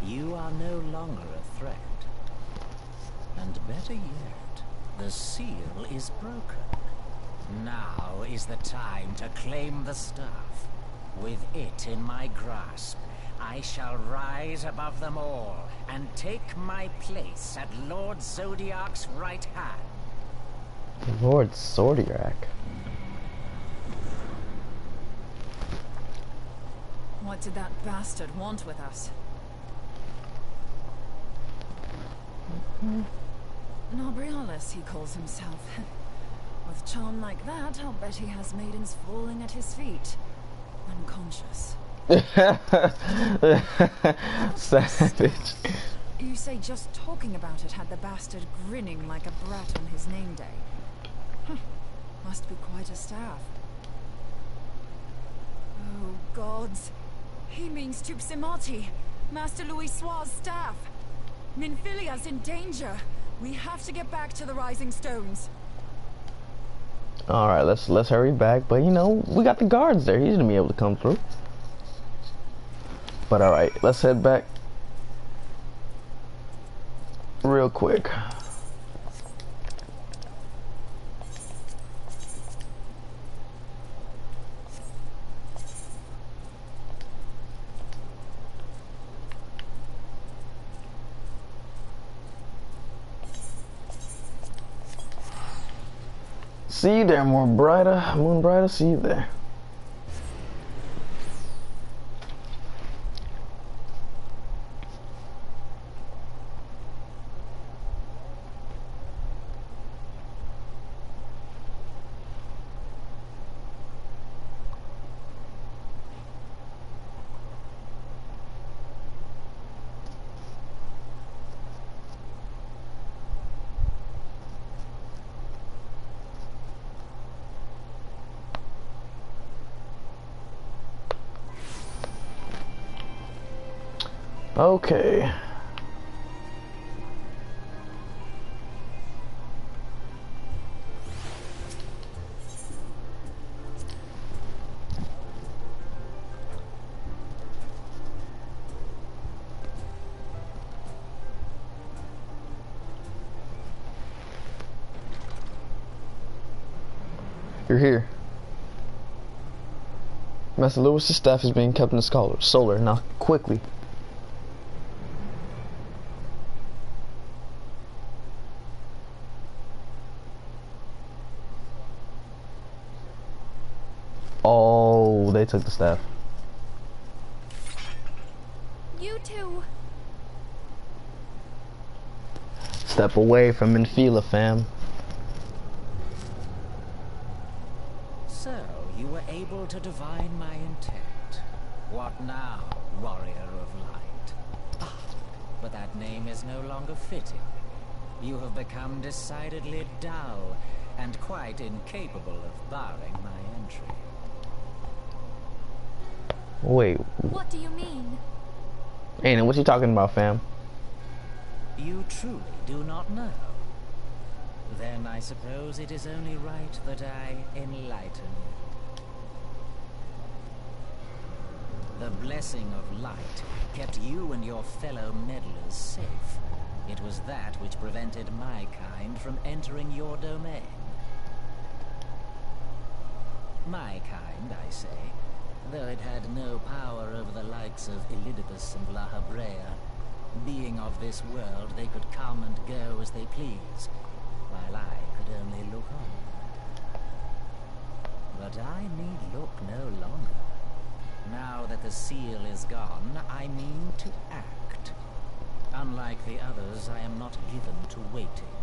you are no longer a threat. And better yet, the seal is broken. Now is the time to claim the stuff. With it in my grasp, I shall rise above them all and take my place at Lord Zodiac's right hand. Lord Zodiac. What did that bastard want with us? M.I.L.EZ, he calls himself. With charm like that, I'll bet he has maidens falling at his feet, unconscious. Savage. You say just talking about it had the bastard grinning like a brat on his name day. Must be quite a staff. Oh, gods. He means Tupsimati, Master Louis Soir's staff. Minfilia's in danger. We have to get back to the Rising Stones. All right, let's hurry back. But you know, we got the guards there. He's gonna be able to come through. But all right, let's head back real quick. See you there, Moon Brighter, see you there. Okay. You're here. Master Lewis's staff is being kept in the solar. Now, quickly. Oh, they took the staff. You two. Step away from Infila, fam. So, you were able to divine my intent. What now, warrior of light? Ah, but that name is no longer fitting. You have become decidedly dull, and quite incapable of barring my entry. Wait. What do you mean? Ain't what you talking about, fam? You truly do not know? Then I suppose it is only right that I enlighten you. The blessing of light kept you and your fellow meddlers safe. It was that which prevented my kind from entering your domain. My kind, I say, though it had no power over the likes of Elidibus and La Habrea. Being of this world, they could come and go as they pleased, while I could only look on. But I need look no longer. Now that the seal is gone, I mean to act. Unlike the others, I am not given to waiting.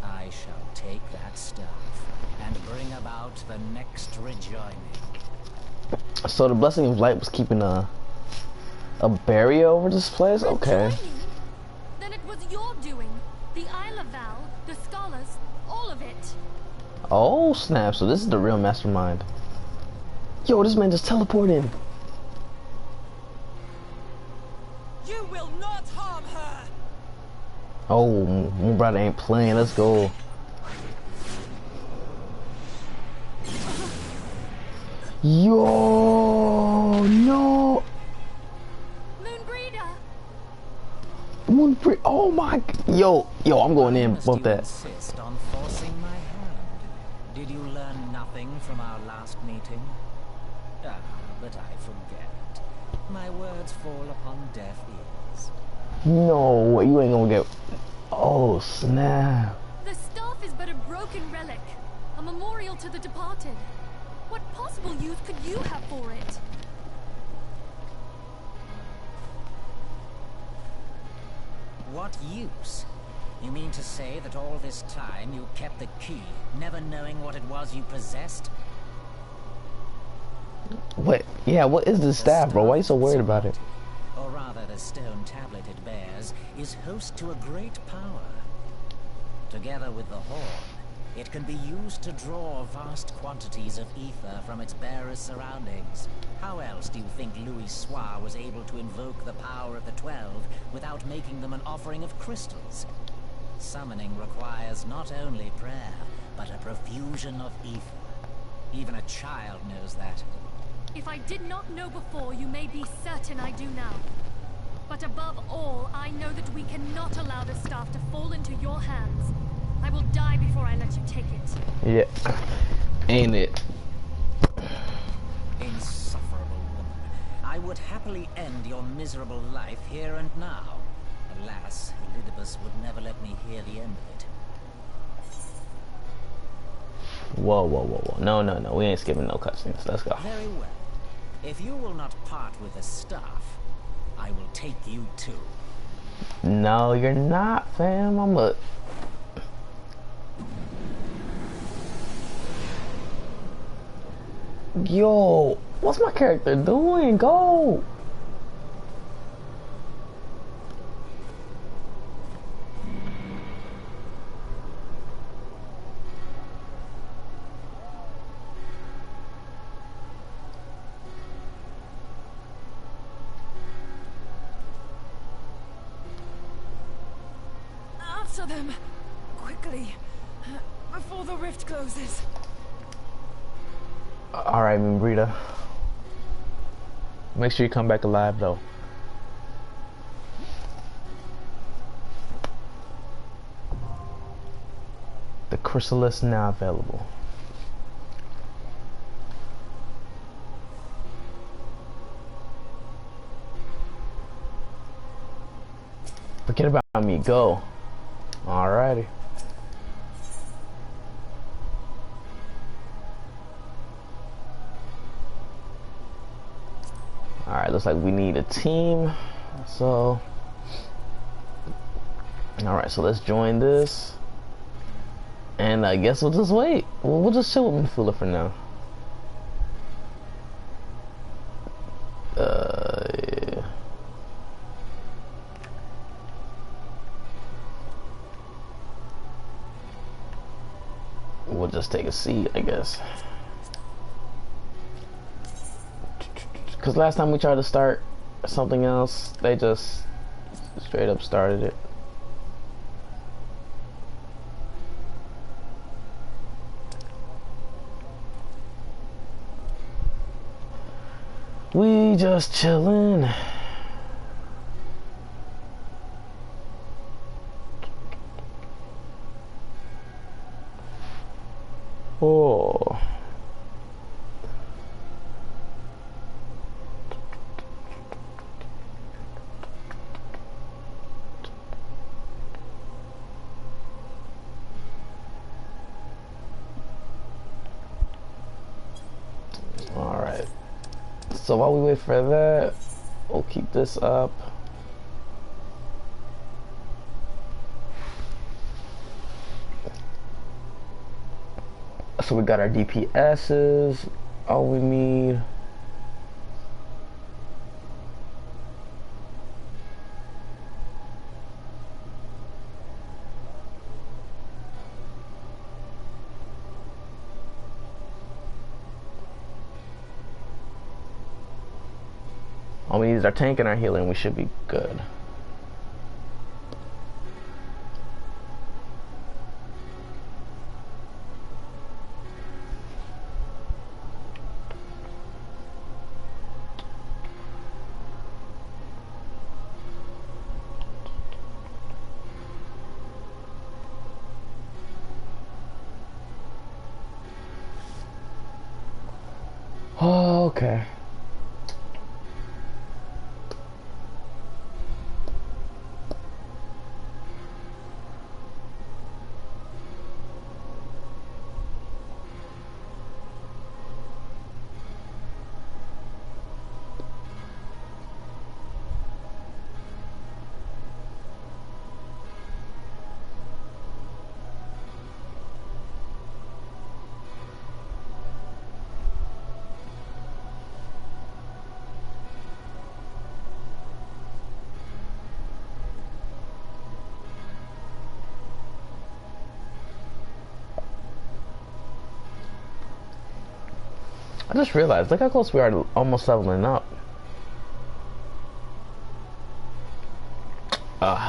I shall take that staff and bring about the next rejoining. So the blessing of light was keeping a barrier over this place? Okay. Rejoining? Then it was your doing. The Isle of Val, the scholars, all of it. Oh snap, so this is the real mastermind. Yo, this man just teleported. You will not harm her. Oh, my brother ain't playing. Let's go. Yo, no. Moonbreeder. Oh my. Yo, I'm going in. Bump that. Insist on forcing my hand. Did you learn nothing from our last meeting? Ah, but I forget. My words fall upon deaf ears. No, you ain't gonna get. Oh snap. The staff is but a broken relic, a memorial to the departed. What possible use could you have for it? What use? You mean to say that all this time you kept the key, never knowing what it was you possessed? What? Yeah, what is this staff, bro? Why are you so worried about it? Or rather, the stone tablet it bears is host to a great power. Together with the horn, it can be used to draw vast quantities of ether from its bearer's surroundings. How else do you think Louis Soir was able to invoke the power of the 12 without making them an offering of crystals? Summoning requires not only prayer, but a profusion of ether. Even a child knows that. If I did not know before, you may be certain I do now. But above all, I know that we cannot allow the staff to fall into your hands. I will die before I let you take it. Yeah. Ain't it? Insufferable woman. I would happily end your miserable life here and now. Alas, Elidibus would never let me hear the end of it. Whoa. No. We ain't skipping no cutscenes. Let's go. Very well. If you will not part with the staff, I will take you too. No, you're not, fam. I'm a... Yo, what's my character doing? Go! After them, quickly, before the rift closes. Alright, Moonbreeder. Make sure you come back alive, though. The chrysalis now available. Forget about me, go. Alrighty. Alright, looks like we need a team. So, alright, so let's join this. And I guess we'll just wait. We'll just chill with Mithula for now. Yeah. We'll just take a seat, I guess. Because last time we tried to start something else, they just straight up started it. We just chillin'. Oh. Alright. So while we wait for that, we'll keep this up. So we got our DPSs, all we need. All we need is our tank and our healing. We should be good. Oh, okay. I just realized, look how close we are to almost leveling up.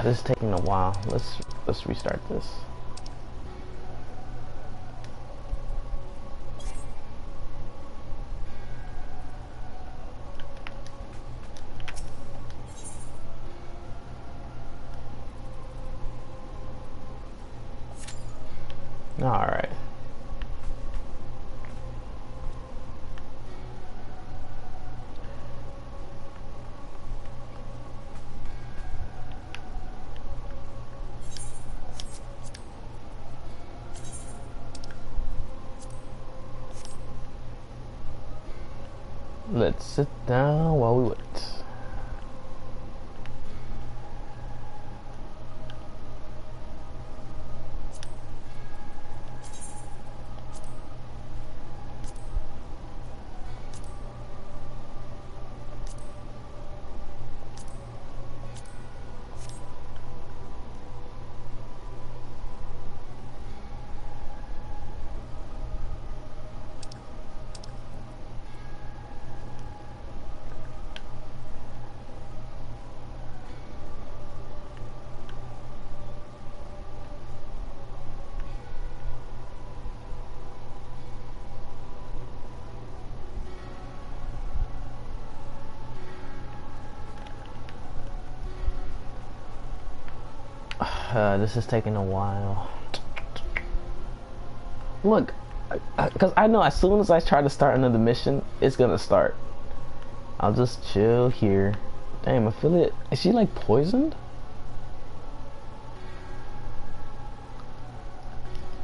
This is taking a while. Let's restart this. All right. Let's sit down while we wait. This is taking a while. Look, because I know as soon as I try to start another mission, it's gonna start. I'll just chill here. Damn, affiliate. Is she like poisoned?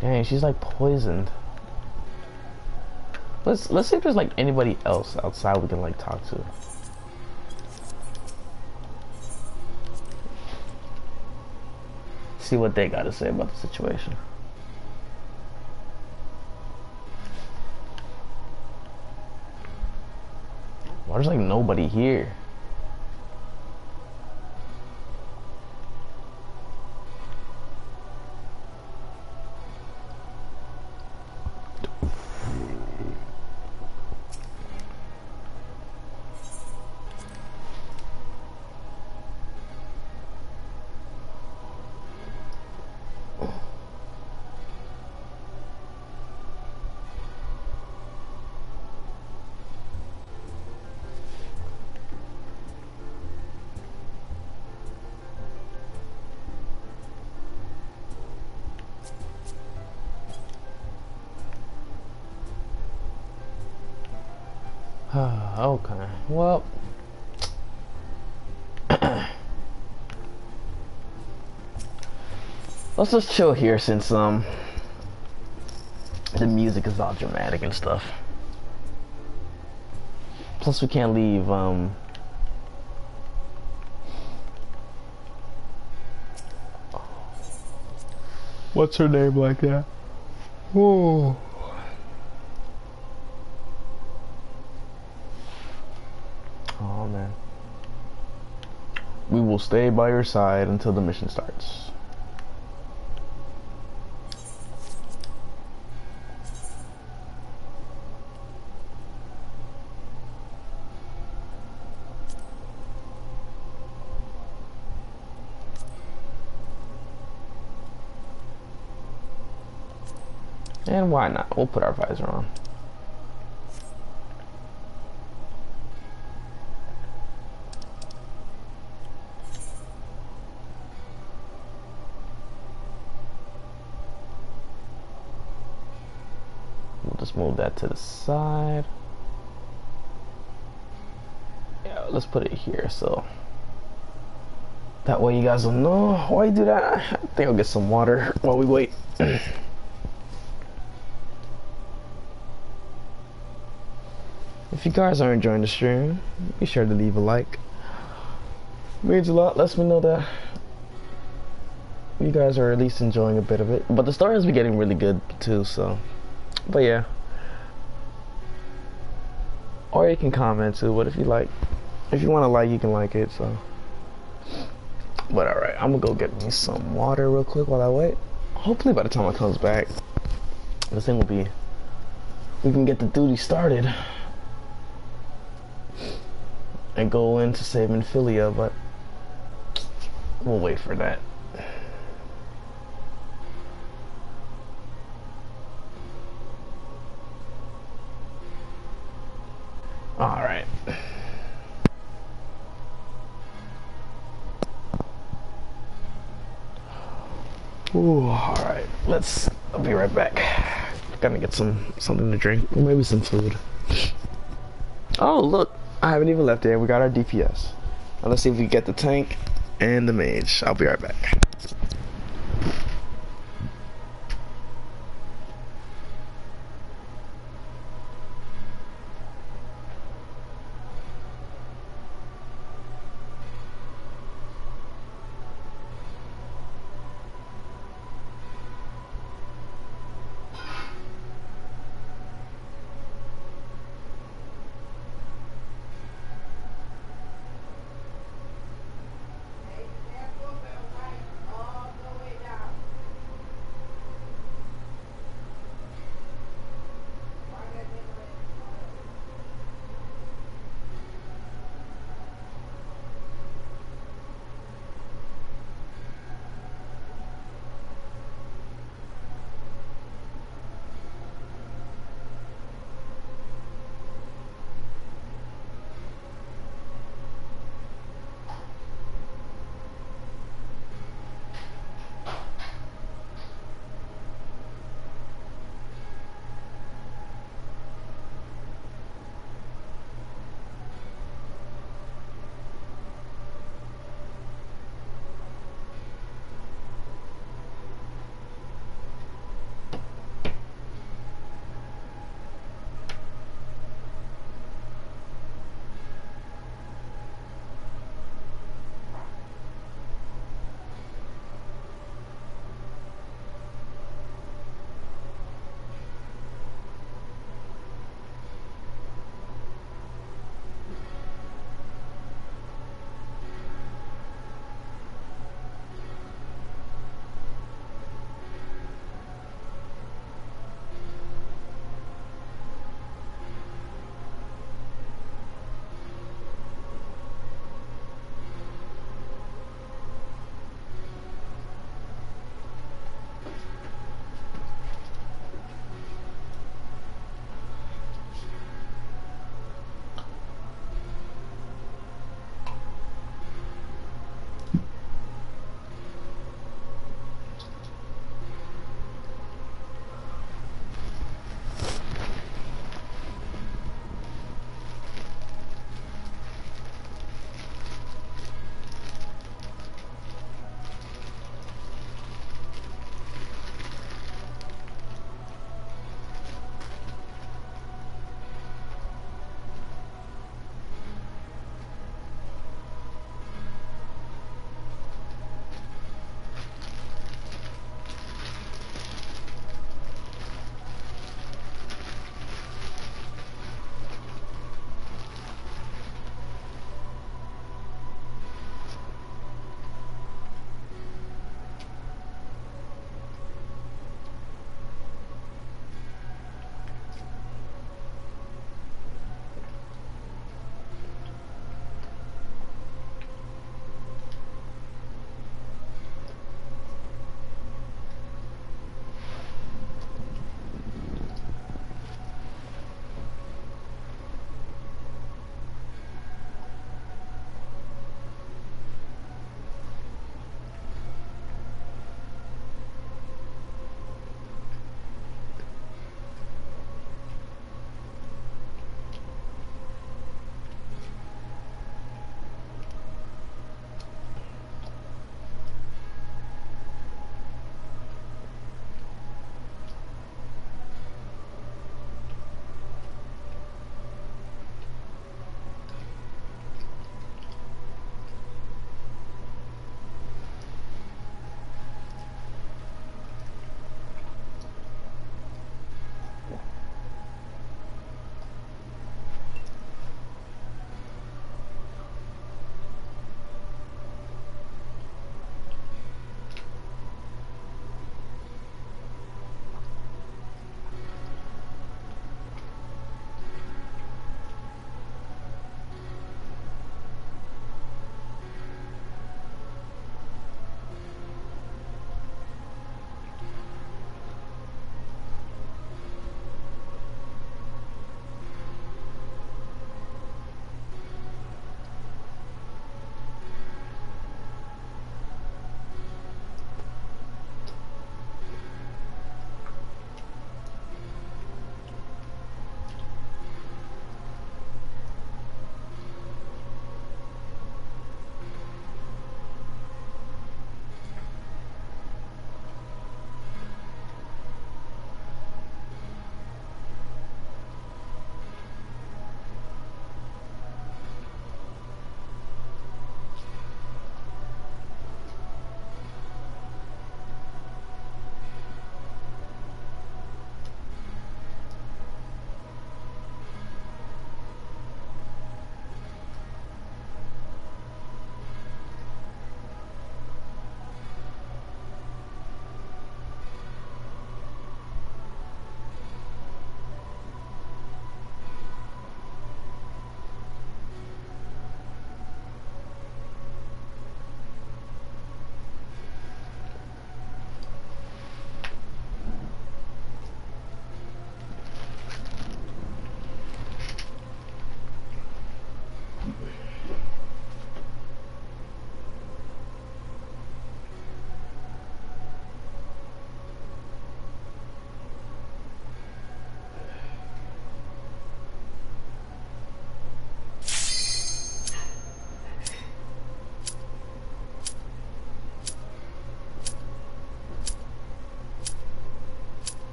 Dang, she's like poisoned. Let's see if there's like anybody else outside we can like talk to. See what they got to say about the situation. Why there's like nobody here? Okay, well, let's just chill here since the music is all dramatic and stuff. Plus we can't leave what's her name like that? Whoa. Oh man. We will stay by your side until the mission starts. And why not? We'll put our visor on. We'll just move that to the side. Yeah, let's put it here so that way you guys will know why you do that. I think I'll get some water while we wait. If you guys are enjoying the stream, be sure to leave a like. It means a lot. Lets me know that you guys are at least enjoying a bit of it. But the story has been getting really good too, so. But yeah. Or you can comment too, but if you like, if you want to like, you can like it, so. But alright, I'm gonna go get me some water real quick while I wait. Hopefully by the time it comes back, this thing will be, we can get the duty started. And go into saving Philia, but we'll wait for that. Alright. Ooh, alright. I'll be right back. Gotta get something to drink, or maybe some food. Oh, look. I haven't even left yet. We got our DPS. Now let's see if we get the tank and the mage. I'll be right back.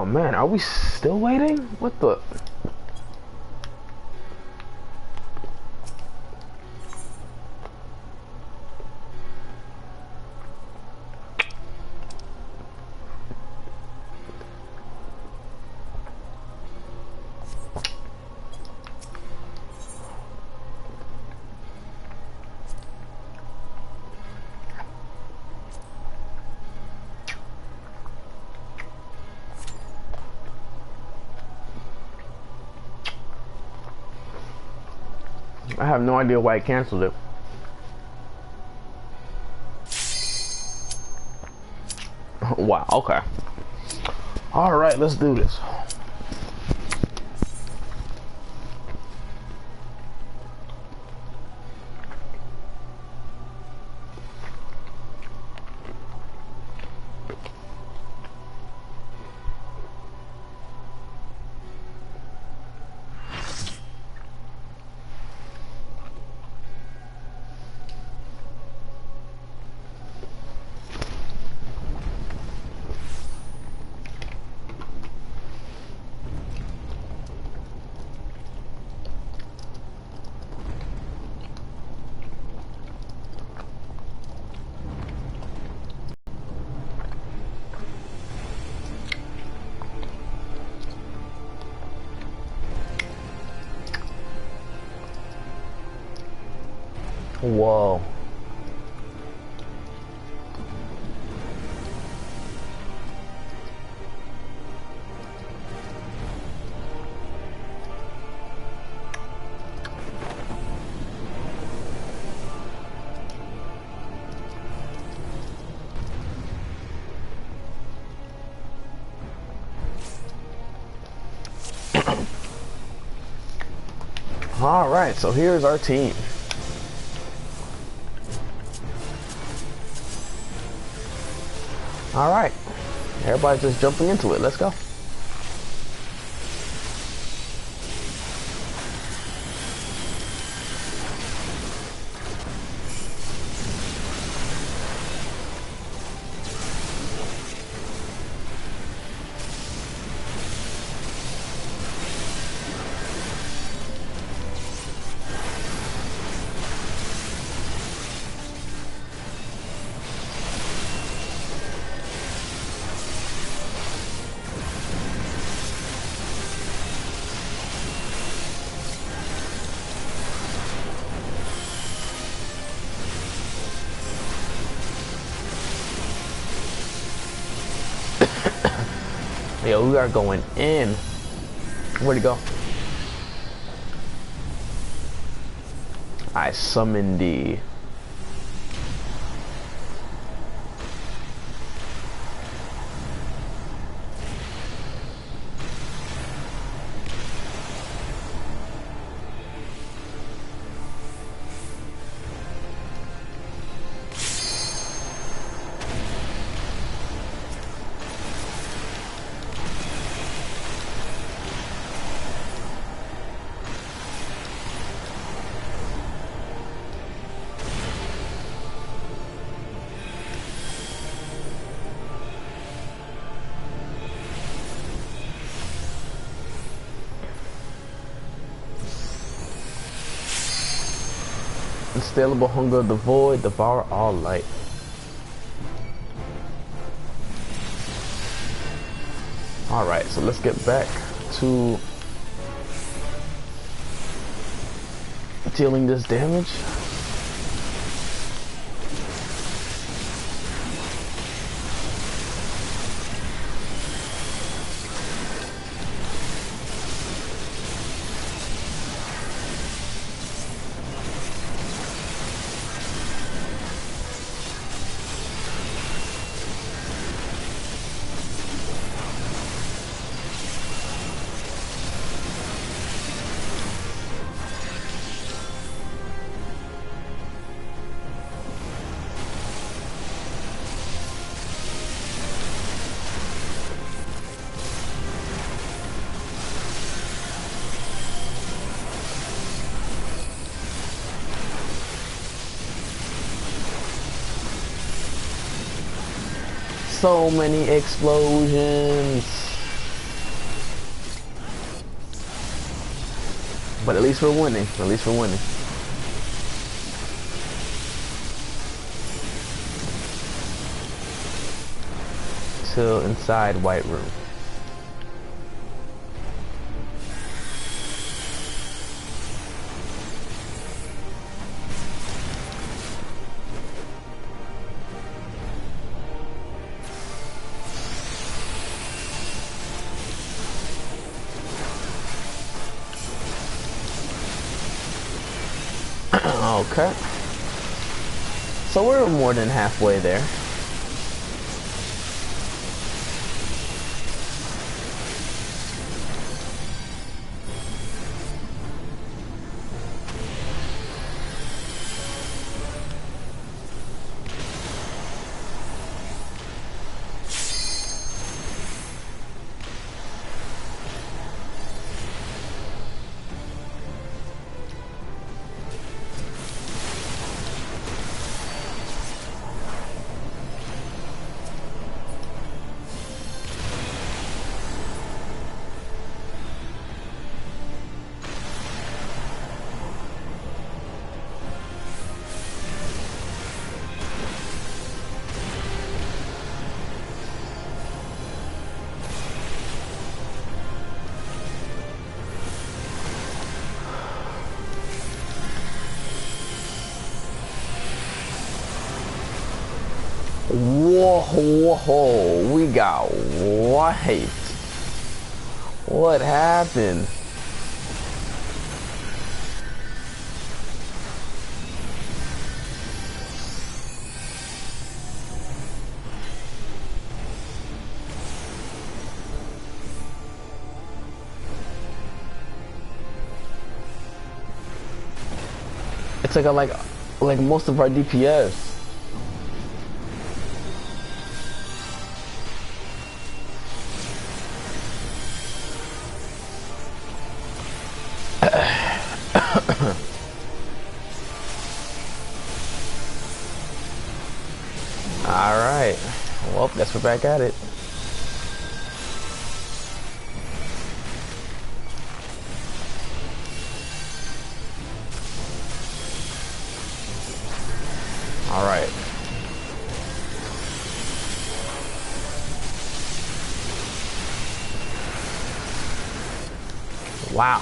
Oh man, are we still waiting? What the? I have no idea why I canceled it. Wow, okay. Alright, let's do this. Whoa. All right, so here's our team. All right, everybody's just jumping into it. Let's go. Yo, we are going in. Where'd he go? I summoned the... Unstable hunger of the void, devour all light. Alright, so let's get back to dealing this damage. So many explosions. But at least we're winning. At least we're winning. Till inside White Room. Okay. So we're more than halfway there. Whoa, we got wiped. What happened? It's like most of our DPS. Alright, well, guess we're back at it. Alright. Wow.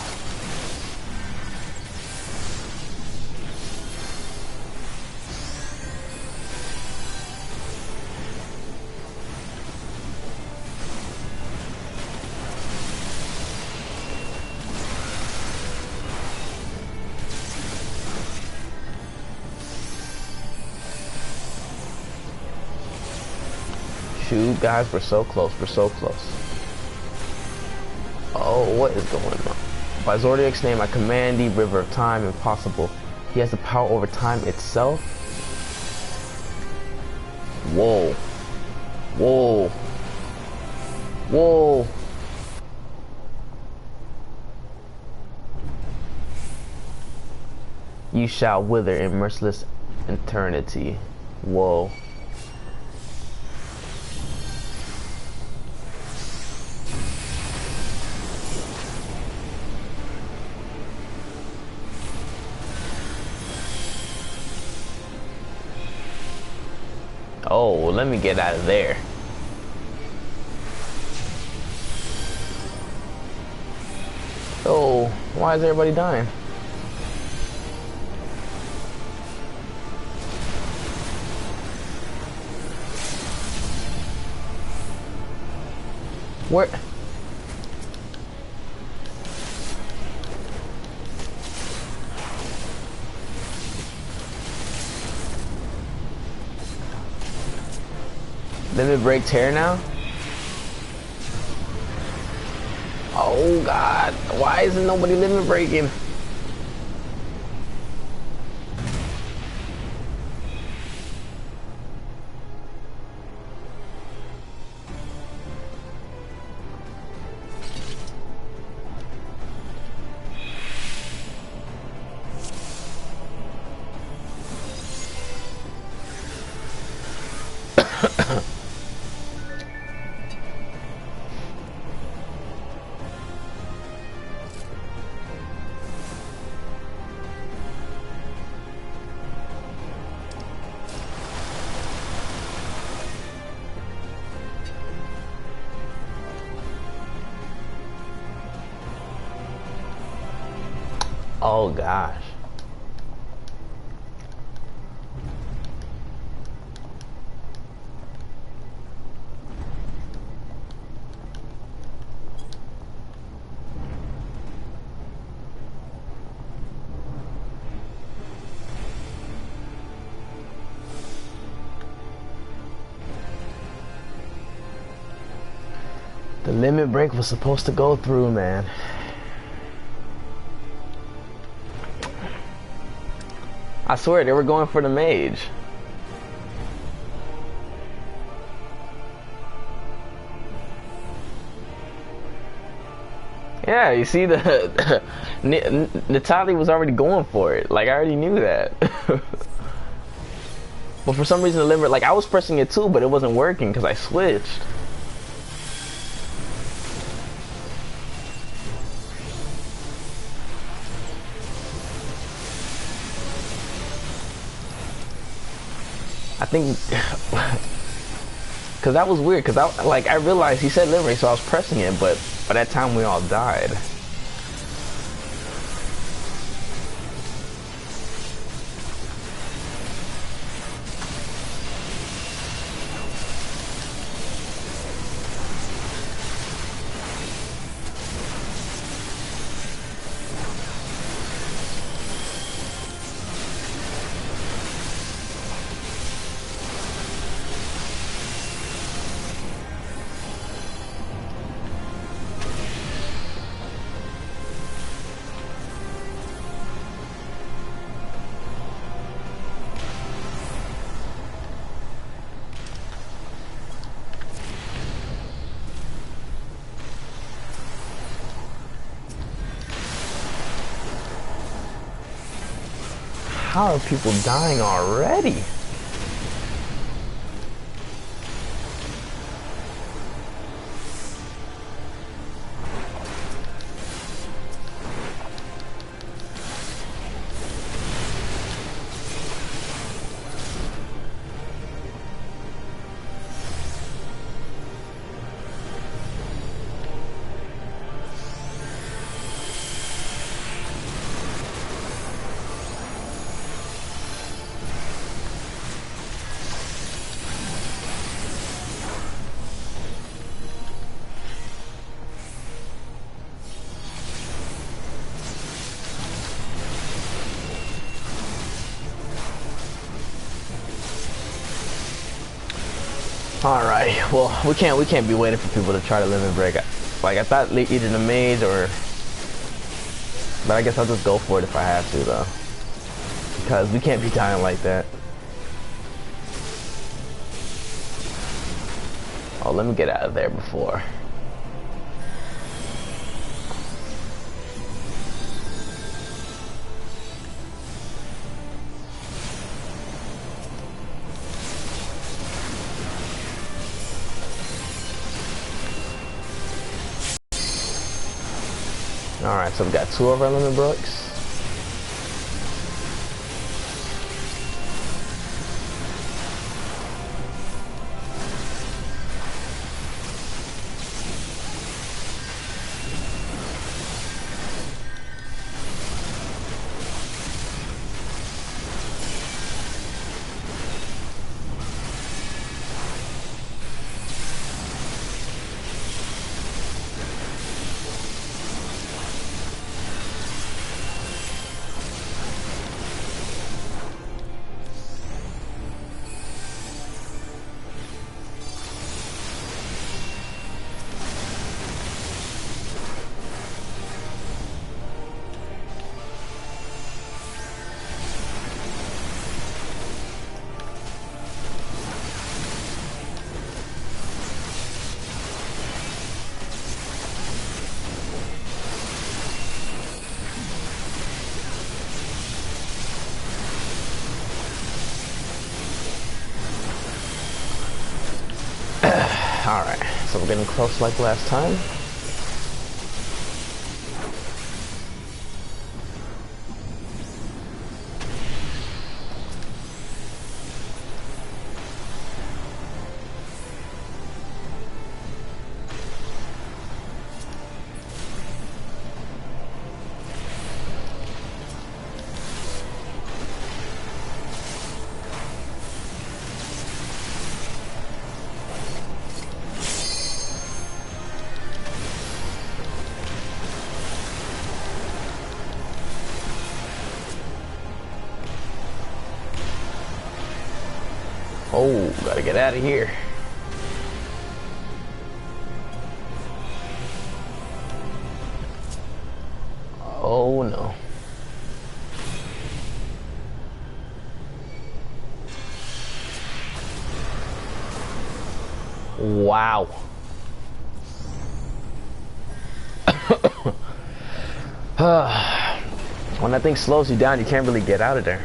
Shoot, guys, we're so close. We're so close. Oh, what is going on? By Zodiac's name, I command the river of time impossible. He has the power over time itself. Whoa. Whoa. Whoa. You shall wither in merciless eternity. Whoa. Oh, well, let me get out of there. Oh, why is everybody dying? Where? Limit break tear now? Oh God, why isn't nobody limit breaking? Oh gosh. The limit break was supposed to go through, man. I swear they were going for the mage. Yeah, you see the Natalie was already going for it. Like I already knew that. But for some reason the limit, like I was pressing it too, but it wasn't working because I switched. I think, cause that was weird. Cause I realized he said limit break, so I was pressing it, but by that time we all died. How are people dying already? Alright, well, we can't be waiting for people to try to limit break. Like, I thought either the mage or... But I guess I'll just go for it if I have to, though. Because we can't be dying like that. Oh, let me get out of there before. Alright, so we got 2 of our limit breaks. Alright, so we're getting close like last time. Gotta get out of here. Oh no. Wow. When that thing slows you down, you can't really get out of there.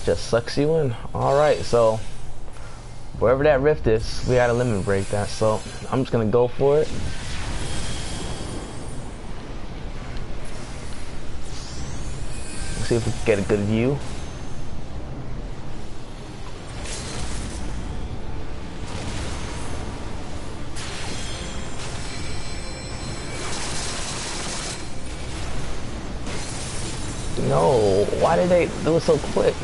Just sucks you in. Alright, so wherever that rift is, we gotta limit break that. So I'm just gonna go for it. Let's see if we can get a good view. No, why did they do it so quick?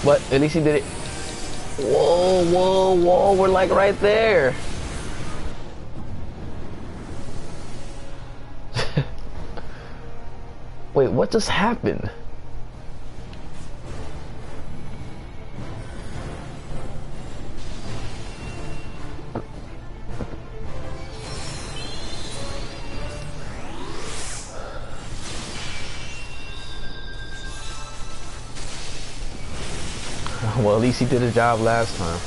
But at least he did it. Whoa, whoa, whoa, we're like right there. Wait, what just happened? Well, at least he did his job last time.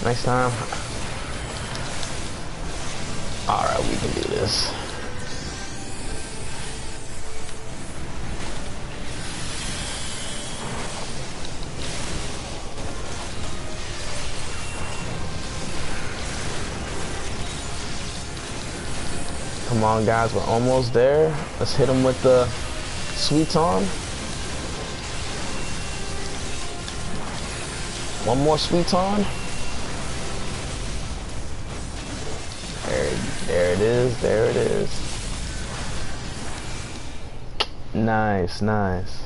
Next time. Alright, we can do this. Come on, guys, we're almost there. Let's hit him with the sweeton. One more sweeton. There it is. There it is. Nice, nice.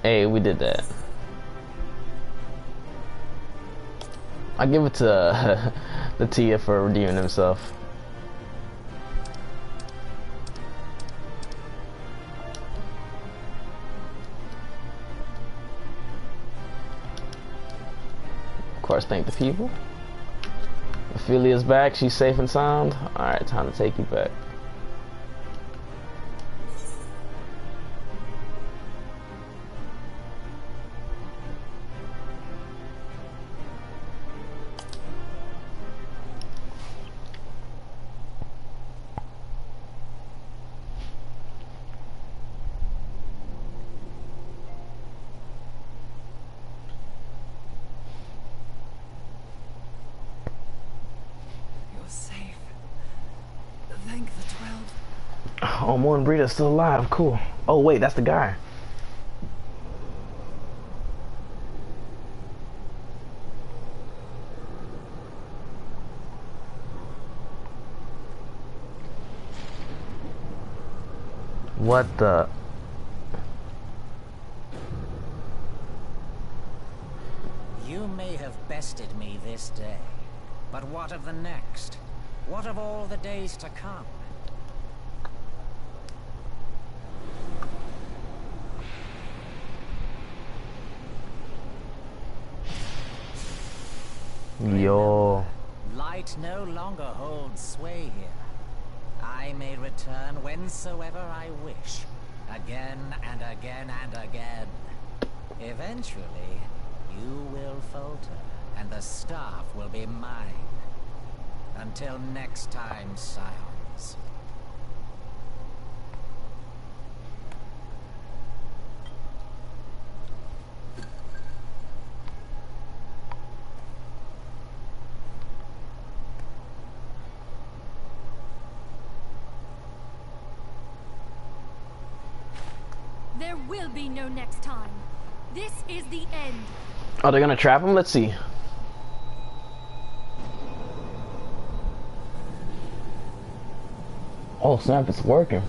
Hey, we did that. I give it to the Tia for redeeming himself. Of course, thank the people. Ophelia's back. She's safe and sound. All right, time to take you back. Oh, Moon Breeder's still alive. Cool. Oh, wait, that's the guy. What the? You may have bested me this day, but what of the next? What of all the days to come? Yo. Light no longer holds sway here. I may return whensoever I wish, again and again and again. Eventually, you will falter, and the staff will be mine. Until next time, scions. There will be no next time. This is the end. Oh, they're gonna trap him? Let's see. Oh snap, it's working.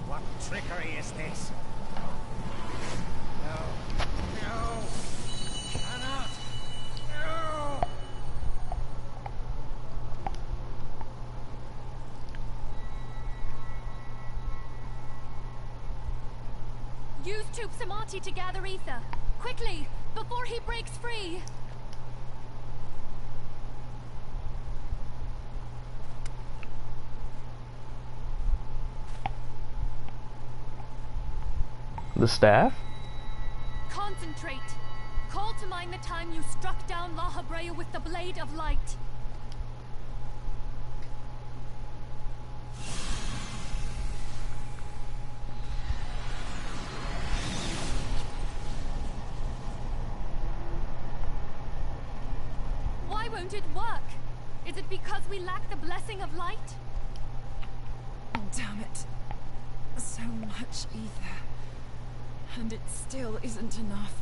What trickery is this? No. No. Cannot. No. Use Tube Samati to gather ether. Quickly, before he breaks free. The staff? Concentrate. Call to mind the time you struck down La Habrea with the Blade of Light. Why won't it work? Is it because we lack the blessing of light? Damn it. So much ether. And it still isn't enough.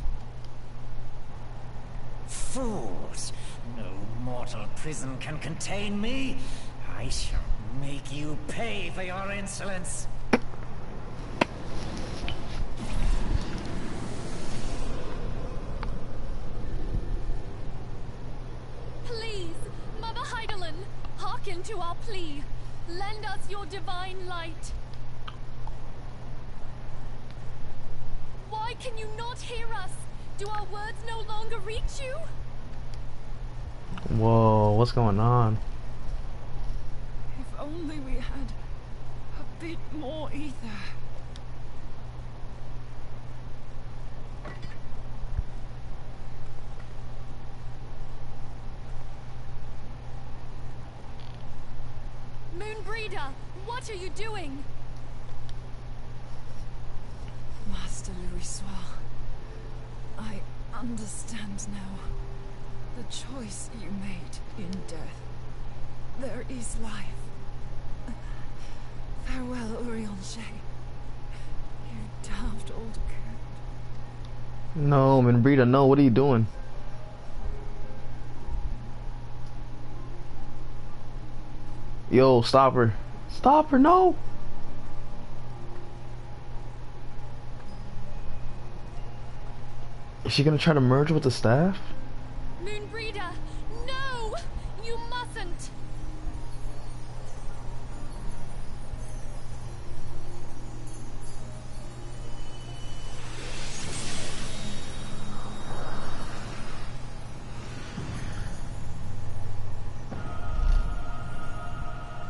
Fools! No mortal prison can contain me. I shall make you pay for your insolence. Please, Mother Heidelin, hearken to our plea. Lend us your divine light. Why can you not hear us? Do our words no longer reach you? Whoa, what's going on? If only we had a bit more ether. Moonbreeder, what are you doing? Master Louis, I understand now. The choice you made in death. There is life. Farewell, Urianger. You daft old coot. No, Moonbreeder, no, what are you doing? Yo, stop her. Stop her, no! Is she gonna try to merge with the staff? Moonbreeder, no! You mustn't!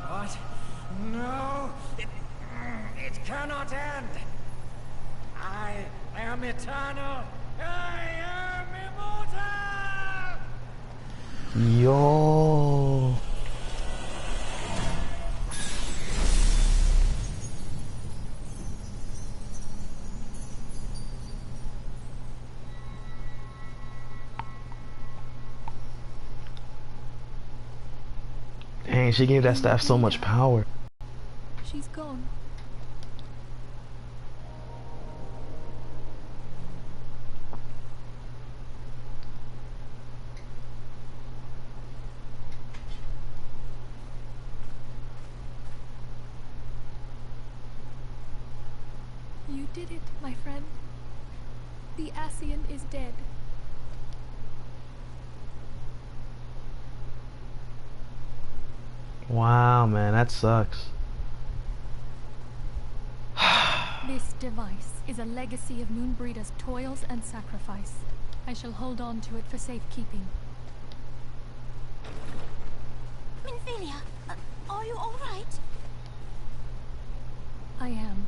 What? No! It cannot end! I am eternal! I am immortal! Yo. Dang, she gave that staff so much power. She's gone. You did it, my friend. The Ascian is dead. Wow, man, that sucks. This device is a legacy of Moonbreeder's toils and sacrifice. I shall hold on to it for safekeeping. Minfilia, are you all right? I am.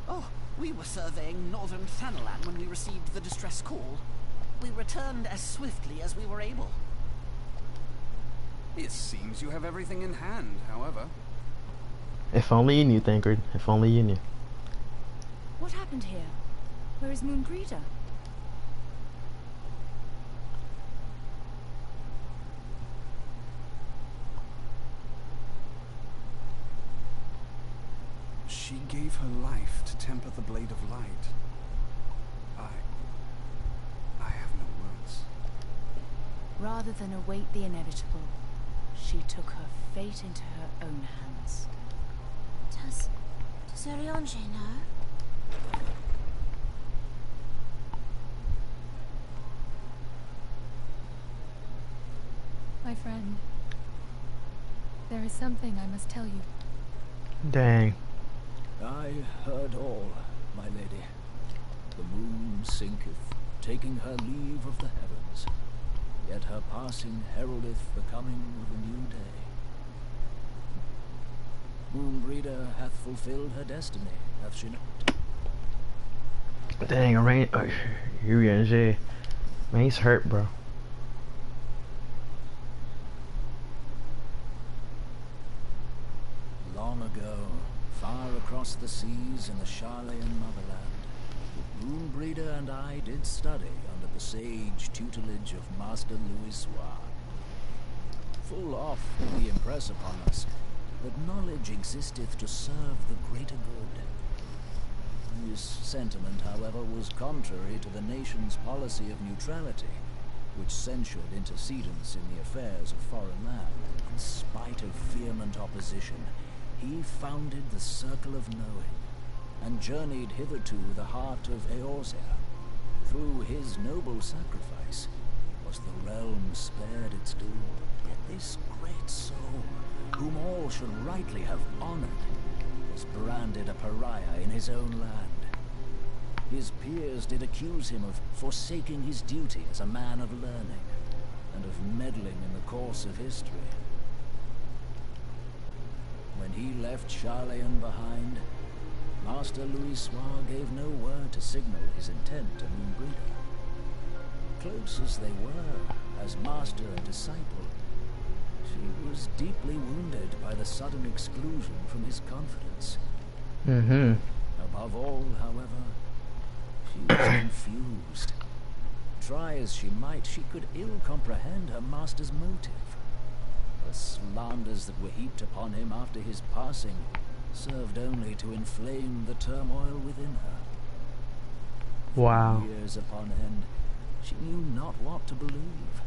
Oh, we were surveying northern Thanalan when we received the distress call. We returned as swiftly as we were able. It seems you have everything in hand, however. If only you knew, Thancred. If only you knew. What happened here? Where is Moonbreeder? She gave her life to temper the blade of light. I have no words. Rather than await the inevitable, she took her fate into her own hands. Does Ariange know? My friend, there is something I must tell you. Dang. I heard all, my lady. The moon sinketh, taking her leave of the heavens. Yet her passing heraldeth the coming of a new day. Moonbreeder hath fulfilled her destiny, hath she not? Dang, Ariange. Man, he's hurt, bro. Long ago, far across the seas in the Charlayan motherland, Moonbreeder and I did study under the sage tutelage of Master M.I.L.EZ. Full oft did he impress upon us that knowledge existeth to serve the greater good. This sentiment, however, was contrary to the nation's policy of neutrality, which censured intercedence in the affairs of foreign land. In spite of vehement opposition, he founded the Circle of Knowing, and journeyed hitherto the heart of Eorzea. Through his noble sacrifice was the realm spared its doom. Yet this great soul, whom all should rightly have honored, was branded a pariah in his own land. His peers did accuse him of forsaking his duty as a man of learning, and of meddling in the course of history. When he left Charlayan behind, Master M.I.L.EZ. gave no word to signal his intent to Moonbreeder. Close as they were, as master and disciple, she was deeply wounded by the sudden exclusion from his confidence. Above all, however, she was confused. Try as she might, she could ill comprehend her master's motive. The slanders that were heaped upon him after his passing served only to inflame the turmoil within her. Wow. For years upon end, she knew not what to believe.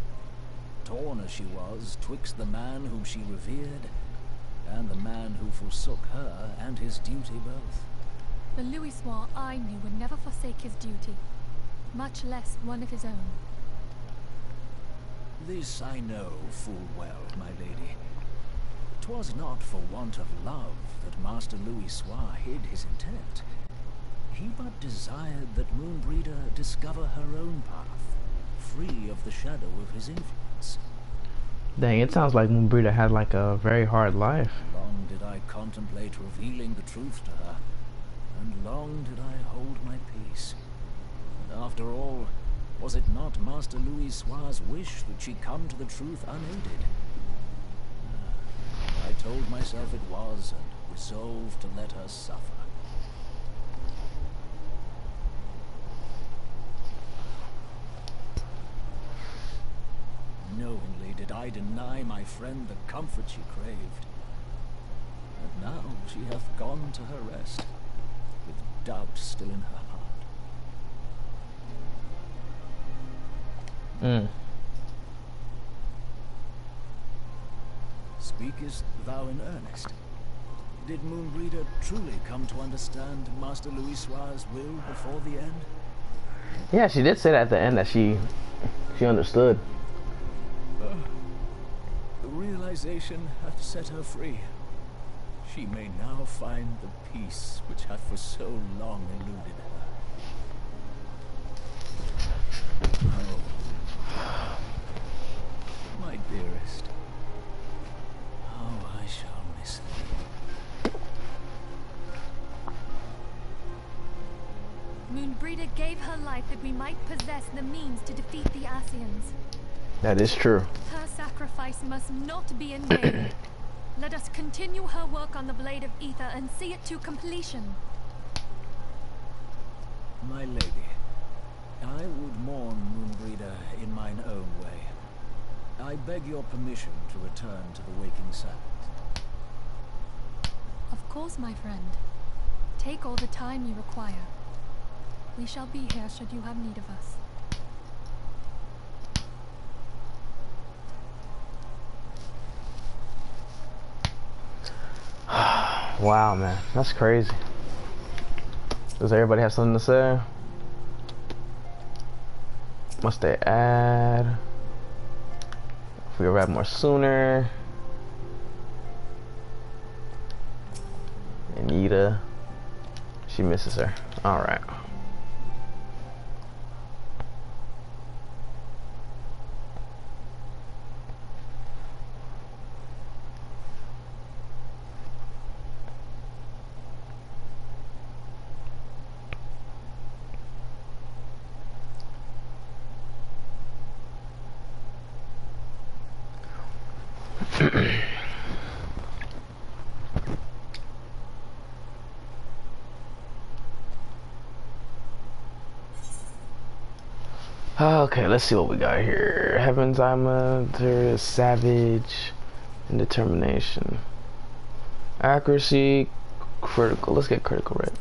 Torn as she was twixt the man whom she revered and the man who forsook her and his duty both. The Louisoix I knew would never forsake his duty, much less one of his own. This I know full well, my lady. 'Twas not for want of love that Master M.I.L.EZ. hid his intent. He but desired that Moonbreeder discover her own path, free of the shadow of his influence. Dang, it sounds like Moonbreeder had like a very hard life. Long did I contemplate revealing the truth to her, and long did I hold my peace. And after all, was it not Master M.I.L.EZ.'s wish that she come to the truth unaided? I told myself it was, and resolved to let her suffer. Knowingly did lest I deny my friend the comfort she craved. And now she hath gone to her rest, with doubt still in her heart. Speakest thou in earnest? Did Moonbreeder truly come to understand Master Louisoix's will before the end? Yeah, she did say that at the end that she understood. The realization hath set her free. She may now find the peace which hath for so long eluded her. Oh, my dearest, how I shall miss thee. Moonbreeder gave her life that we might possess the means to defeat the Ascians. That is true. Her sacrifice must not be in vain. Let us continue her work on the Blade of Ether and see it to completion. My lady, I would mourn Moonbreeder in mine own way. I beg your permission to return to the waking sands. Of course, my friend. Take all the time you require. We shall be here should you have need of us. Wow, man, that's crazy. Does everybody have something to say? Must they add? If we arrive more sooner. Anita, she misses her. All right. Okay, let's see what we got here. Heaven's Ima, there is Savage, and Determination. Accuracy, critical. Let's get critical right.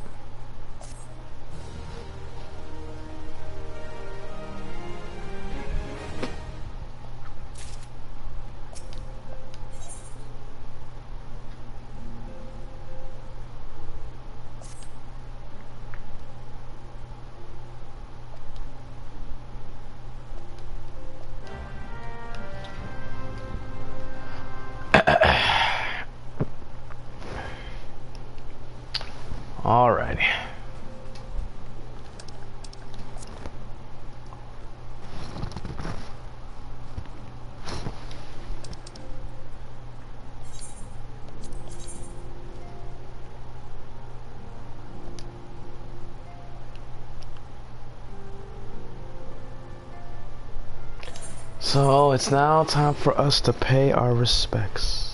Alrighty. So it's now time for us to pay our respects.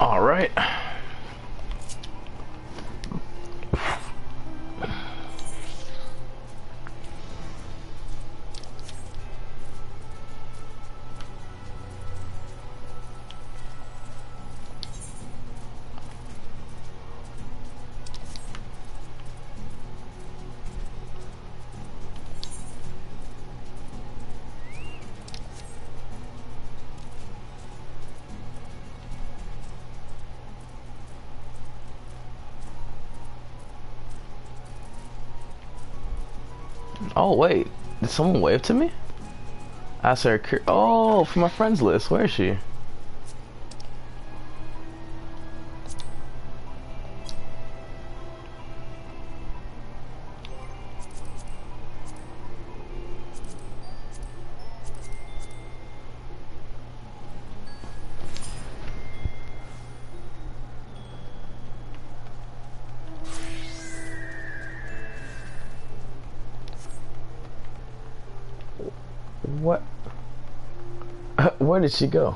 All right. Oh wait, did someone wave to me? I saw her. Oh, from my friends list. Where is she? What? Where did she go?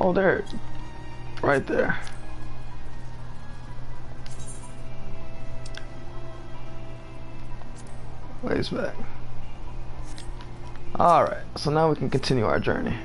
Oh, there. Right there. Ways back. Alright, so now we can continue our journey.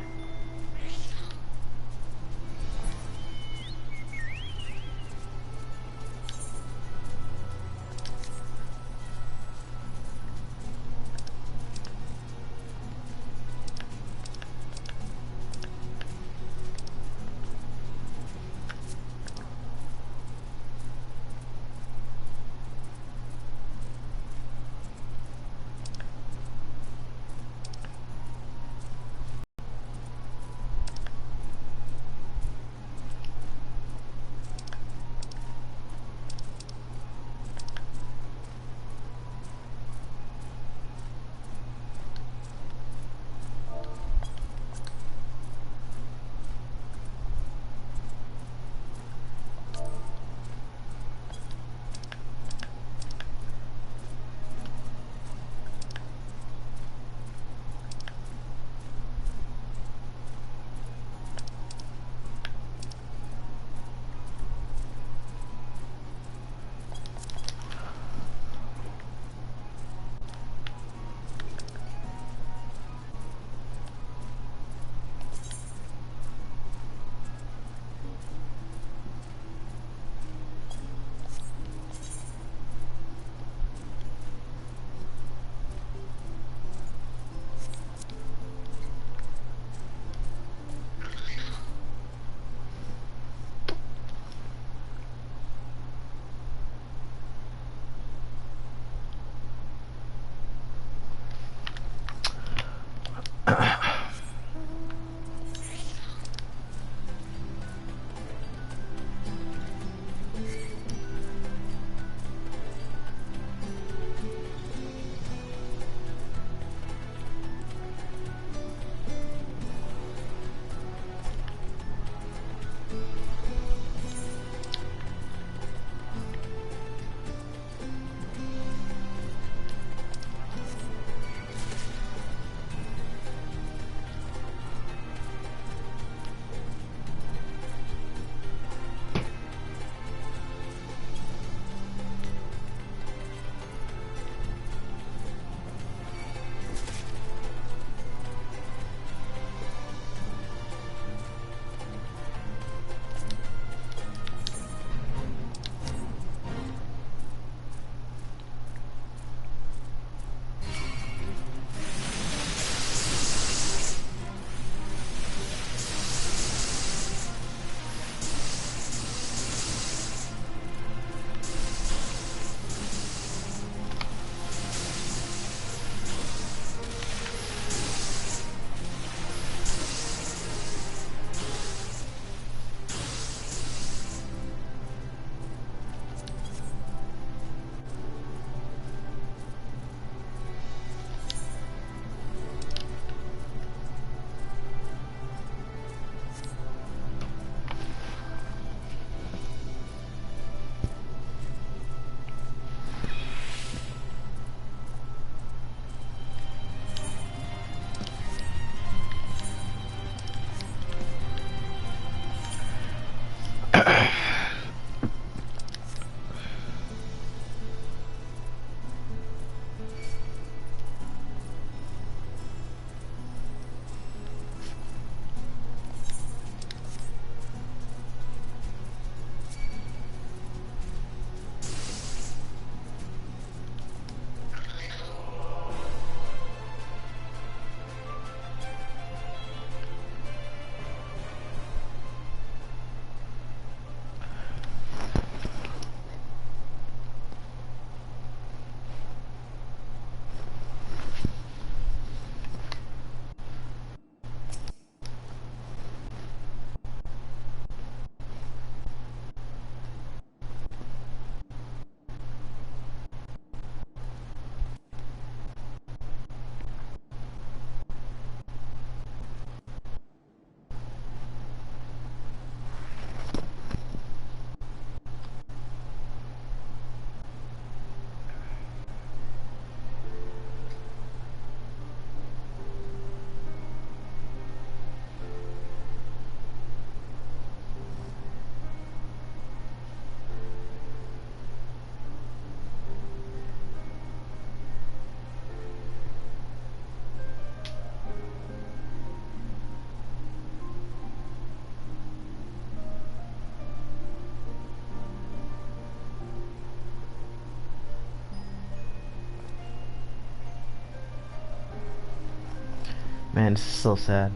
Man, this is so sad.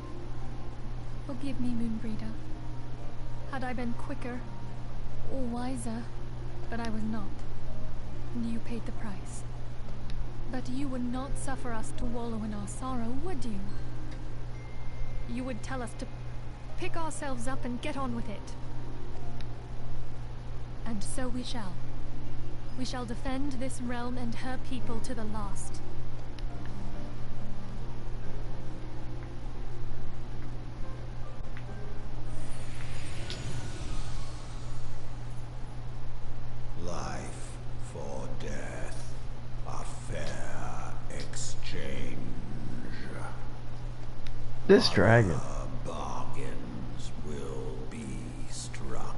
Forgive me, Moonbreeder. Had I been quicker or wiser, but I was not, and you paid the price. But you would not suffer us to wallow in our sorrow, would you? You would tell us to pick ourselves up and get on with it. And so we shall. We shall defend this realm and her people to the last. Life for death, a fair exchange. This dragon. Bargains will be struck.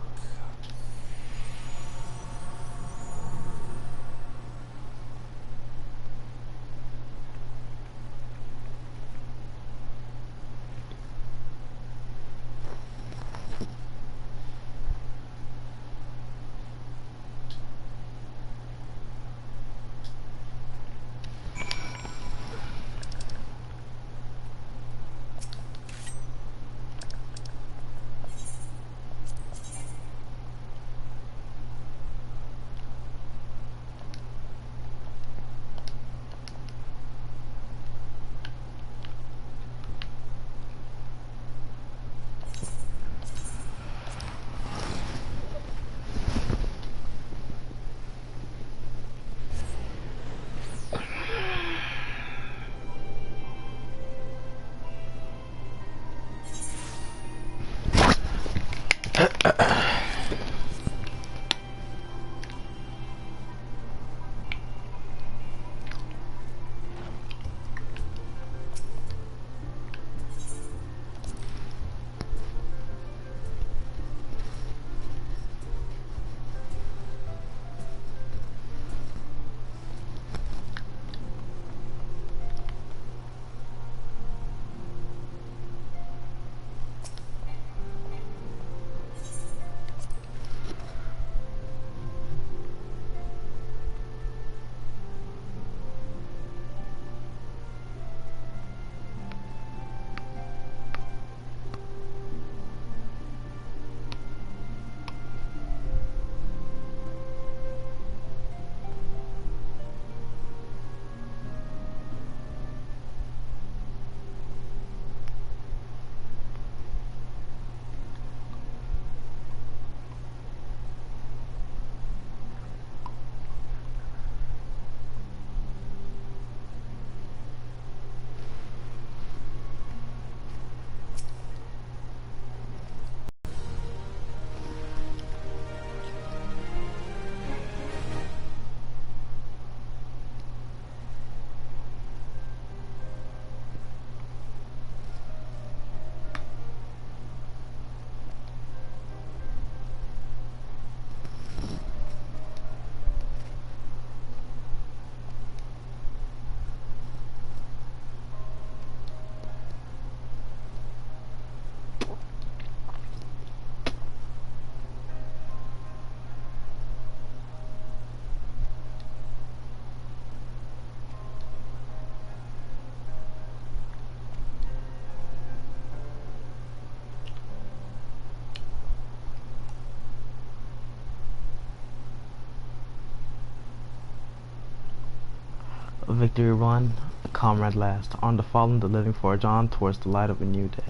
A victory won, a comrade last. On the fallen, the living forge on towards the light of a new day.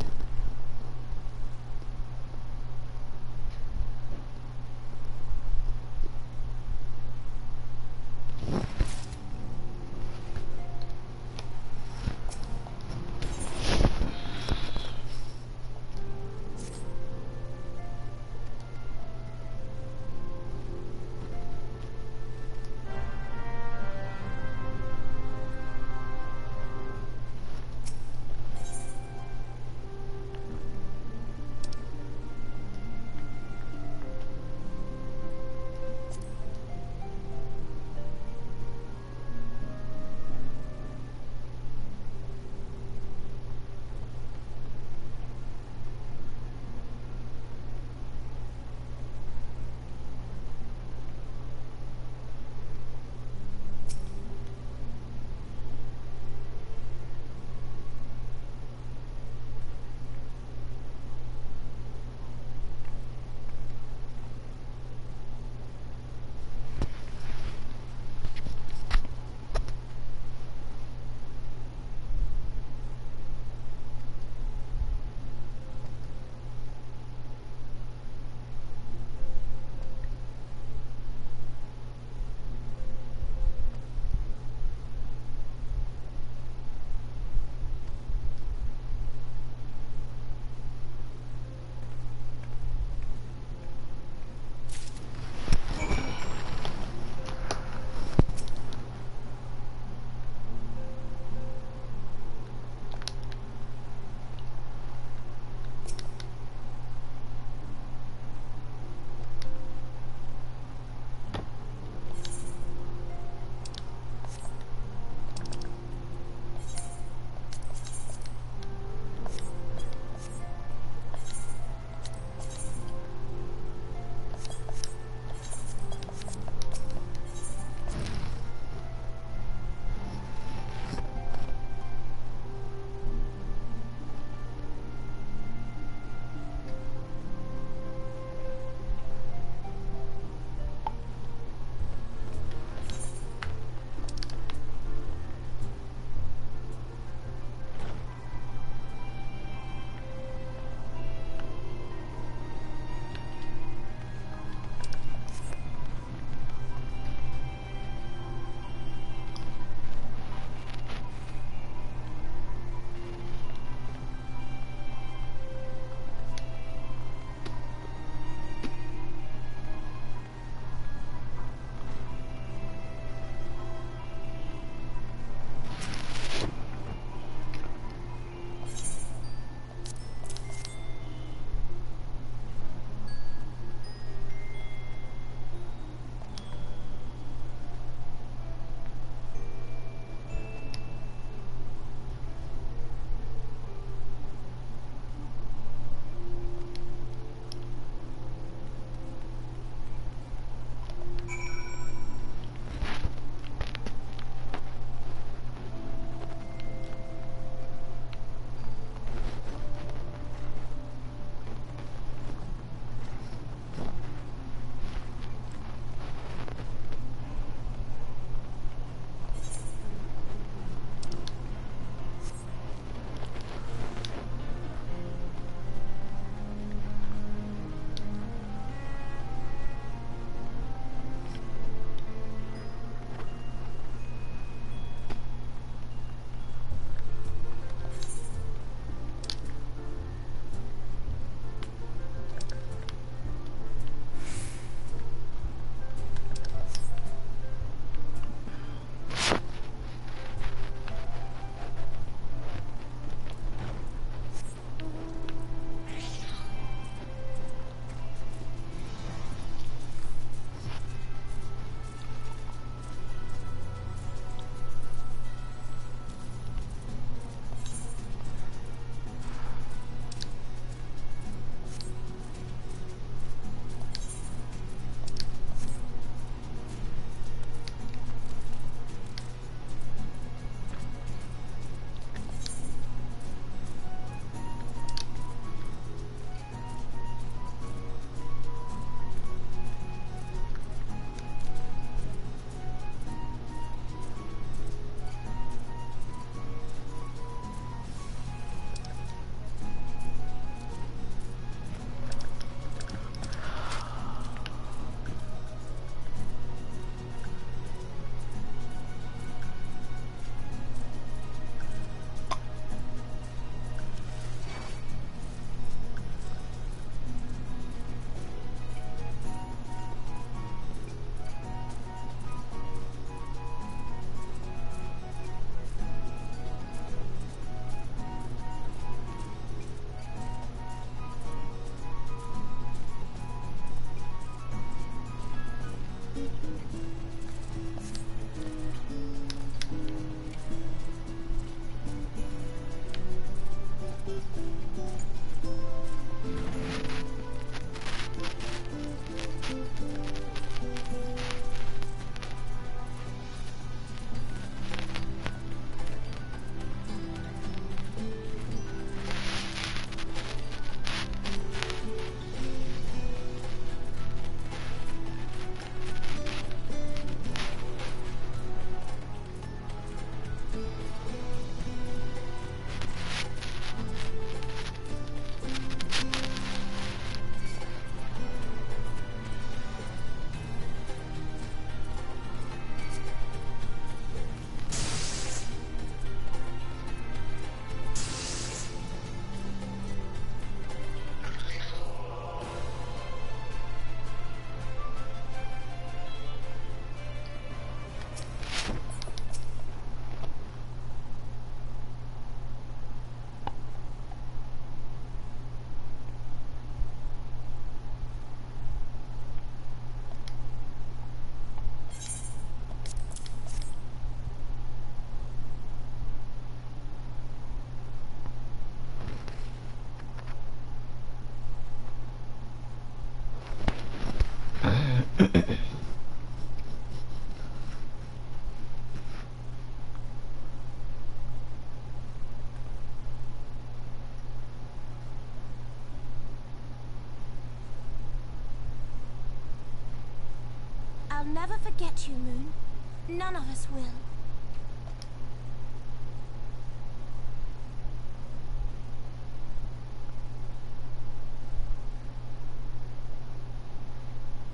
I'll never forget you, Moon. None of us will.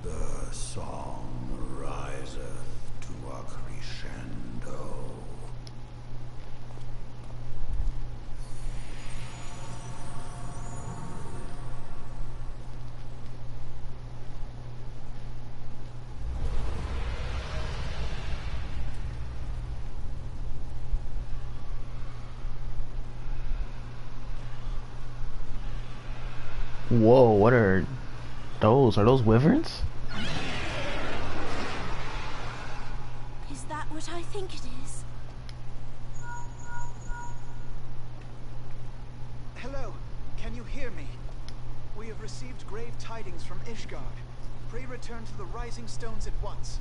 The song riseth to a crescendo. Whoa, what are those? Are those wyverns? Is that what I think it is? Hello, can you hear me? We have received grave tidings from Ishgard. Pray return to the Rising Stones at once.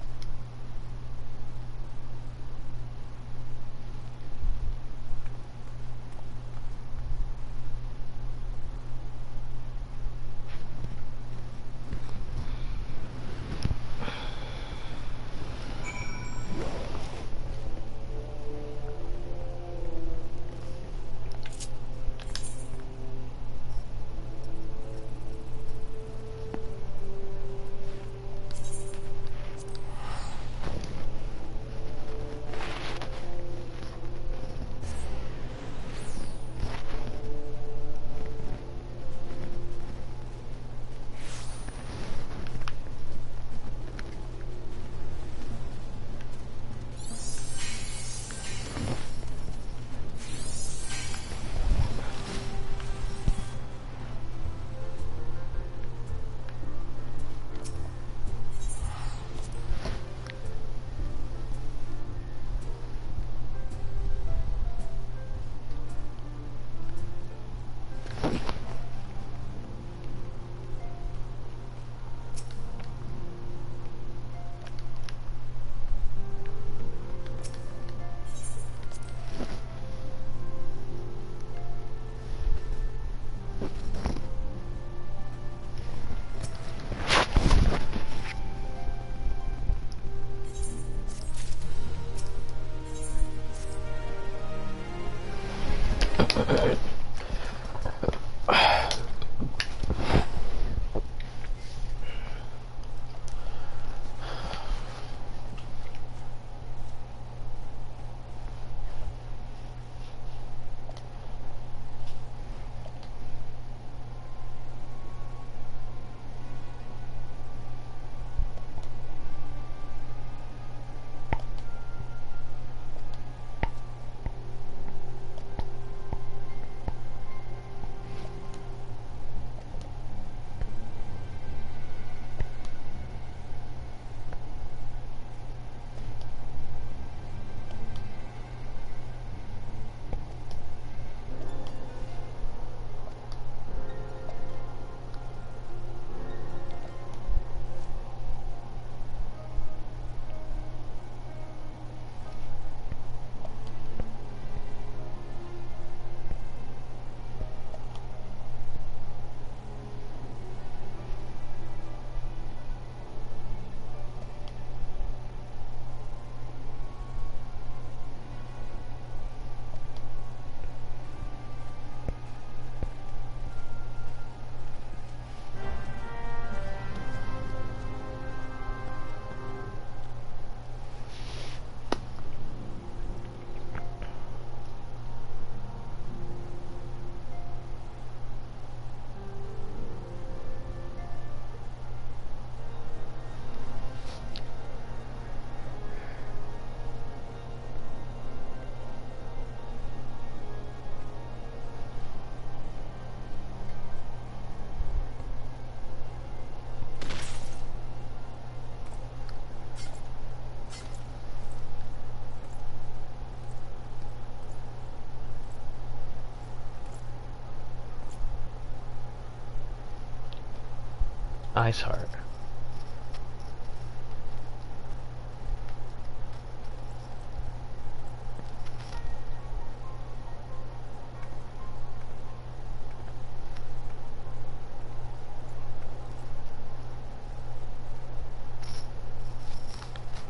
Ice Heart.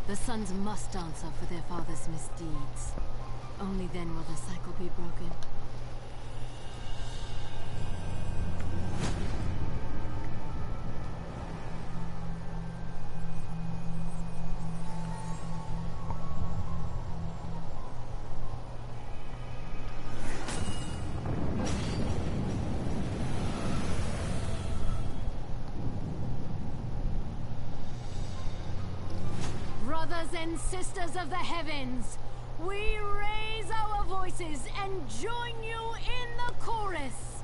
The sons must answer for their father's misdeeds. Only then will the cycle be broken. Brothers and sisters of the heavens, we raise our voices and join you in the chorus.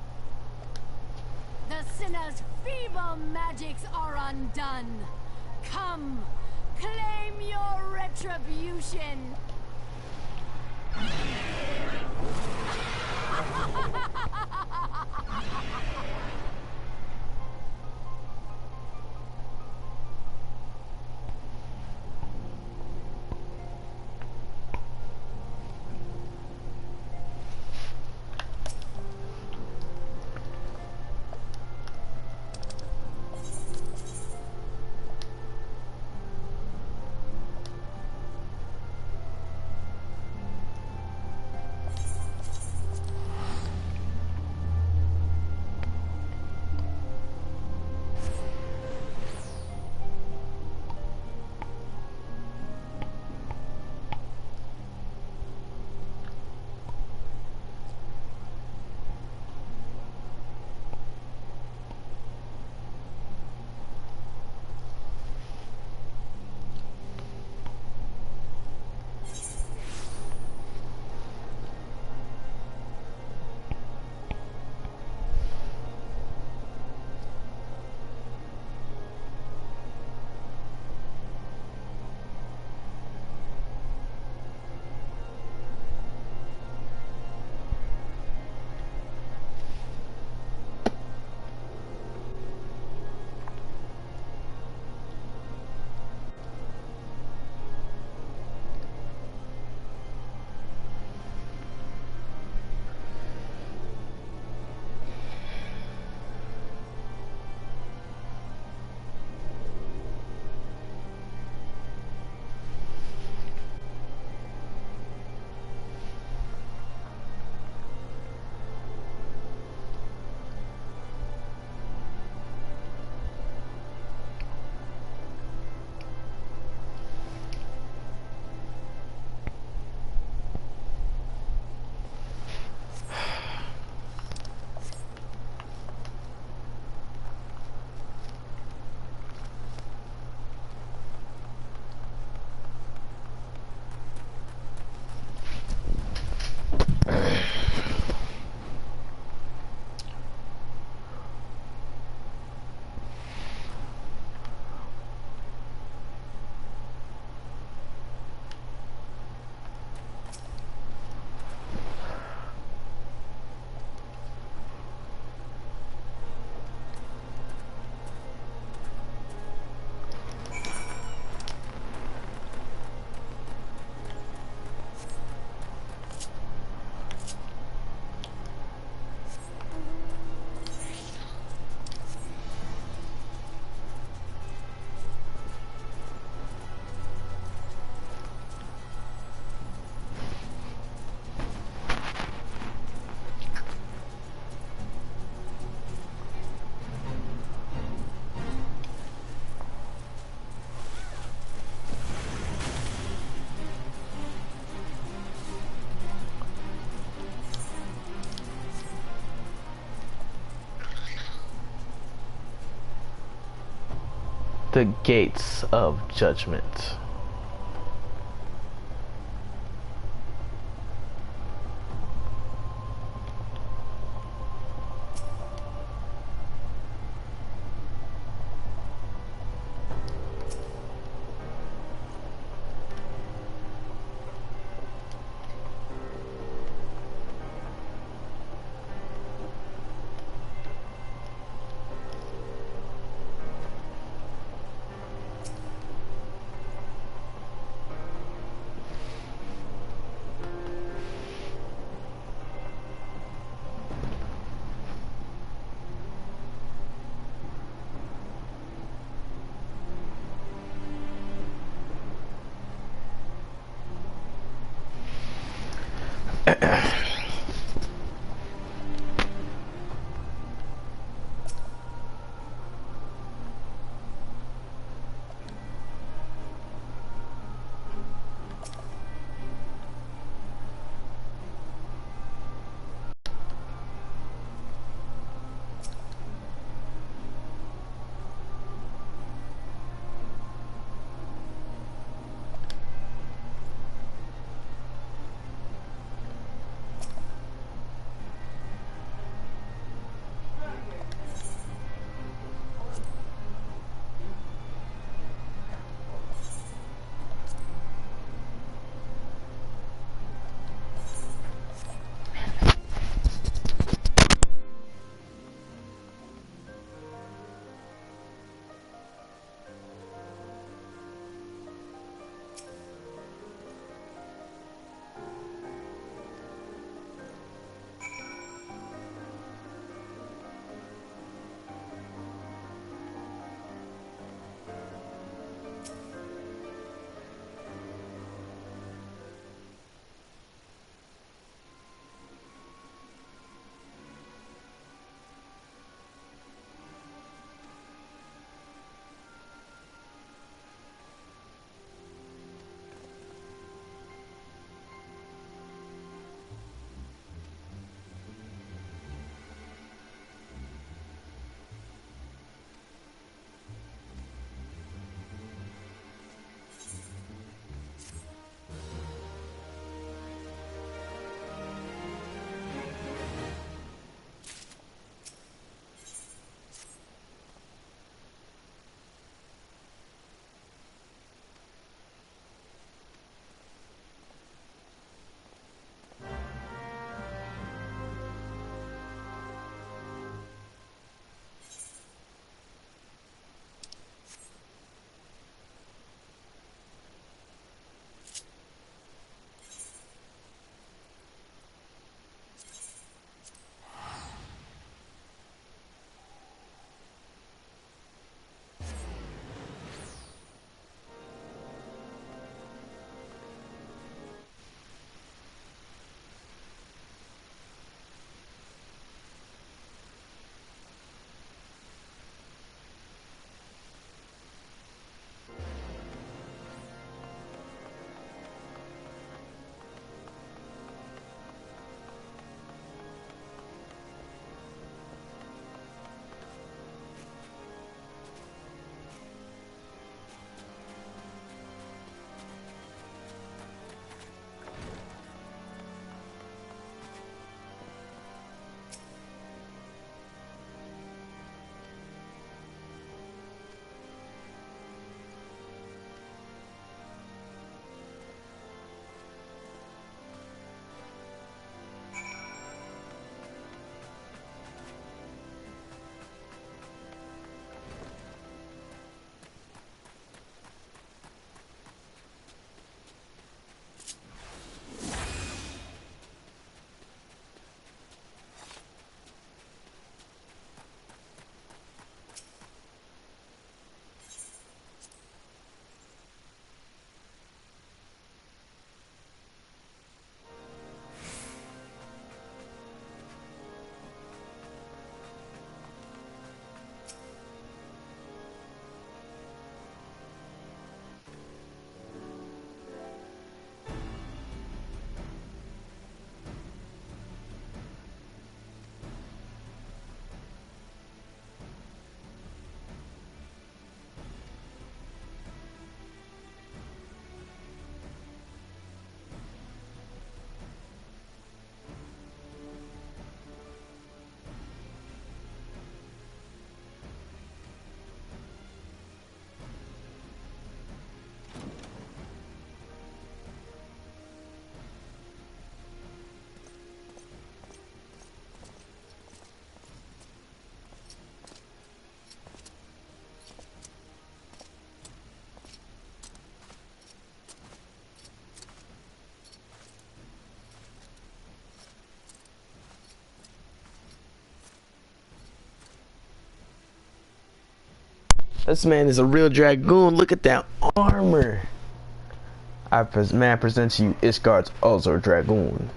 The sinner's feeble magics are undone. Come, claim your retribution. The gates of judgment. This man is a real dragoon. Look at that armor. Man presents you Ishgard's Ulzer Dragoon.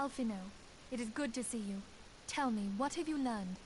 Alphino, it is good to see you. Tell me, what have you learned?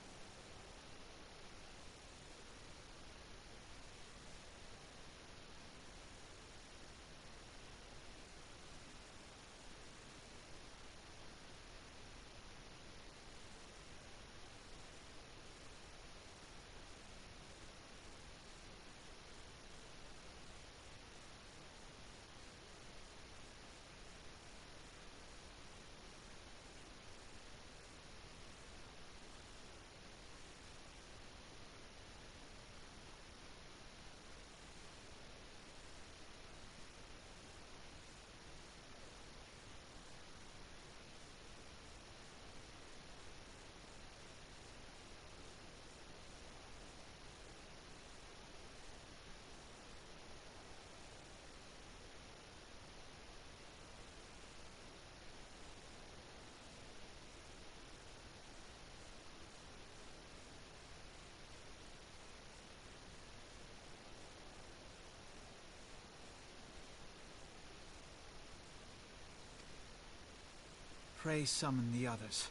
Pray summon the others.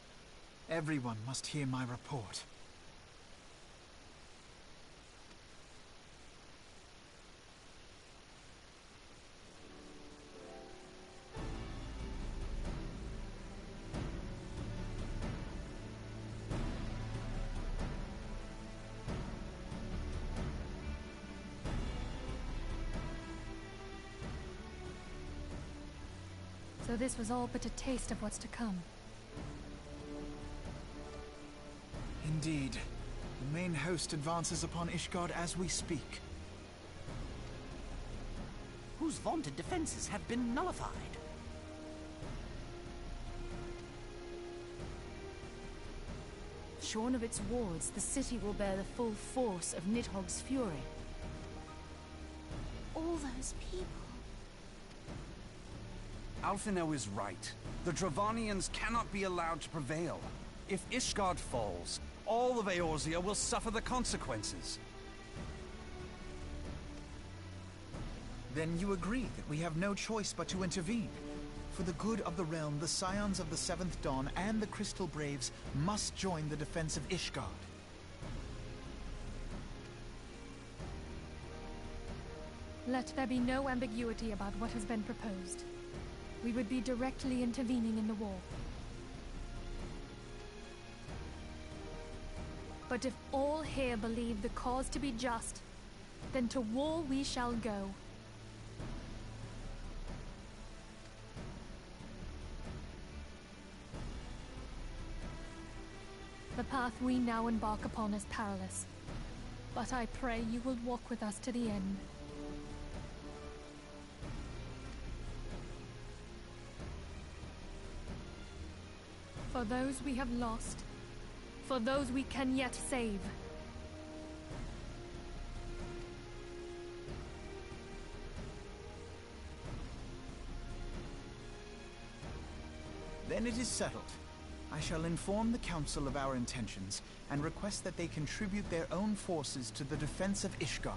Everyone must hear my report. So this was all but a taste of what's to come. Indeed. The main host advances upon Ishgard as we speak. Whose vaunted defenses have been nullified. Shorn of its wards, the city will bear the full force of Nidhogg's fury. All those people. Alphino is right. The Dravanians cannot be allowed to prevail. If Ishgard falls, all of Eorzea will suffer the consequences. Then you agree that we have no choice but to intervene. For the good of the realm, the Scions of the Seventh Dawn and the Crystal Braves must join the defense of Ishgard. Let there be no ambiguity about what has been proposed. We would be directly intervening in the war. But if all here believe the cause to be just, then to war we shall go. The path we now embark upon is perilous, but I pray you will walk with us to the end. For those we have lost, for those we can yet save. Then it is settled. I shall inform the Council of our intentions and request that they contribute their own forces to the defense of Ishgard.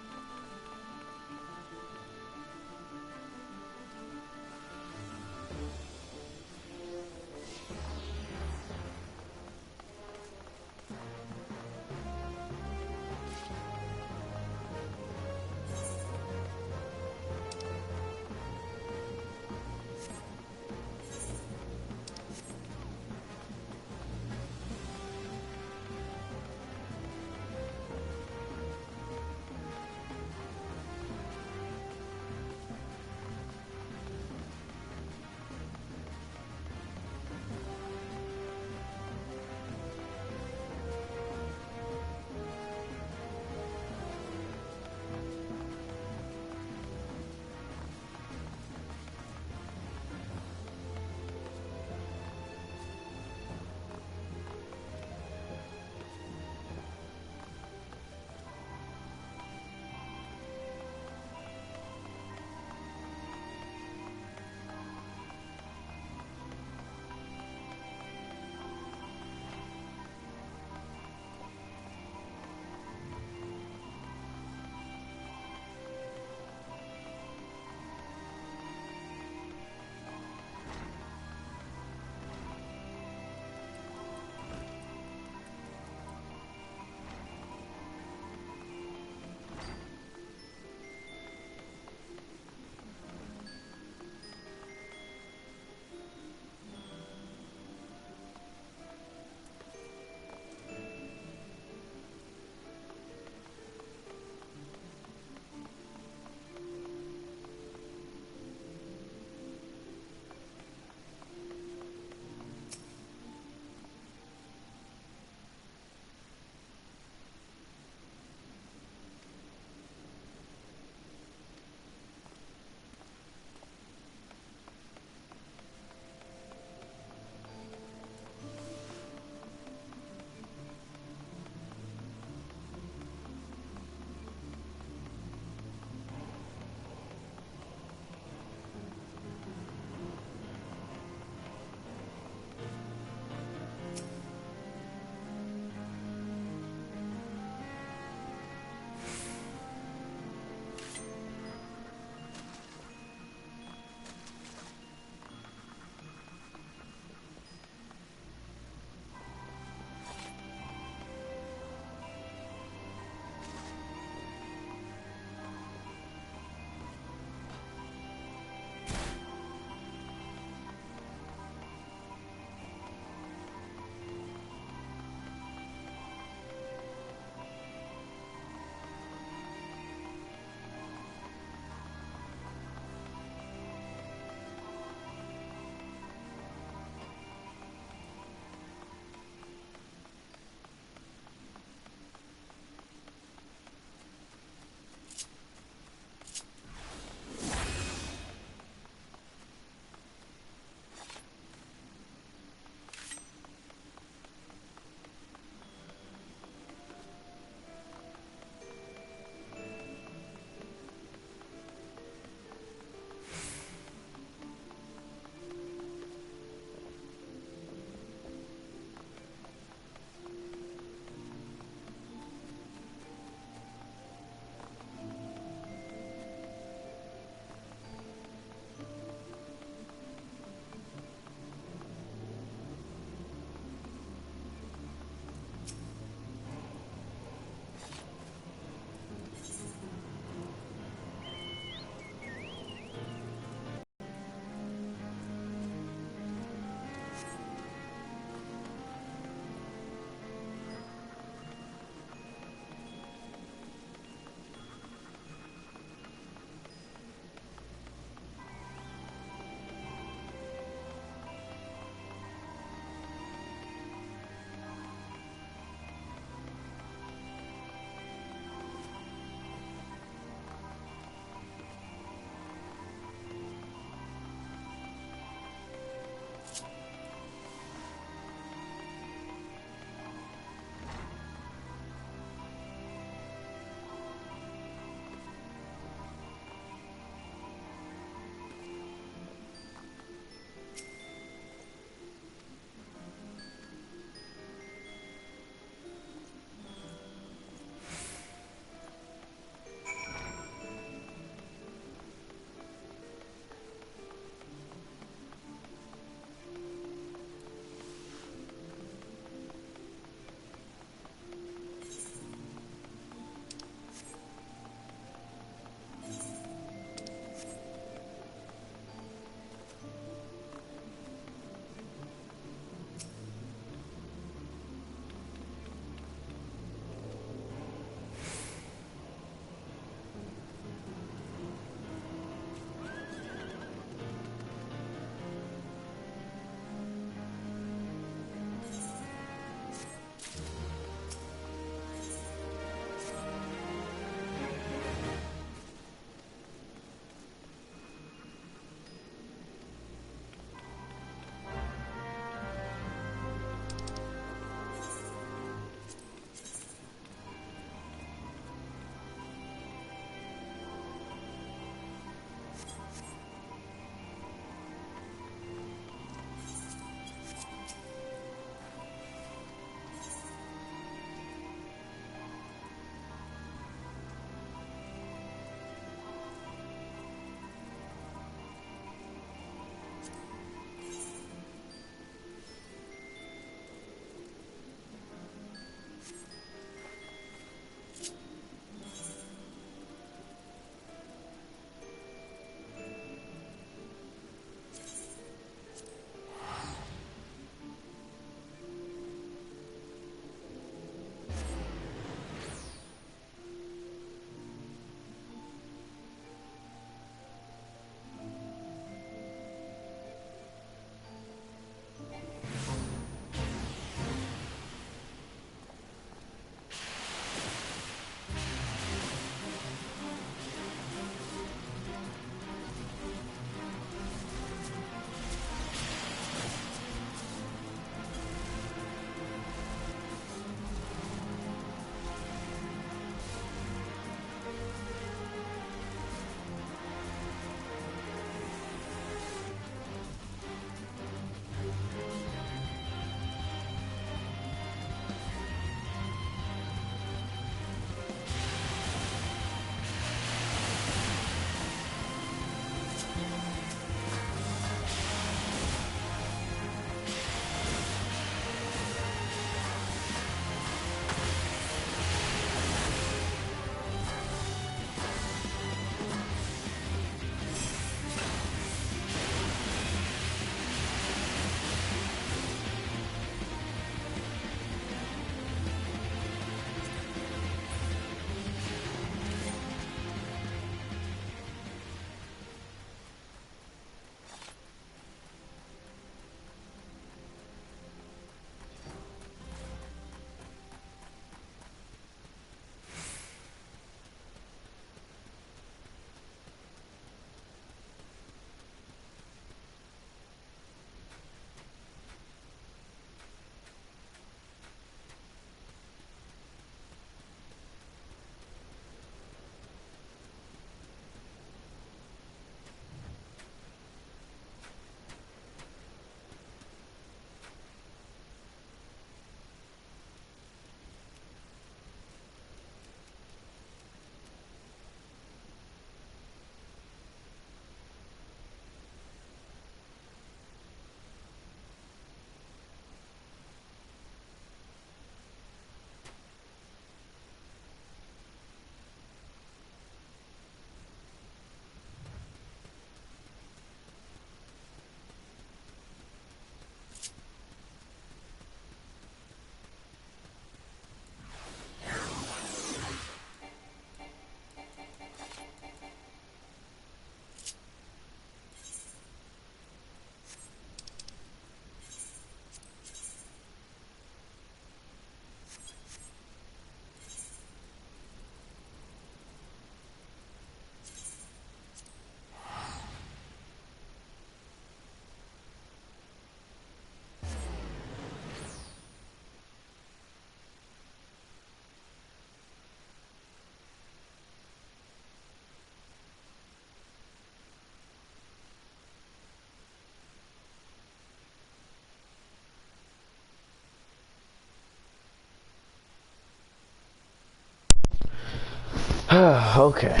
Okay,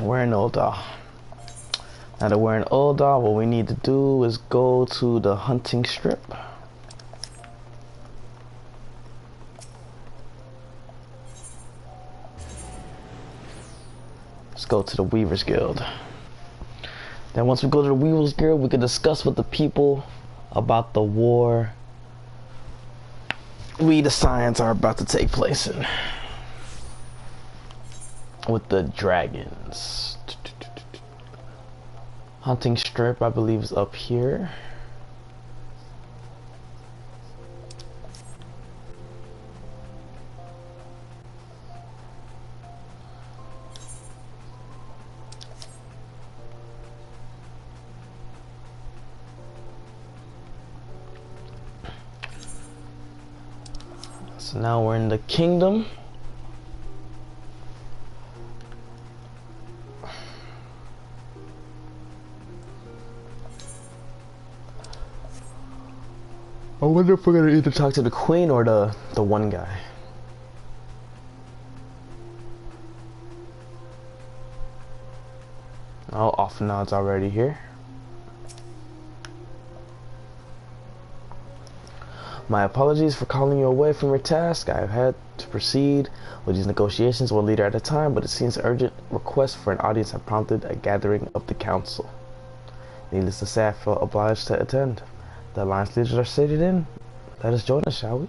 we're in Ul'dah. Now that we're in Ul'dah, what we need to do is go to the hunting strip. Let's go to the Weavers Guild. Then once we go to the Weavers Guild, we can discuss with the people about the war we, the Scions, are about to take place in. With the dragons. Hunting strip, I believe, is up here. So now we're in the kingdom. I wonder if we're gonna either talk to the queen or the one guy. Oh, Offenad's already here. My apologies for calling you away from your task. I have had to proceed with these negotiations one leader at a time, but it seems urgent requests for an audience have prompted a gathering of the council. Needless to say, I felt obliged to attend. The alliance leaders are seated in. Let us join us, shall we?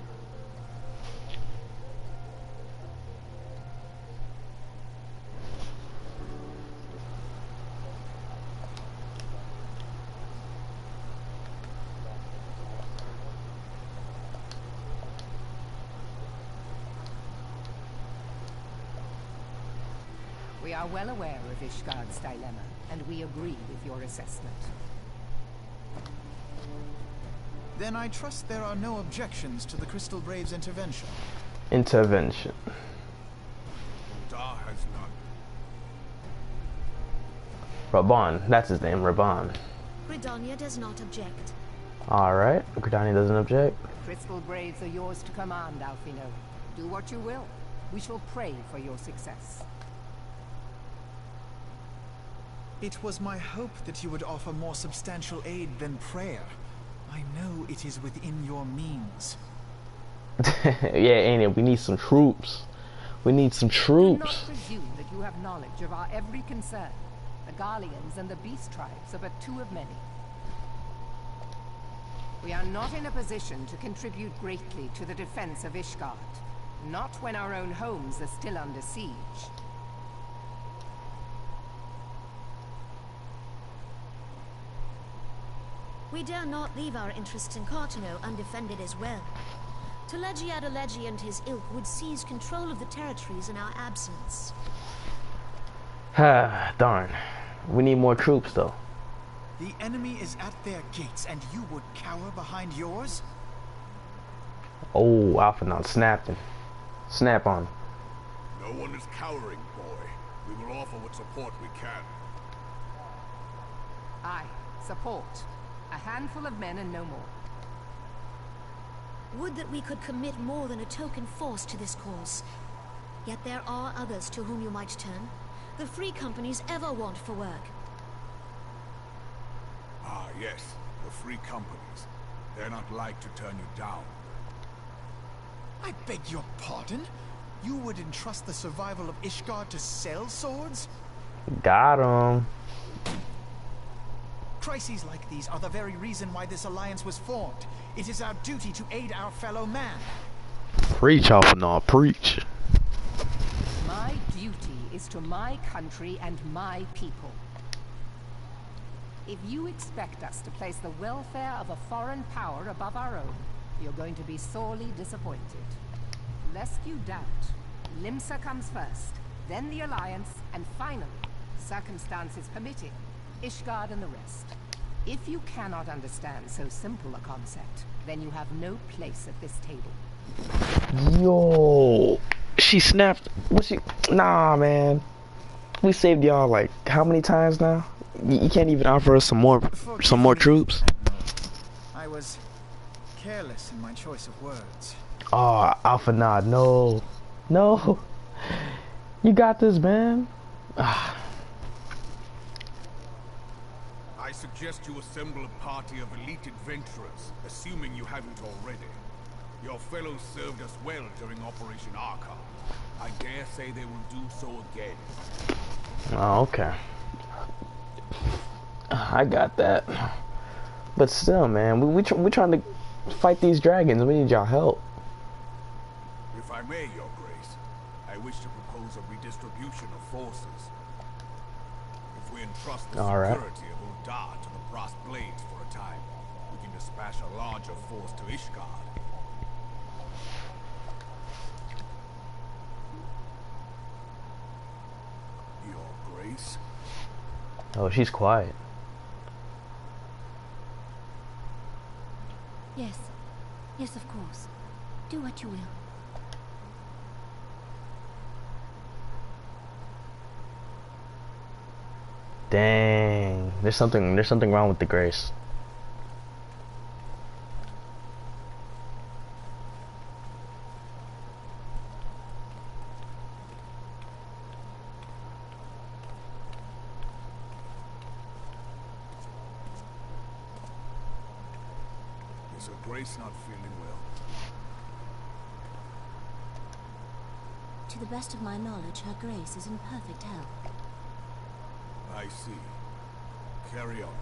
We are well aware of Ishgard's dilemma, and we agree with your assessment. Then I trust there are no objections to the Crystal Braves' intervention. Intervention. Dar has none. Reborn, that's his name, Reborn. Gridania does not object. Alright, Gridania doesn't object. The Crystal Braves are yours to command, Alphino. Do what you will. We shall pray for your success. It was my hope that you would offer more substantial aid than prayer. I know it is within your means. Yeah, ain't it? We need some troops. We need some troops. Do not presume that you have knowledge of our every concern. The Garleans and the Beast Tribes are but two of many. We are not in a position to contribute greatly to the defense of Ishgard. Not when our own homes are still under siege. We dare not leave our interests in Cartano undefended as well. Teleji Adeleji and his ilk would seize control of the territories in our absence. Darn. We need more troops, though. The enemy is at their gates, and you would cower behind yours? Oh, Alphanod snapping. Snap on. No one is cowering, boy. We will offer what support we can. Aye, support. A handful of men and no more. Would that we could commit more than a token force to this cause. Yet there are others to whom you might turn. The free companies ever want for work. Ah, yes. The free companies. They're not like to turn you down. I beg your pardon? You would entrust the survival of Ishgard to sell swords? Got him. Crises like these are the very reason why this alliance was formed. It is our duty to aid our fellow man. Preach, Alphanod, preach. My duty is to my country and my people. If you expect us to place the welfare of a foreign power above our own, you're going to be sorely disappointed. Lest you doubt, Limsa comes first, then the Alliance, and finally, circumstances permitting, Ishgard and the rest. If you cannot understand so simple a concept, then you have no place at this table. Yo, she snapped. What she? Nah, man. We saved y'all like how many times now? You can't even offer us some more troops. I was careless in my choice of words. Oh, Alphanod, no, no. You got this, man. I suggest you assemble a party of elite adventurers, assuming you haven't already. Your fellows served us well during Operation Archon. I dare say they will do so again. Oh, okay. I got that. But still, man, we trying to fight these dragons. We need y'all help. If I may, Your Grace, I wish to propose a redistribution of forces. If we entrust the security of Uldar to the Brass Blades for a time, we can dispatch a larger force to Ishgard. Your Grace? Oh, she's quiet. Yes. Yes, of course. Do what you will. Dang. There's something wrong with the Grace. Is Her Grace not feeling well? To the best of my knowledge, Her Grace is in perfect health. I see. Carry on.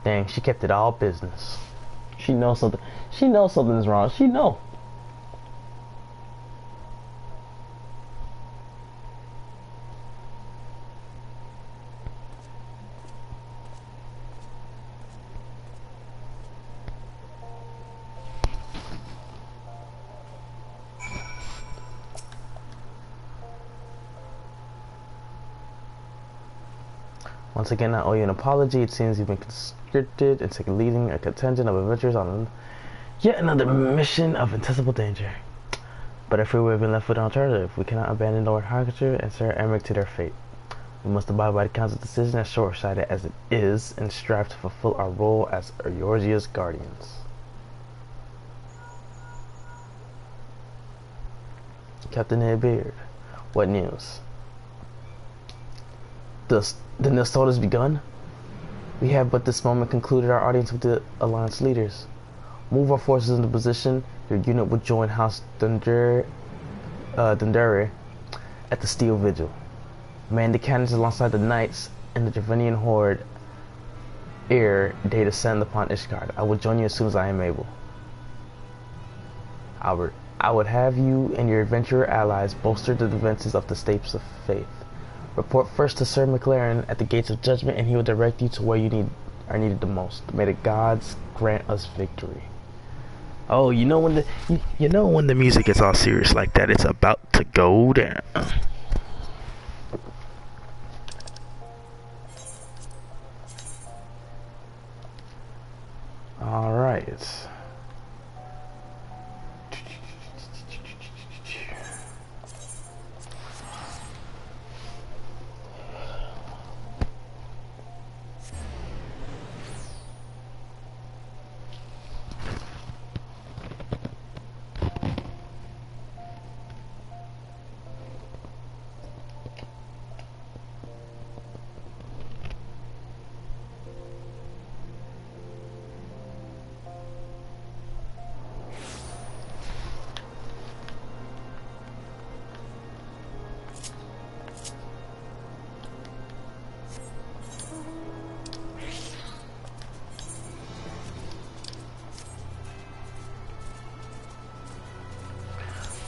Dang, she kept it all business. She knows something. She knows something's wrong. She know. Once again, I owe you an apology. It seems you've been conscripted and taken leading a contingent of adventurers on yet another mission of intestable danger. But if we would have been left with an alternative, we cannot abandon Lord Harkacher and Sarah Emmerich to their fate. We must abide by the Council's decision, as short-sighted as it is, and strive to fulfill our role as Eorzea's guardians. Captain Headbeard, what news? The assault has begun? We have but this moment concluded our audience with the Alliance leaders. Move our forces into position. Your unit will join House Dundare at the Steel Vigil. Man the cannons alongside the knights and the Dravenian horde ere they descend upon Ishgard. I will join you as soon as I am able. Albert, I would have you and your adventurer allies bolster the defenses of the Staples of Faith. Report first to Sir McLaren at the Gates of Judgment, and he will direct you to where you are needed the most. May the gods grant us victory. Oh, you know when the music gets all serious like that, it's about to go down. All right.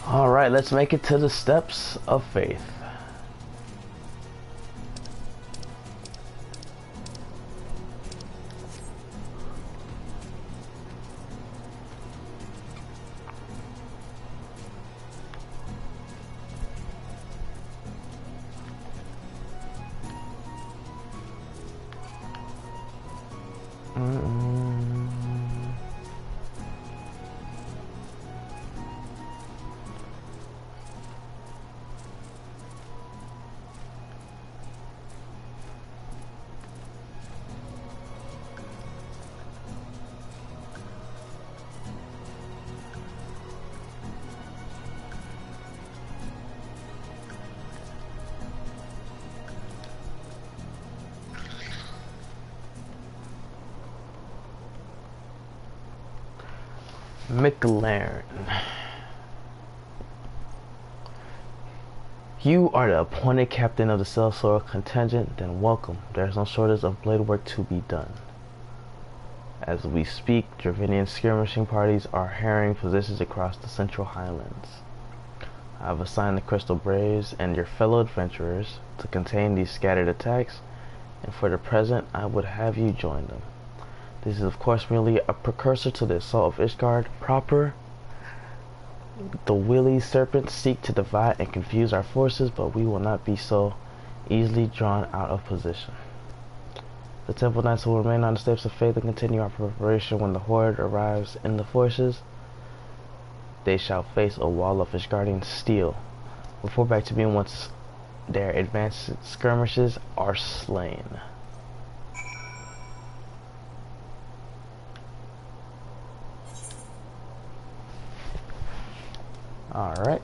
Alright, let's make it to the steps of faith. McLaren. You are the appointed captain of the Celestial contingent, then welcome. There's no shortage of blade work to be done. As we speak, Dravinian skirmishing parties are harrying positions across the Central Highlands. I have assigned the Crystal Braves and your fellow adventurers to contain these scattered attacks, and for the present, I would have you join them. This is of course merely a precursor to the assault of Ishgard proper. The wily serpents seek to divide and confuse our forces, but we will not be so easily drawn out of position. The Temple Knights will remain on the steps of faith and continue our preparation when the Horde arrives in the forces. They shall face a wall of Ishgardian steel. Report back to me once their advanced skirmishes are slain. Alright.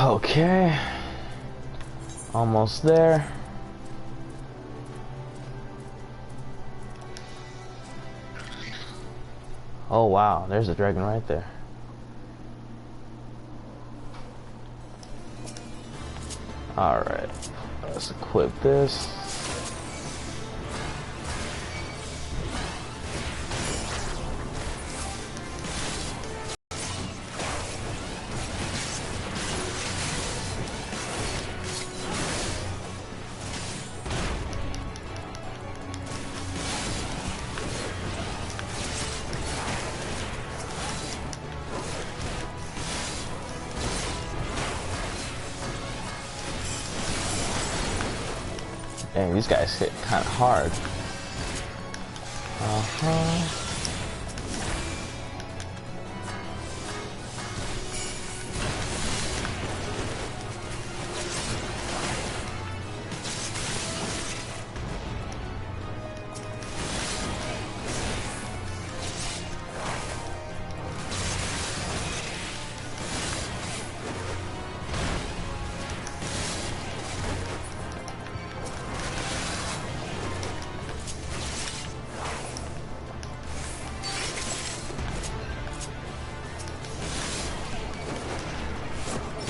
Okay, almost there. Oh wow, there's a dragon right there. Alright, let's equip this. Dang, these guys hit kind of hard.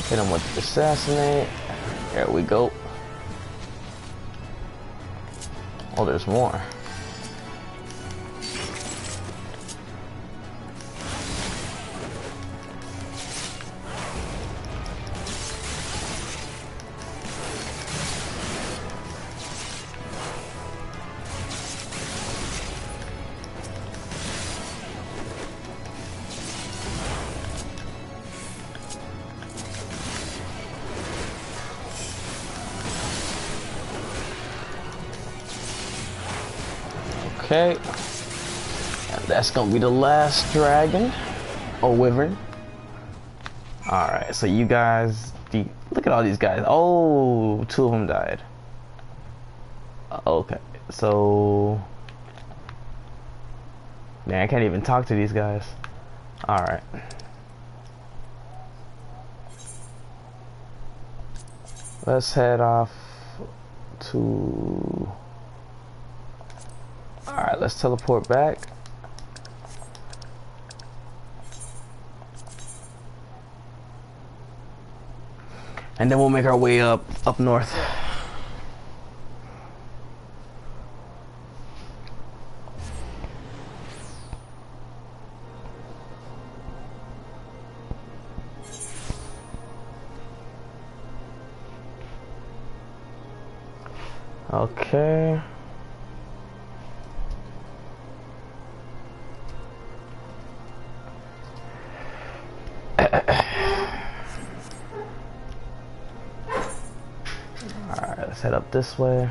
Hit him with assassinate. There we go. Oh, there's more. Okay, and that's gonna be the last dragon, or wyvern. Alright, so you guys, look at all these guys. Oh, 2 of them died. Okay, so, man, I can't even talk to these guys. Alright. Let's head off to... Alright, let's teleport back. And then we'll make our way up north. Okay. Alright, let's head up this way.